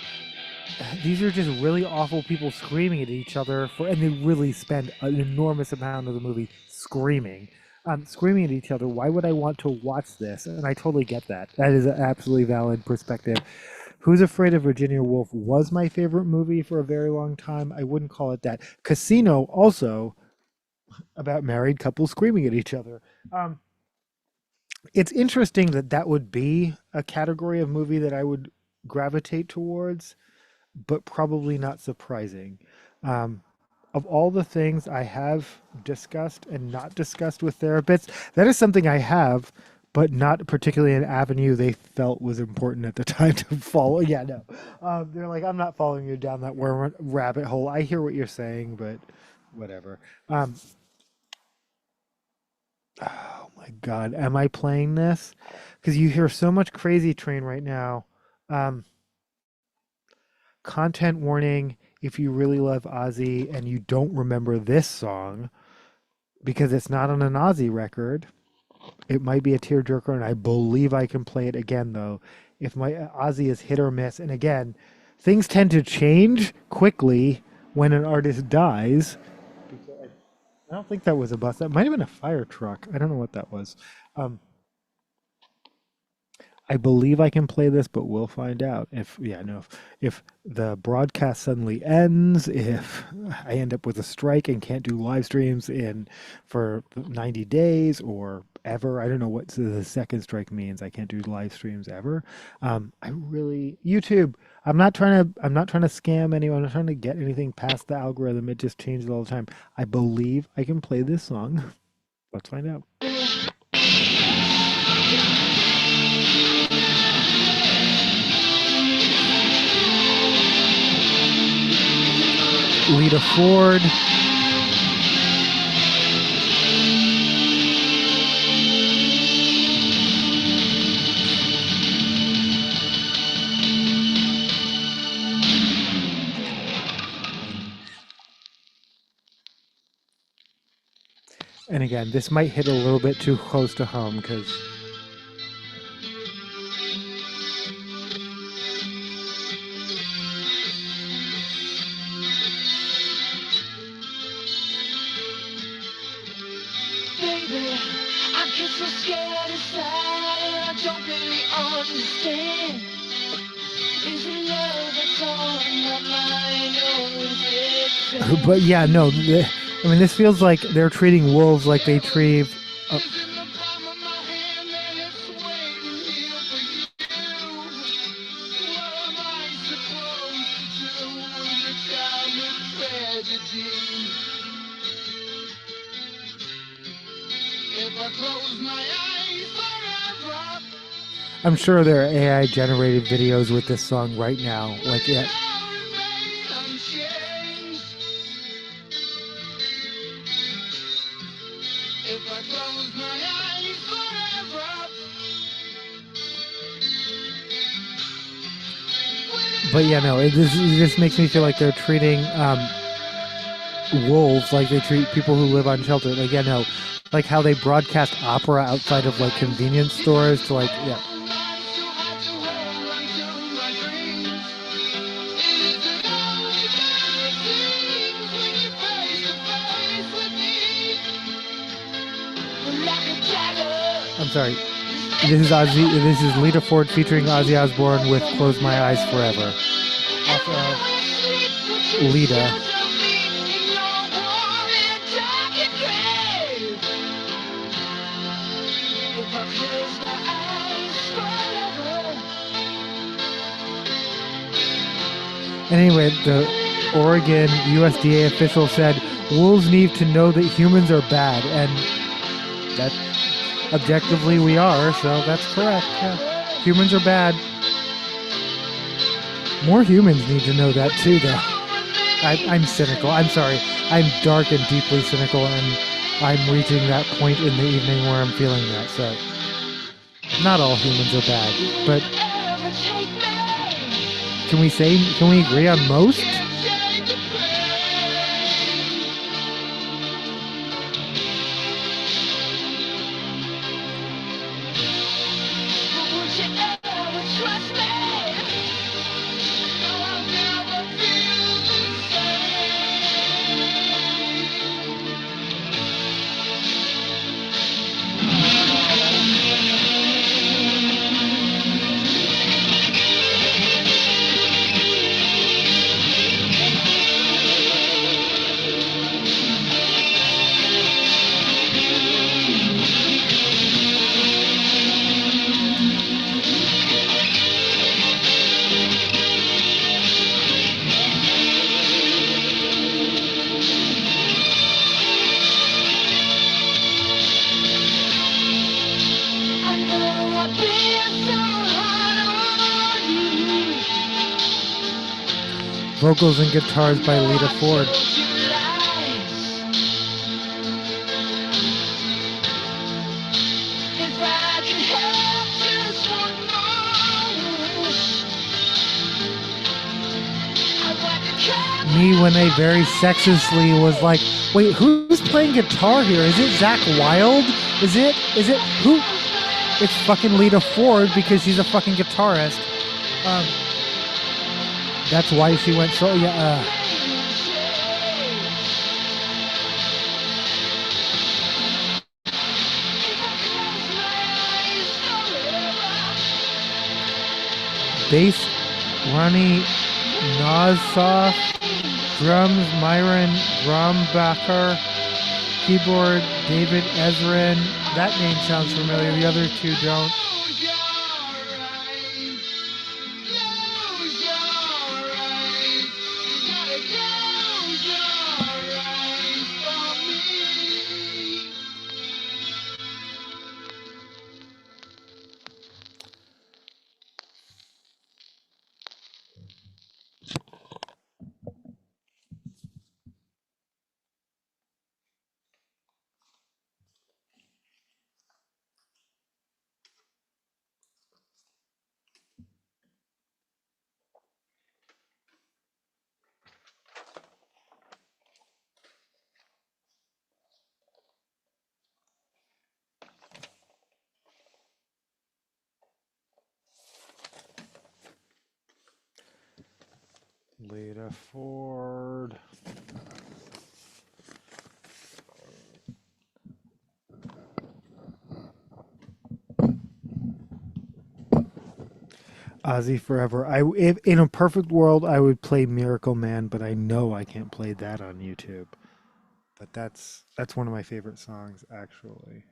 Speaker 1: these are just really awful people screaming at each other, and they really spend an enormous amount of the movie screaming at each other. Why would I want to watch this? And I totally get that. That is an absolutely valid perspective. Who's Afraid of Virginia Woolf was my favorite movie for a very long time. I wouldn't call it that. Casino, also about married couples screaming at each other. It's interesting that that would be a category of movie that I would gravitate towards, but probably not surprising. Um, of all the things I have discussed and not discussed with therapists, that is something I have but not particularly an avenue they felt was important at the time to follow. Yeah, no. They're like, I'm not following you down that rabbit hole. I hear what you're saying, but whatever. Oh my God, am I playing this? Because you hear so much Crazy Train right now. Um, Content warning if you really love Ozzy and you don't remember this song, because it's not on an Ozzy record. It might be a tearjerker, and I believe I can play it again, though. If my Ozzy is hit or miss, and again, things tend to change quickly when an artist dies. I don't think that was a bus. That might have been a fire truck. I don't know what that was. Um, I believe I can play this, but we'll find out. If the broadcast suddenly ends, if I end up with a strike and can't do live streams for 90 days or ever, I don't know what the second strike means. I can't do live streams ever. YouTube. I'm not trying to scam anyone. I'm not trying to get anything past the algorithm. It just changes all the time. I believe I can play this song. Let's find out. Lita Ford. And again, this might hit a little bit too close to home because
Speaker 4: Baby, I get so scared inside and I don't really understand. Is it love that's on my mind or is it
Speaker 1: but yeah, no. I mean, this feels like they're treating wolves like they treat.
Speaker 4: It's in the palm of my hand and it's waiting here for you. What am I supposed to do in a childhood tragedy? If I close my eyes forever,
Speaker 1: I'm sure there are AI generated videos with this song right now. Like, yeah,
Speaker 4: I'll remain unchanged. If I close my eyes forever,
Speaker 1: but yeah, no. It just makes me feel like they're treating wolves like they treat people who live on shelter. Like, yeah, no. Like how they broadcast opera outside of like convenience stores to like, yeah.
Speaker 4: I'm so hard to hold on to my dreams. It isn't always as it seems when you're face to face with me. Like a dagger.
Speaker 1: I'm sorry. This is Lita Ford featuring Ozzy Osbourne with "Close My Eyes Forever." Also, Lita. And anyway, the Oregon USDA official said wolves need to know that humans are bad, and that objectively we are, so that's correct. Yeah. Humans are bad. More humans need to know that too, though. I'm cynical. I'm sorry. I'm dark and deeply cynical, and I'm reaching that point in the evening where I'm feeling that. So, not all humans are bad, but can we agree on most? Vocals and guitars by Lita Ford. Me, when they very sexistly was like, wait, who's playing guitar here? Is it Zach Wilde? Is it who? It's fucking Lita Ford because she's a fucking guitarist. That's why she went so, yeah. Bass, Ronnie Nazsoff. Drums, Myron Grombacher. Keyboard, David Ezrin. That name sounds familiar. The other two don't. Lita Ford. Ozzy Forever. If in a perfect world, I would play Miracle Man, but I know I can't play that on YouTube. But that's one of my favorite songs, actually.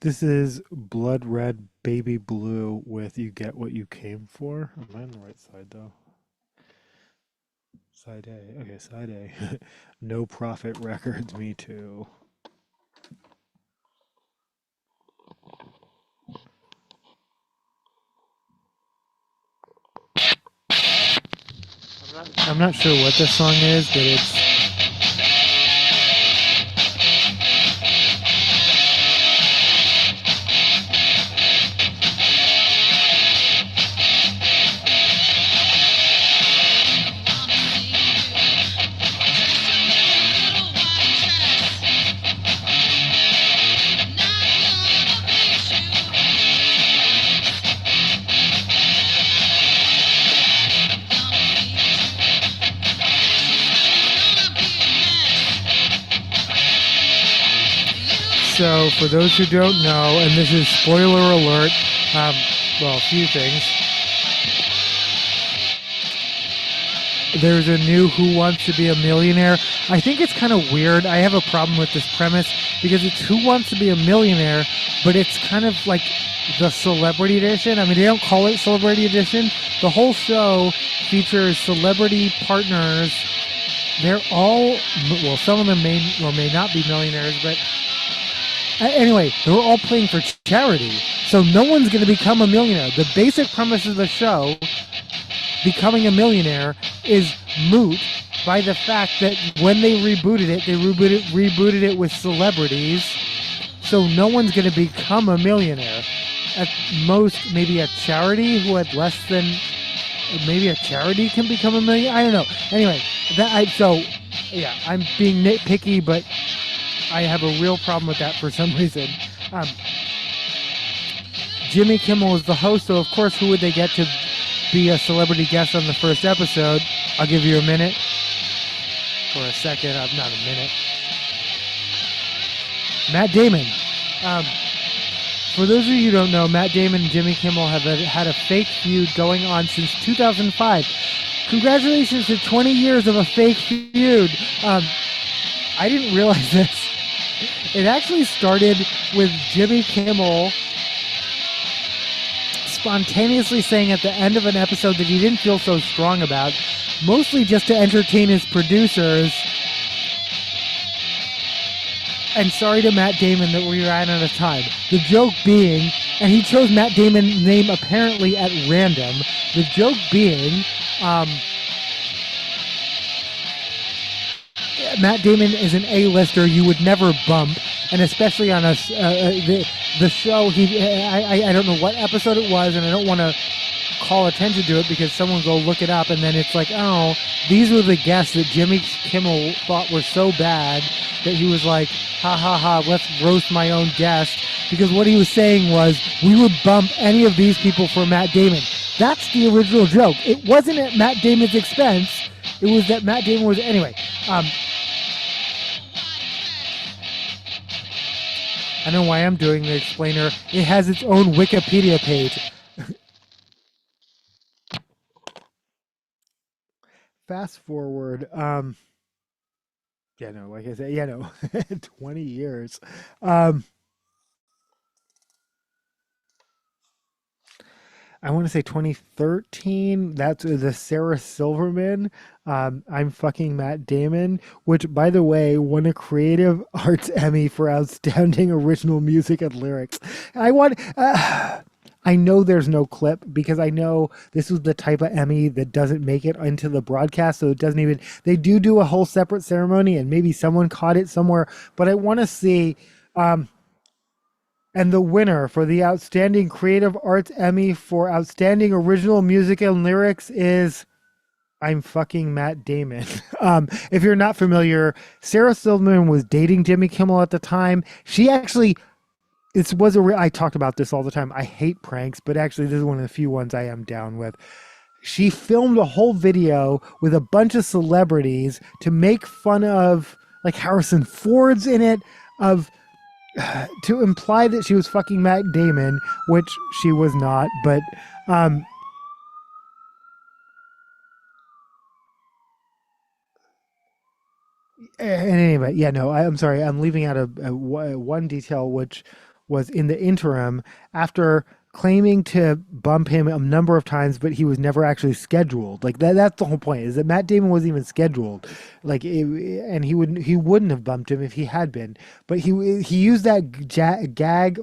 Speaker 1: This is Blood Red Baby Blue with You Get What You Came For. Am I on the right side, though? Side A. Okay, side A. No Profit Records, me too. I'm not sure what this song is, but it's... So, for those who don't know, and this is spoiler alert, well, a few things. There's a new Who Wants to Be a Millionaire. I think it's kind of weird. I have a problem with this premise because it's Who Wants to Be a Millionaire, but it's kind of like the Celebrity Edition. I mean, they don't call it Celebrity Edition. The whole show features celebrity partners. They're all, well, some of them may or may not be millionaires, but anyway, they're all playing for charity, so no one's going to become a millionaire. The basic premise of the show, becoming a millionaire, is moot by the fact that when they rebooted it, they rebooted it with celebrities, so no one's going to become a millionaire. At most, maybe a charity who had less than, maybe a charity can become a millionaire. I don't know. Anyway, yeah, I'm being nitpicky, but I have a real problem with that for some reason. Jimmy Kimmel is the host, so of course, who would they get to be a celebrity guest on the first episode? I'll give you a minute. Or a second, not a minute. Matt Damon. For those of you who don't know, Matt Damon and Jimmy Kimmel have had a fake feud going on since 2005. Congratulations to 20 years of a fake feud. I didn't realize this. It actually started with Jimmy Kimmel spontaneously saying at the end of an episode that he didn't feel so strong about, mostly just to entertain his producers. And sorry to Matt Damon that we ran out of time. The joke being, and he chose Matt Damon's name apparently at random. The joke being, Matt Damon is an A-lister you would never bump, and especially on the show. I don't know what episode it was, and I don't want to call attention to it because someone will go look it up, and then it's like, oh, these were the guests that Jimmy Kimmel thought were so bad that he was like, ha ha ha, let's roast my own guest. Because what he was saying was, we would bump any of these people for Matt Damon. That's the original joke. It wasn't at Matt Damon's expense. It was that Matt Damon was, anyway. I know why I'm doing the explainer. It has its own Wikipedia page. Fast forward. Yeah, no, like I said, 20 years. I want to say 2013. That's the Sarah Silverman. I'm fucking Matt Damon, which, by the way, won a Creative Arts Emmy for Outstanding Original Music and Lyrics. I know there's no clip because I know this was the type of Emmy that doesn't make it into the broadcast, so it doesn't even. They do a whole separate ceremony, and maybe someone caught it somewhere. But I want to see. And the winner for the Outstanding Creative Arts Emmy for Outstanding Original Music and Lyrics is I'm fucking Matt Damon. If you're not familiar, Sarah Silverman was dating Jimmy Kimmel at the time. She actually, I talk about this all the time. I hate pranks, but actually this is one of the few ones I am down with. She filmed a whole video with a bunch of celebrities to make fun of, like, Harrison Ford's in it, to imply that she was fucking Matt Damon, which she was not, but and anyway, I'm sorry, I'm leaving out one detail, which was in the interim after claiming to bump him a number of times, but he was never actually scheduled. Like that's the whole point, is that Matt Damon wasn't even scheduled. And he wouldn't have bumped him if he had been. But he used that gag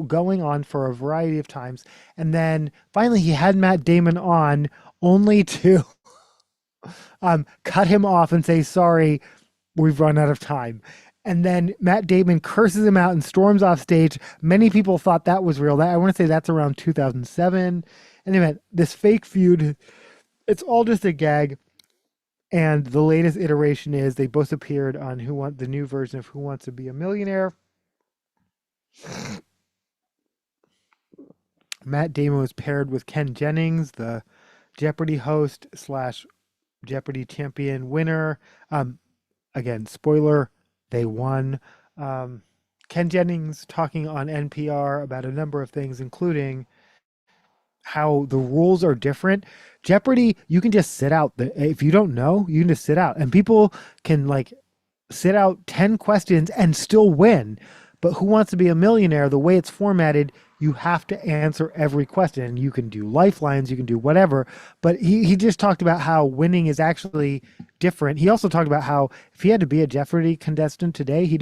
Speaker 1: going on for a variety of times, and then finally he had Matt Damon on only to cut him off and say, sorry, we've run out of time. And then Matt Damon curses him out and storms off stage. Many people thought that was real. I want to say that's around 2007. Anyway, this fake feud, it's all just a gag. And the latest iteration is they both appeared on the new version of Who Wants to Be a Millionaire. Matt Damon was paired with Ken Jennings, the Jeopardy host / Jeopardy champion winner. Again, spoiler, they won. Ken Jennings talking on NPR about a number of things, including how the rules are different. Jeopardy, you can just sit out. If you don't know, you can just sit out. And people can sit out 10 questions and still win. But Who Wants to Be a Millionaire, the way it's formatted, you have to answer every question. You can do lifelines, you can do whatever. But he just talked about how winning is actually different. He also talked about how if he had to be a Jeopardy contestant today, he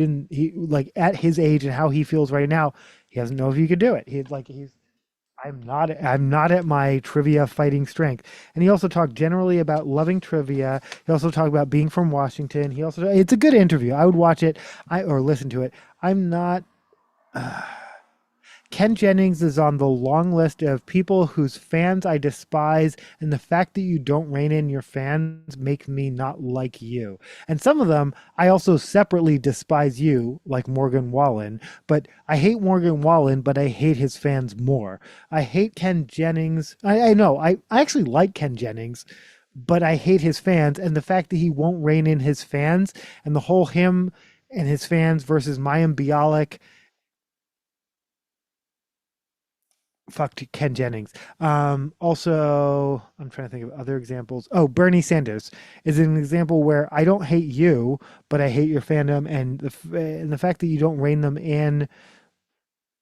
Speaker 1: at his age and how he feels right now, he doesn't know if he could do it. I'm not at my trivia fighting strength. And he also talked generally about loving trivia. He also talked about being from Washington. It's a good interview. I would watch it or listen to it. I'm not. Ken Jennings is on the long list of people whose fans I despise, and the fact that you don't rein in your fans makes me not like you. And some of them, I also separately despise you, like Morgan Wallen, but I hate Morgan Wallen, but I hate his fans more. I hate Ken Jennings. I know, I actually like Ken Jennings, but I hate his fans, and the fact that he won't rein in his fans, and the whole him and his fans versus Mayim Bialik. fuck Ken Jennings. Also, I'm trying to think of other examples. Oh, Bernie Sanders is an example where I don't hate you, but I hate your fandom, and the fact that you don't rein them in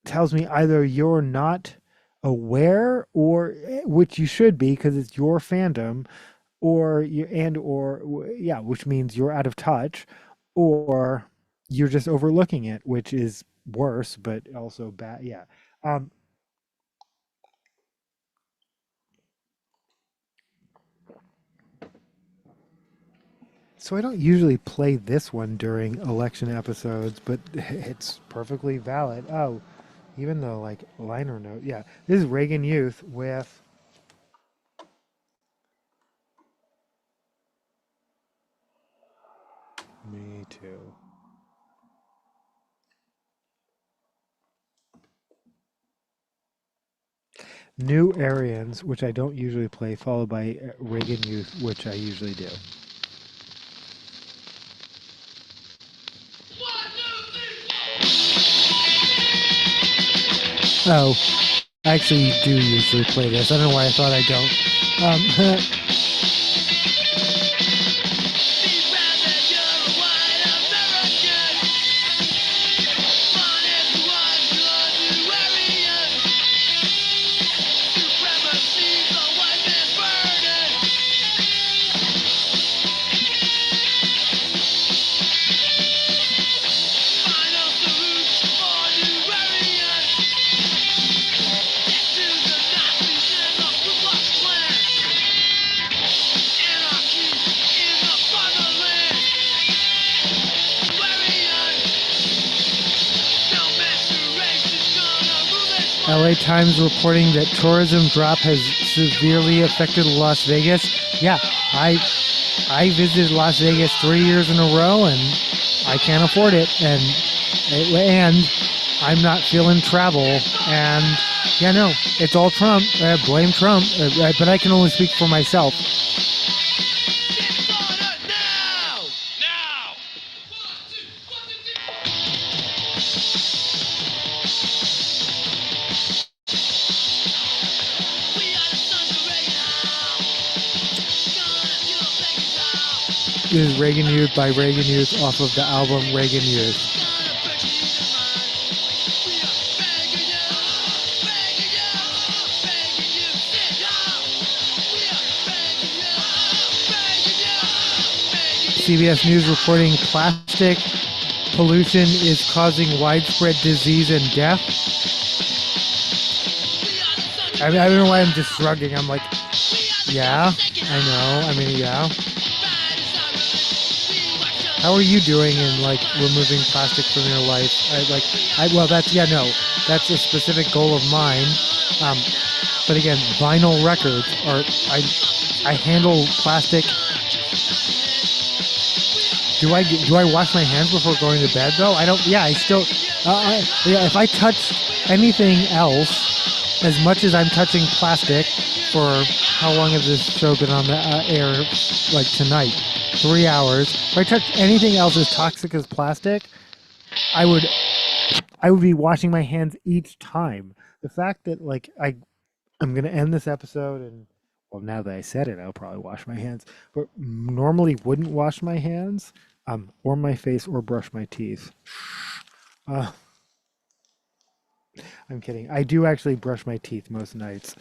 Speaker 1: tells me either you're not aware, or which you should be because it's your fandom, or yeah, which means you're out of touch, or you're just overlooking it, which is worse, but also bad. Yeah. Um, So I don't usually play this one during election episodes, but it's perfectly valid. Oh, even though like liner note, yeah, this is Reagan Youth with Me Too. New Aryans, which I don't usually play, followed by Reagan Youth, which I usually do. Oh, I actually do usually play this. I don't know why I thought I don't. LA Times reporting that tourism drop has severely affected Las Vegas. Yeah, I visited Las Vegas 3 years in a row, and I can't afford it, and I'm not feeling travel, and yeah, no, it's all Trump. Blame Trump, but I can only speak for myself. This is Reagan Youth by Reagan Youth off of the album Reagan Youth. CBS News reporting plastic pollution is causing widespread disease and death. I don't know why I'm just shrugging. I'm like, yeah, I know. I mean, yeah. How are you doing in like removing plastic from your life? Well, that's that's a specific goal of mine. But again, vinyl records are, I handle plastic. Do I wash my hands before going to bed though? I don't. Yeah, I still. If I touch anything else, as much as I'm touching plastic, for how long has this show been on the air? Like tonight, 3 hours. If I touch anything else as toxic as plastic, I would be washing my hands each time. The fact that like I'm gonna end this episode, and well, now that I said it, I'll probably wash my hands, but normally wouldn't wash my hands, or my face, or brush my teeth. I'm kidding. I do actually brush my teeth most nights,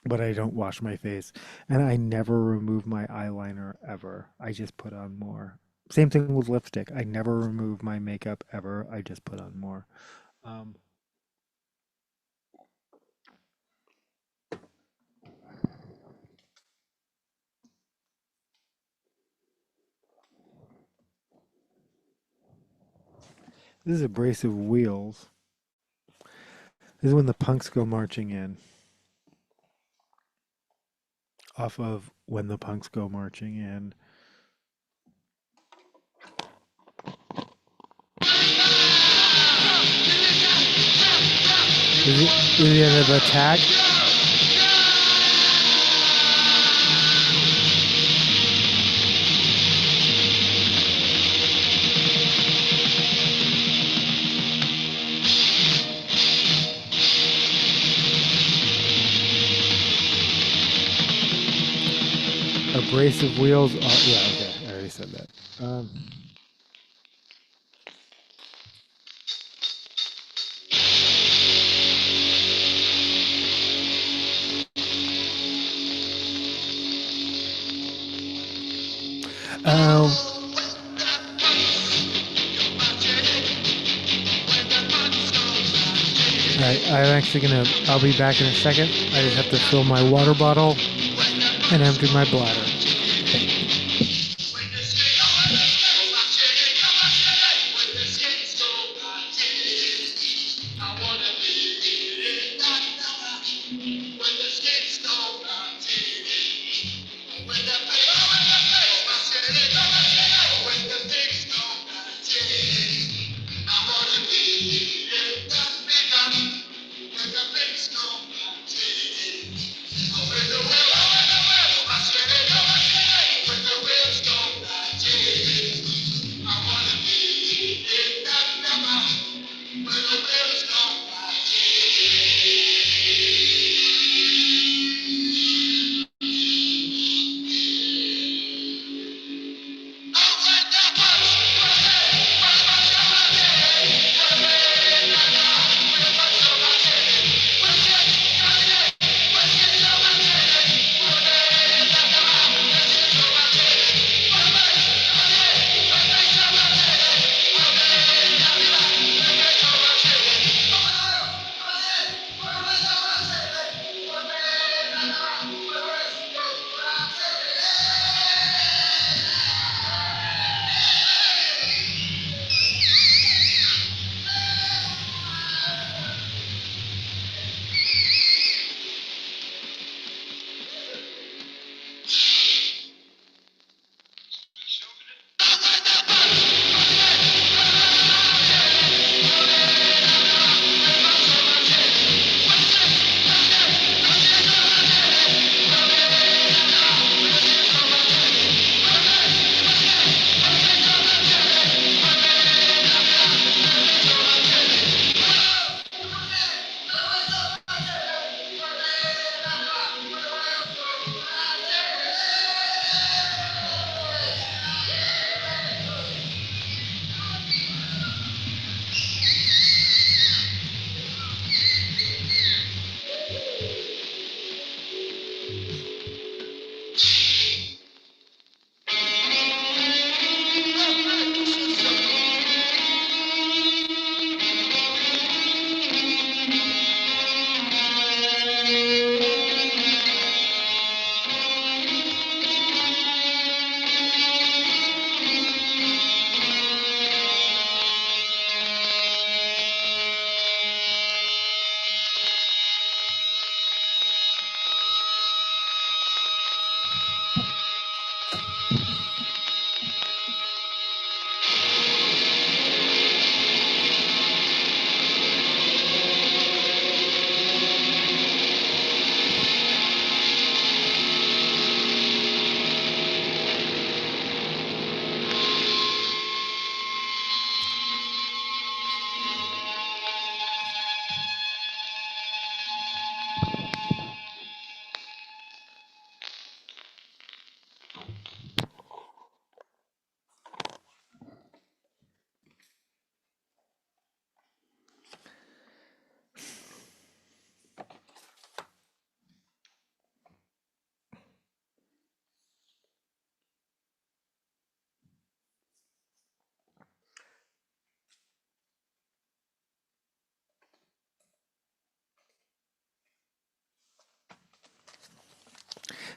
Speaker 1: but I don't wash my face, and I never remove my eyeliner ever. I just put on more. Same thing with lipstick. I never remove my makeup ever. I just put on more. Um, this is Abrasive Wheels. This is when the punks go marching in. Off of When the Punks Go Marching In. Is the end of attack? abrasive wheels. Yeah, okay. I already said that. I'm actually I'll be back in a second. I just have to fill my water bottle and empty my bladder.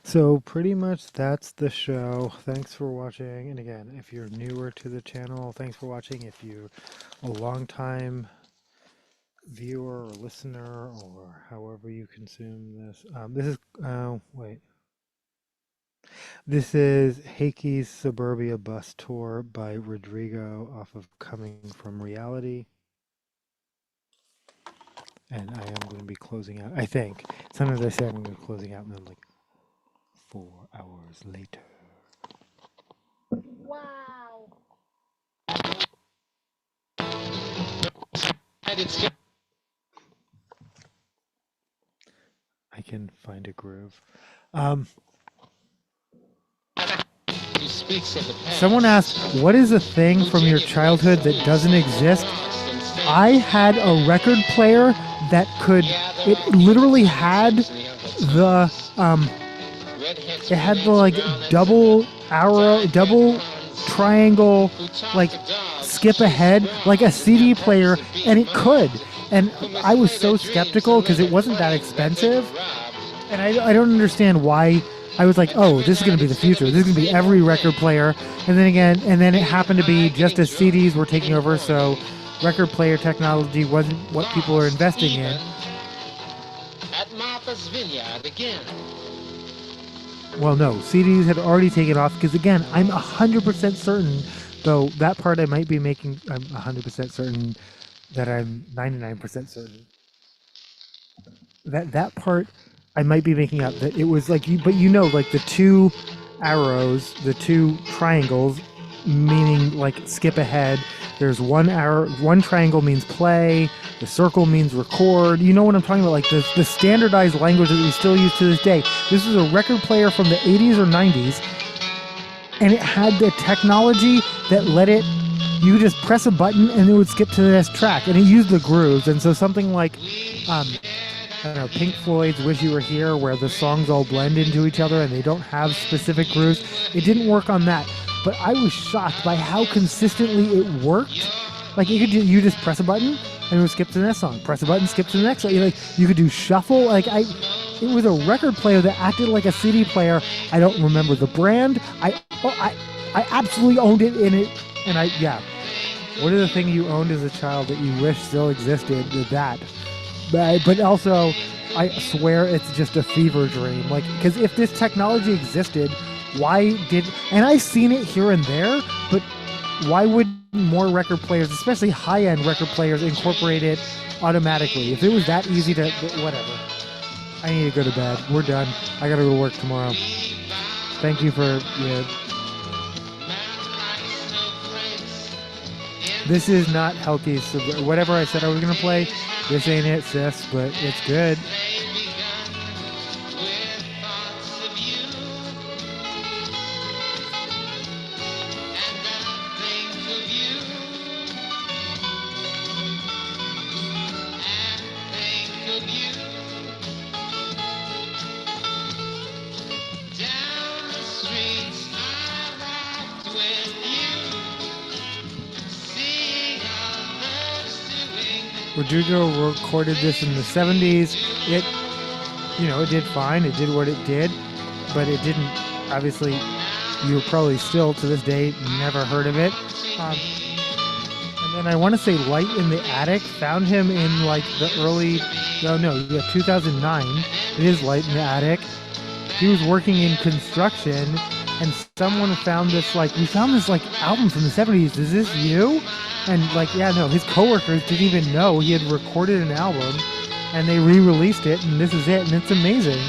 Speaker 1: So pretty much that's the show. Thanks for watching. And again, if you're newer to the channel, thanks for watching. If you're a long time viewer or listener or however you consume this, this is Heiki's Suburbia Bus Tour by Rodrigo off of Coming from Reality. And I am going to be closing out, I think. Sometimes I say I'm going to be closing out and then like 4 hours later.
Speaker 4: Wow.
Speaker 1: I can find a groove. Someone asked, what is a thing from your childhood that doesn't exist? I had a record player that it literally had the, it had the like double triangle, like skip ahead, like a CD player, and it could. And I was so skeptical because it wasn't that expensive. And I don't understand why. I was like, oh, this is going to be the future. This is going to be every record player. And then it happened to be just as CDs were taking over, so record player technology wasn't what people were investing in.
Speaker 4: At Martha's Vineyard again.
Speaker 1: Well, no, CDs had already taken off because, again, I'm 100% certain, though that part I might be making, I'm 100% certain that I'm 99% certain. That part I might be making up, that it was like, but like the two arrows, the two triangles, meaning like skip ahead. There's one arrow, one triangle means play, the circle means record. You know what I'm talking about? Like the standardized language that we still use to this day. This is a record player from the 80s or 90s, and it had the technology that let it, you could just press a button and it would skip to the next track, and it used the grooves. And so something like, I don't know, Pink Floyd's Wish You Were Here, where the songs all blend into each other and they don't have specific grooves. It didn't work on that. But I was shocked by how consistently it worked. Like you just press a button and it would skip to the next song. Press a button, skip to the next song. You could do shuffle. It was a record player that acted like a CD player. I don't remember the brand. I absolutely owned it in it. And what are the things you owned as a child that you wish still existed? That. But also, I swear it's just a fever dream. Like, because if this technology existed, and I've seen it here and there, but why would more record players, especially high-end record players, incorporate it automatically? If it was that easy to, whatever. I need to go to bed. We're done. I gotta go to work tomorrow. Thank you for, This is not healthy. So whatever I said I was gonna play, this ain't it, sis, but it's good. Rodrigo recorded this in the 70s. It did fine. It did what it did, but it didn't, obviously, you probably still, to this day, never heard of it. And then I want to say Light in the Attic found him in like the early, 2009. It is Light in the Attic. He was working in construction, and someone found this, we found this album from the 70s. Is this you? And his coworkers didn't even know he had recorded an album, and they re-released it, and this is it, and it's amazing.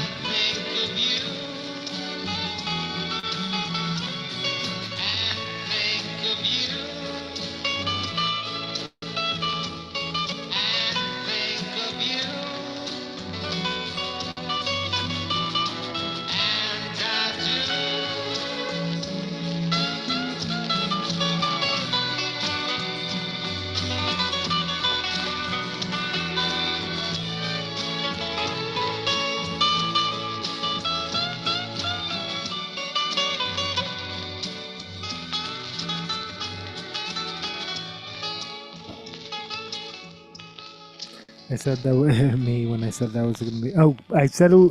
Speaker 1: I said that was me when I said that was going to be. Oh, I said. Oh,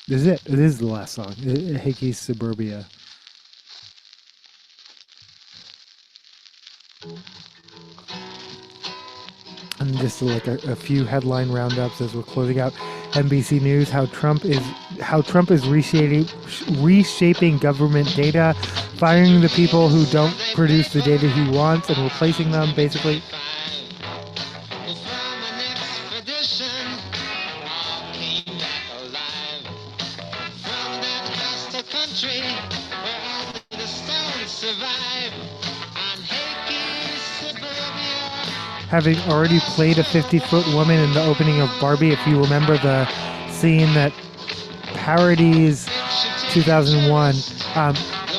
Speaker 1: this is it. It is the last song. Hickey's Suburbia. And just a few headline roundups as we're closing out. NBC News: how Trump is reshaping government data, firing the people who don't produce the data he wants and replacing them, basically. Having already played a 50-foot woman in the opening of Barbie, if you remember the scene that parodies 2001.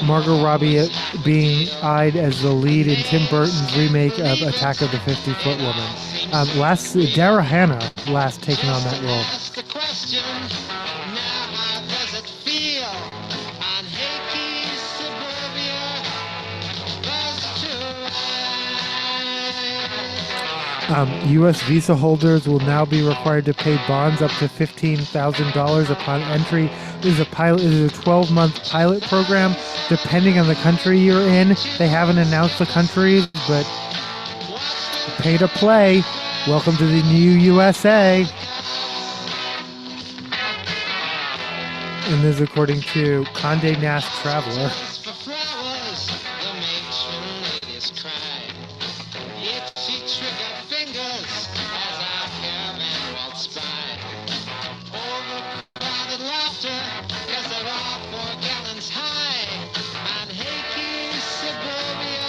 Speaker 1: Margot Robbie being eyed as the lead in Tim Burton's remake of Attack of the 50-Foot Woman. Dara Hannah last taken on that role.
Speaker 4: Ask the question, now how does it feel? On Hakey suburbia, bus to ride.
Speaker 1: U.S. visa holders will now be required to pay bonds up to $15,000 upon entry. This is a 12-month pilot program. Depending on the country you're in, they haven't announced the countries, but pay to play. Welcome to the new USA. And this is according to Condé Nast Traveler.
Speaker 4: For flowers, the matron ladies cry. Itchy trigger fingers as our caravan waltz by. Overcrowded laughter, cause they're all 4 gallons high. On Hakey suburbia.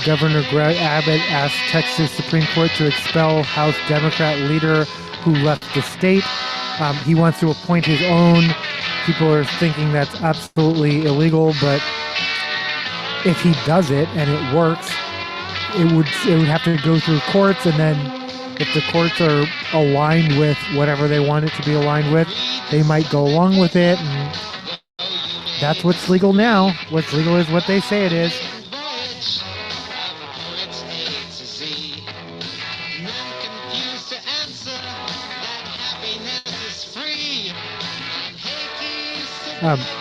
Speaker 1: Governor Greg Abbott asked Texas Supreme Court to expel House Democrat leader who left the state. He wants to appoint his own. People are thinking that's absolutely illegal, but if he does it and it works, it would have to go through courts, and then if the courts are aligned with whatever they want it to be aligned with, they might go along with it, and that's what's legal now. What's legal is what they say it is.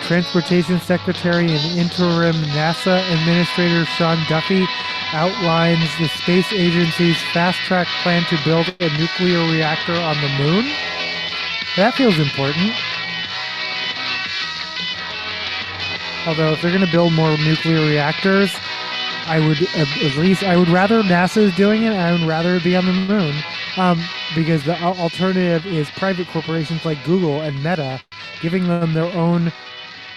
Speaker 1: Transportation Secretary and interim NASA Administrator Sean Duffy outlines the space agency's fast-track plan to build a nuclear reactor on the moon. That feels important. Although if they're going to build more nuclear reactors, I would rather NASA is doing it, and I would rather it be on the moon. Because the alternative is private corporations like Google and Meta giving them their own.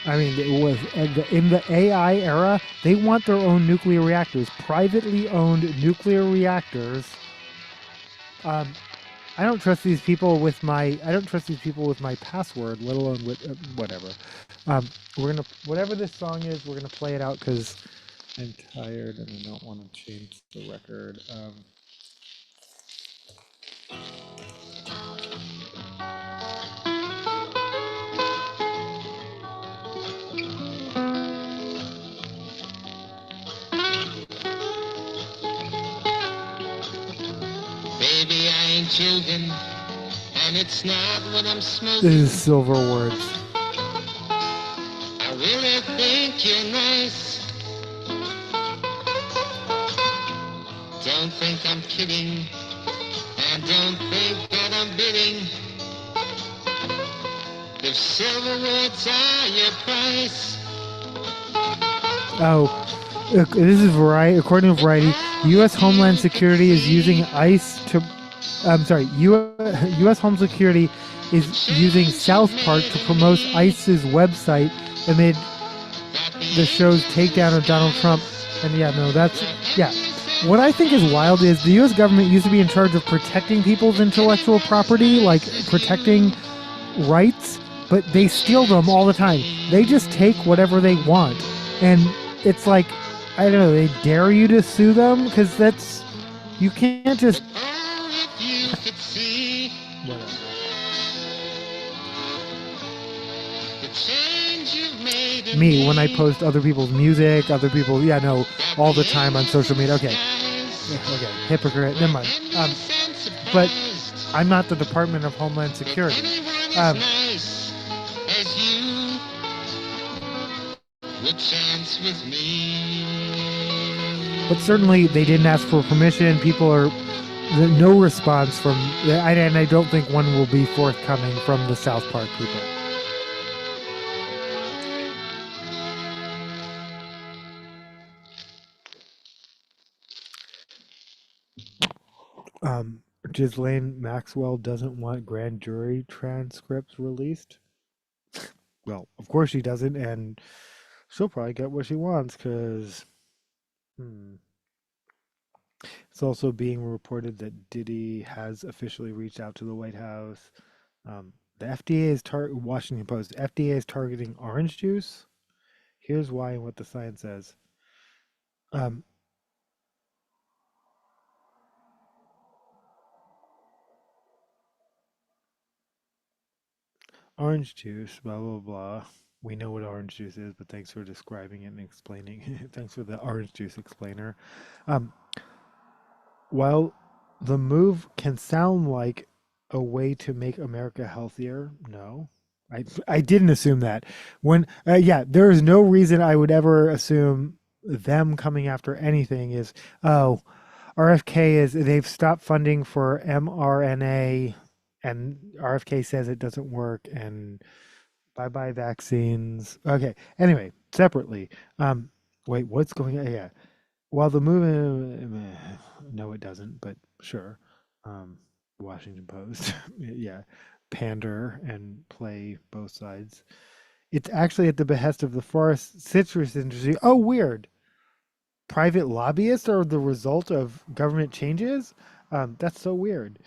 Speaker 1: I mean, in the AI era, they want their own nuclear reactors, privately owned nuclear reactors. I don't trust these people with my password, let alone with whatever. Whatever this song is, we're gonna play it out because I'm tired and I don't want to change the record.
Speaker 4: Baby, I ain't joking, and it's not what I'm smoking.
Speaker 1: This is Silver Words.
Speaker 4: I really think you're nice. Don't think I'm kidding, and don't think that I'm bidding. If silver words are your price.
Speaker 1: Oh, this is Variety. According to Variety, U.S. Homeland Security is using ICE to. I'm sorry. U.S. Home Security is using South Park to promote ICE's website amid the show's takedown of Donald Trump. And what I think is wild is the U.S. government used to be in charge of protecting people's intellectual property, like protecting rights, but they steal them all the time. They just take whatever they want. And it's like, I don't know, they dare you to sue them? Because you can't just... Whatever. Me, when I post other people's music, all the time on social media. Okay, hypocrite, never mind. But I'm not the Department of Homeland Security. But certainly they didn't ask for permission. No response from, and I don't think one will be forthcoming from the South Park people. Ghislaine Maxwell doesn't want grand jury transcripts released. Well, of course she doesn't, and she'll probably get what she wants, because it's also being reported that Diddy has officially reached out to the White House The FDA is Washington Post. FDA is targeting orange juice. Here's why and what the science says. Um, Orange juice, blah blah blah. We know what orange juice is, but thanks for describing it and explaining. Thanks for the orange juice explainer. Um, while the move can sound like a way to make America healthier, no. I didn't assume that. When yeah, there is no reason I would ever assume them coming after anything is, oh, RFK is, they've stopped funding for mRNA and RFK says it doesn't work and bye bye vaccines. Okay. Anyway, separately. Wait, what's going on? Yeah. While the movie, no, it doesn't, but sure. Um, Washington Post, yeah, pander and play both sides. It's actually at the behest of the forest citrus industry. Oh, weird. Private lobbyists are the result of government changes? That's so weird.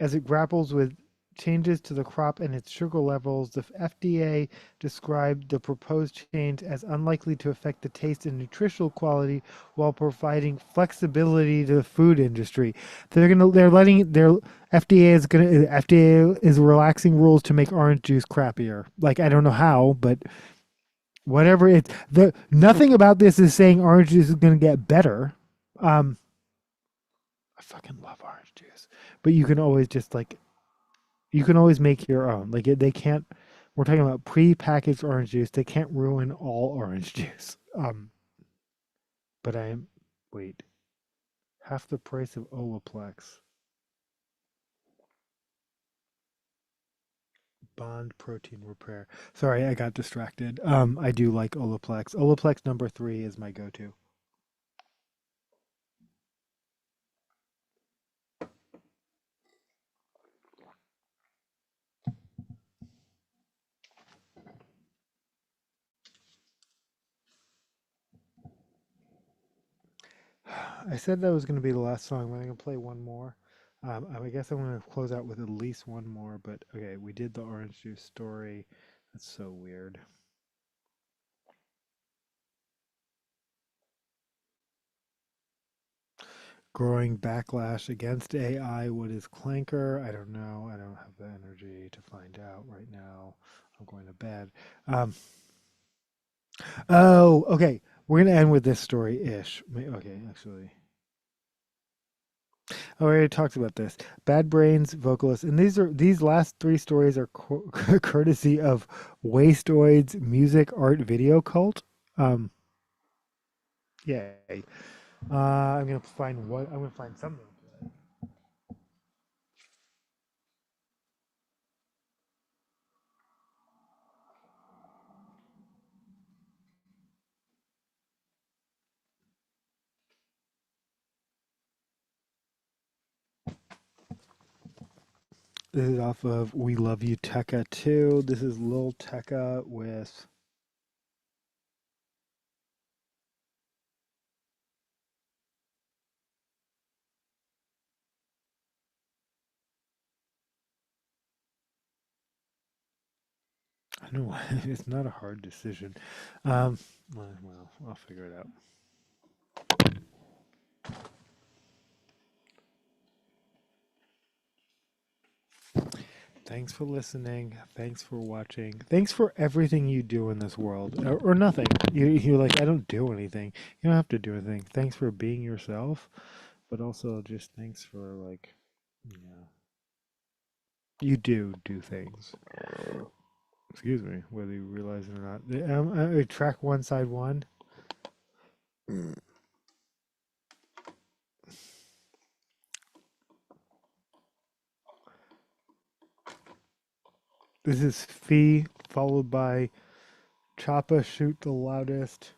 Speaker 1: As it grapples with changes to the crop and its sugar levels, the FDA described the proposed change as unlikely to affect the taste and nutritional quality while providing flexibility to the food industry. FDA is relaxing rules to make orange juice crappier. Like, I don't know how, but whatever it's the nothing about this is saying orange juice is going to get better. I fucking love orange juice, but you can always just like you can always make your own. Like they can't. We're talking about pre-packaged orange juice. They can't ruin all orange juice. But I'm wait, half the price of Olaplex. Bond protein repair. Sorry, I got distracted. I do like Olaplex. Olaplex number 3 is my go-to. I said that was going to be the last song, but I'm going to play one more. I guess I'm going to close out with at least one more, but okay, we did the orange juice story. That's so weird. Growing backlash against AI. What is Clanker? I don't know. I don't have the energy to find out right now. I'm going to bed. Um, oh, okay. We're going to end with this story ish. Okay, actually. Oh, I already talked about this. Bad Brains vocalist, and these last 3 stories are courtesy of Wastoid's music art video cult. Um, yay. I'm gonna find what I'm gonna find something. This is off of We Love You Tekka 2. This is Lil Tekka with I don't know. It's not a hard decision. Well, I'll figure it out. Thanks for listening. Thanks for watching. Thanks for everything you do in this world, or nothing. You're like, I don't do anything. You don't have to do anything. Thanks for being yourself, but also just thanks for like, yeah, you do things. Excuse me, whether you realize it or not. Track one, side one. This is Fee, followed by Choppa Shoot the Loudest,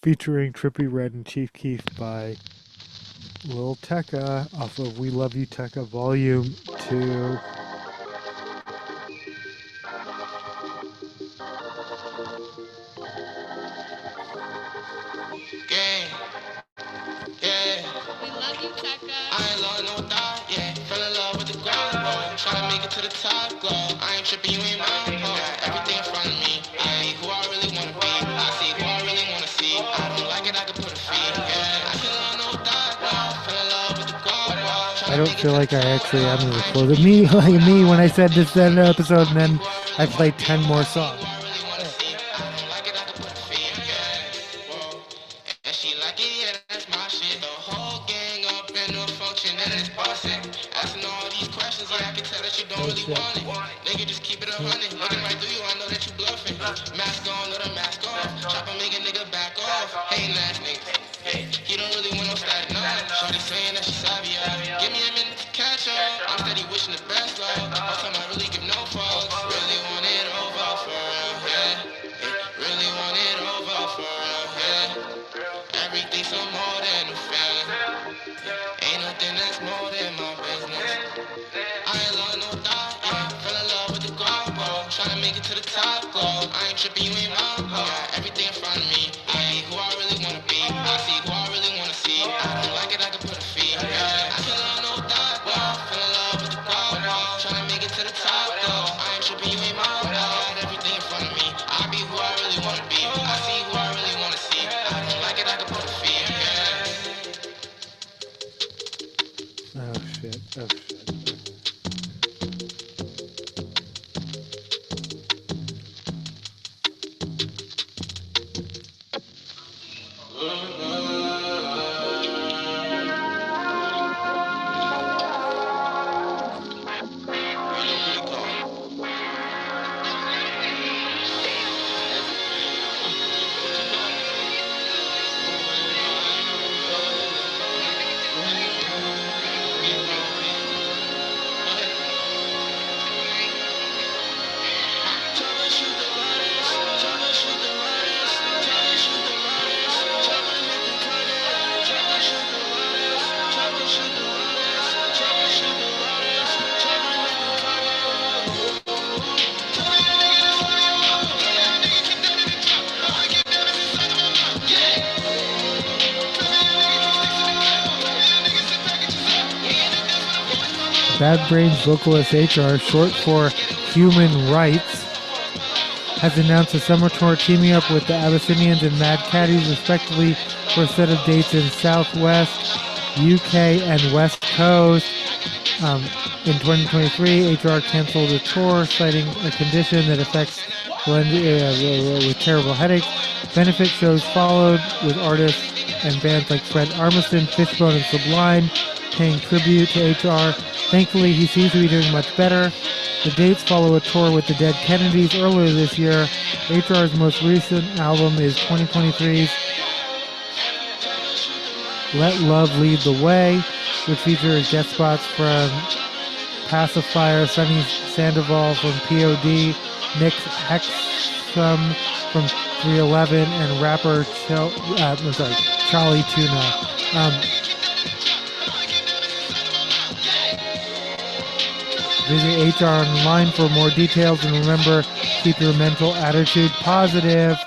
Speaker 1: featuring Trippy Red and Chief Keef by Lil Tekka off of We Love You Tekka Volume 2.
Speaker 4: Yeah, yeah. We love you, Tekka. I ain't love no thought, yeah. Fell in love with the grind, boy. Tryna
Speaker 1: don't feel like I actually am going to close it. Me, like me, when I said this end of episode, and then I played 10 more songs.
Speaker 4: And she like it, yeah, that's my shit. The whole gang up in the function and it's bustin'. Asking all these questions, yeah, I can tell that you don't really want it. Nigga, just keep it 100. Looking right through you, I know that you bluffing. Mask on, no the mask off. Chopper make a nigga back off. Hating ass nigga. He don't really want no static, nah. Shorty saying that she savvy, Give me a minute to catch up. I'm steady wishing the best, love. How come I really give no fucks? Really want it over for real, yeah. Really want it over for real, yeah. Everything's so more than a feeling. Ain't nothing that's more than my business. I ain't love no thought, yeah. Fell in love with the guap, bro. Tryna make it to the top, glow. I ain't tripping, you ain't my bro. Everything in front of me. I ain't who I really wanna be. I see who I really wanna see. I don't like it, I can put a fee. Yeah. I can love no thought, bro. Fell in love with the guap, bro. Tryna make it to the top, glow. I ain't tripping, you ain't my bro. Everything in front of me. I be who I really wanna be. I see who I really wanna see. I don't like it, I can put a fee.
Speaker 1: Oh shit. Oh shit. Bad Brains vocalist HR, short for Human Rights, has announced a summer tour teaming up with the Abyssinians and Mad Caddies, respectively, for a set of dates in Southwest, UK, and West Coast. In 2023, HR canceled a tour, citing a condition that affects with terrible headaches. Benefit shows followed, with artists and bands like Fred Armisen, Fishbone, and Sublime paying tribute to HR. Thankfully, he seems to be doing much better. The dates follow a tour with the Dead Kennedys earlier this year. HR's most recent album is 2023's Let Love Lead the Way, which features guest spots from Pacifier, Sonny Sandoval from POD, Nick Hexum from 311, and rapper Charlie Tuna. Visit HR online for more details, and remember, keep your mental attitude positive.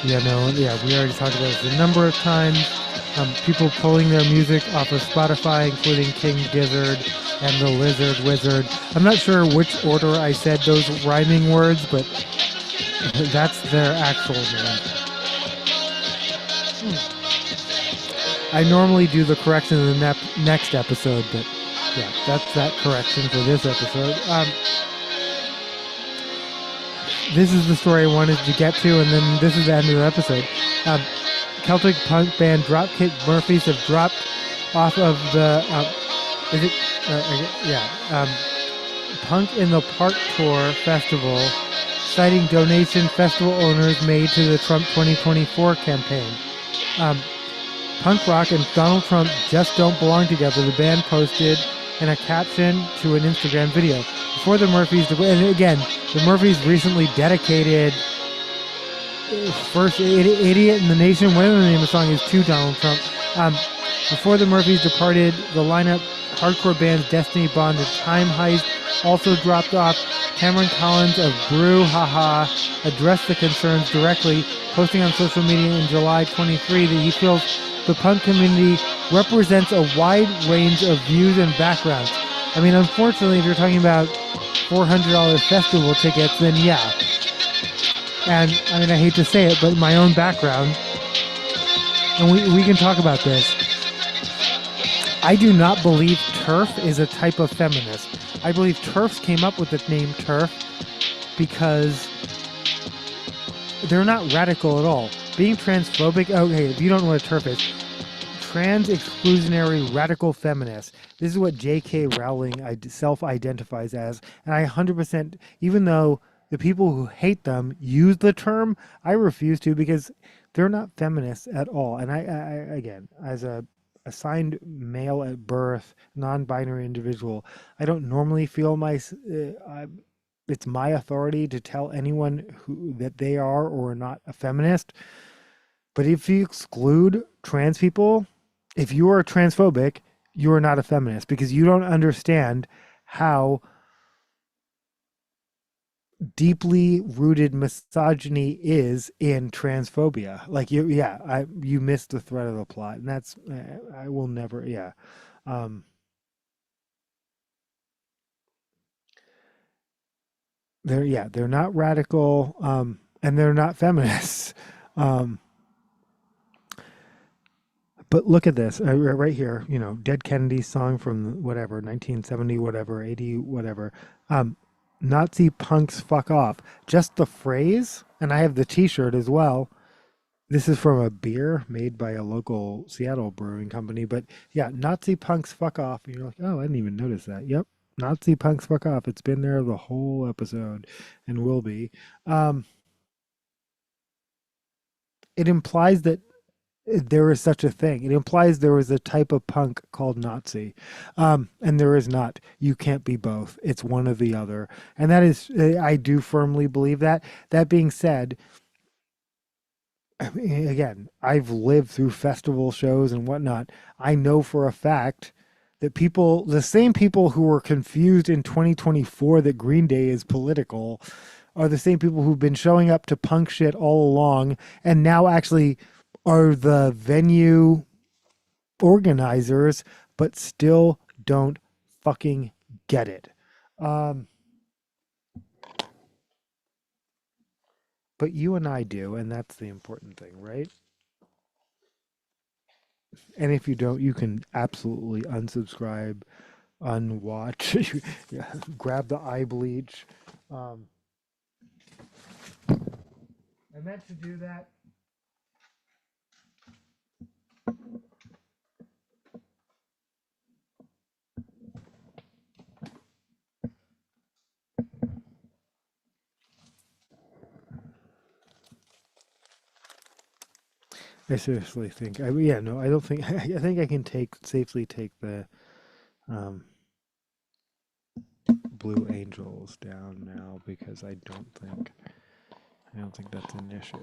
Speaker 1: We already talked about this a number of times. People pulling their music off of Spotify, including King Gizzard and the Lizard Wizard. I'm not sure which order I said those rhyming words, but that's their actual name. I normally do the correction in the next episode, but yeah, that's that correction for this episode. This is the story I wanted to get to, and then this is the end of the episode. Celtic punk band Dropkick Murphys have dropped off of the Punk in the Park Tour Festival, citing donation festival owners made to the Trump 2024 campaign. Punk rock and Donald Trump just don't belong together, the band posted in a caption to an Instagram video. Before the Murphys, and again, the Murphys recently dedicated First Idiot in the Nation, whatever the name of the song is, to Donald Trump. Before the Murphys departed, the lineup, hardcore bands Destiny Bond and Time Heist also dropped off. Cameron Collins of Brew Haha addressed the concerns directly, posting on social media in July 23 that he feels the punk community represents a wide range of views and backgrounds. I mean, unfortunately, if you're talking about $400 festival tickets, then yeah. And I mean, I hate to say it, but my own background, and we can talk about this. I do not believe TERF is a type of feminist. I believe TERFs came up with the name TERF because they're not radical at all. Being transphobic, okay, if you don't know what a TERF is, trans exclusionary radical feminist. This is what J.K. Rowling self-identifies as, and I 100%, even though the people who hate them use the term, I refuse to because they're not feminists at all. And I again, as a assigned male at birth, non-binary individual, I don't normally feel it's my authority to tell anyone who that they are or are not a feminist. But if you exclude trans people, if you are transphobic, you are not a feminist because you don't understand how deeply rooted misogyny is in transphobia. Like you missed the thread of the plot, and that's I will never, um, they're not radical, and they're not feminists. Um, But look at this right here. Dead Kennedy song from whatever 1970, whatever 80, whatever. Nazi punks fuck off. Just the phrase, and I have the T-shirt as well. This is from a beer made by a local Seattle brewing company. But yeah, Nazi punks fuck off. And you're like, oh, I didn't even notice that. Yep, Nazi punks fuck off. It's been there the whole episode, and will be. It implies that there is such a thing. It implies there was a type of punk called Nazi, and there is not. You can't be both. It's one or the other, and that is, I do firmly believe that. That being said, I mean, again, I've lived through festival shows and whatnot. I know for a fact that the same people who were confused in 2024 that Green Day is political, are the same people who've been showing up to punk shit all along, and now actually are the venue organizers, but still don't fucking get it. But you and I do, and that's the important thing, right? And if you don't, you can absolutely unsubscribe, unwatch, grab the eye bleach. I meant to do that. I seriously think, I don't think, I think I can safely take the Blue Angels down now because I don't think that's an issue.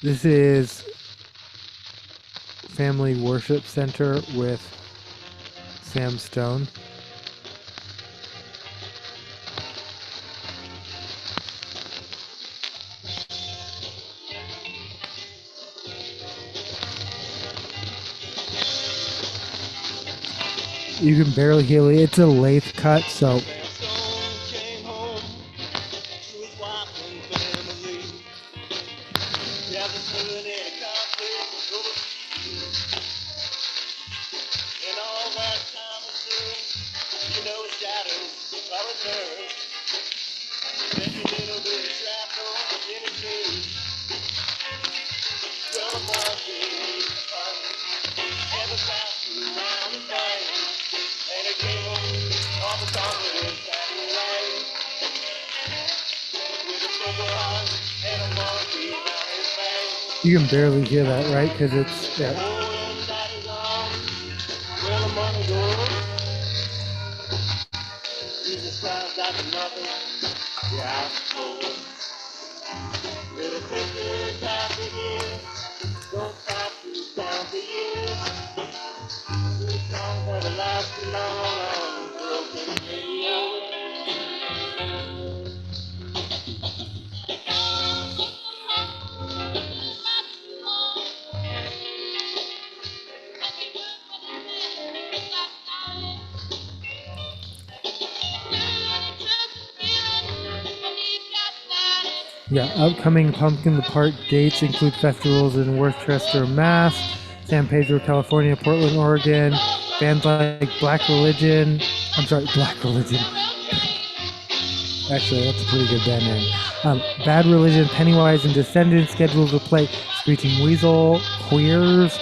Speaker 1: This is Family Worship Center with Sam Stone. You can barely hear it. It's a lathe cut, so you can barely hear that, right? Because it's Yeah, upcoming Pumpkin Park dates include festivals in Worcester, Mass, San Pedro, California, Portland, Oregon. Bands like Black Religion. I'm sorry, Black Religion. Actually, that's a pretty good band name. Bad Religion, Pennywise, and Descendants scheduled to play Screeching Weasel, Queers.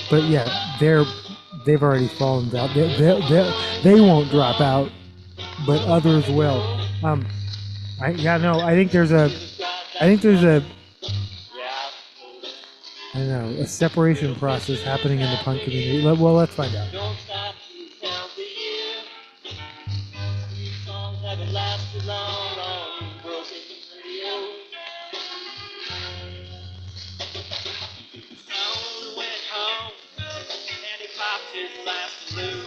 Speaker 1: But yeah, they've already fallen down. They won't drop out, but others will. I think there's a I don't know, a separation process happening in the punk community. Well, let's find out.
Speaker 4: Don't stop to count the years. These songs haven't lasted long on broken radio. Stone went home and he popped his last balloon.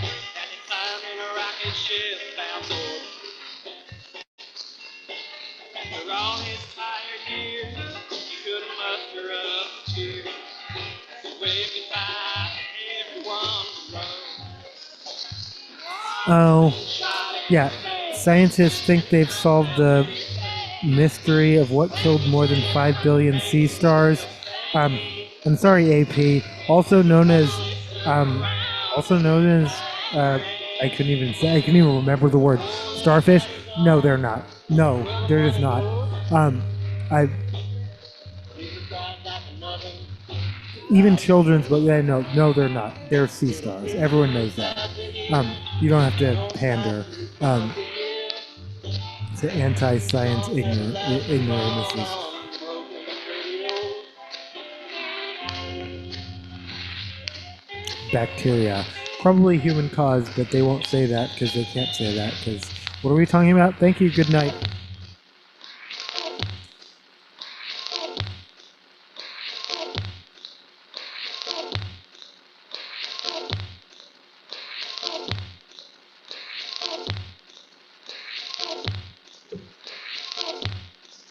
Speaker 4: And he climbed in a rocket ship bound for. For all his tired years, he couldn't muster up a cheer. He waved goodbye to everyone below.
Speaker 1: Oh, yeah. Scientists think they've solved the mystery of what killed more than 5 billion sea stars. I'm sorry, AP. Also known as, I couldn't even remember the word. Starfish? No, they're not. No, they're just not. Even children's, but yeah, no, they're not. They're sea stars. Everyone knows that. You don't have to pander to anti-science ignoramuses. Bacteria. Probably human caused, but they won't say that because they can't say that because what are we talking about? Thank you. Good night.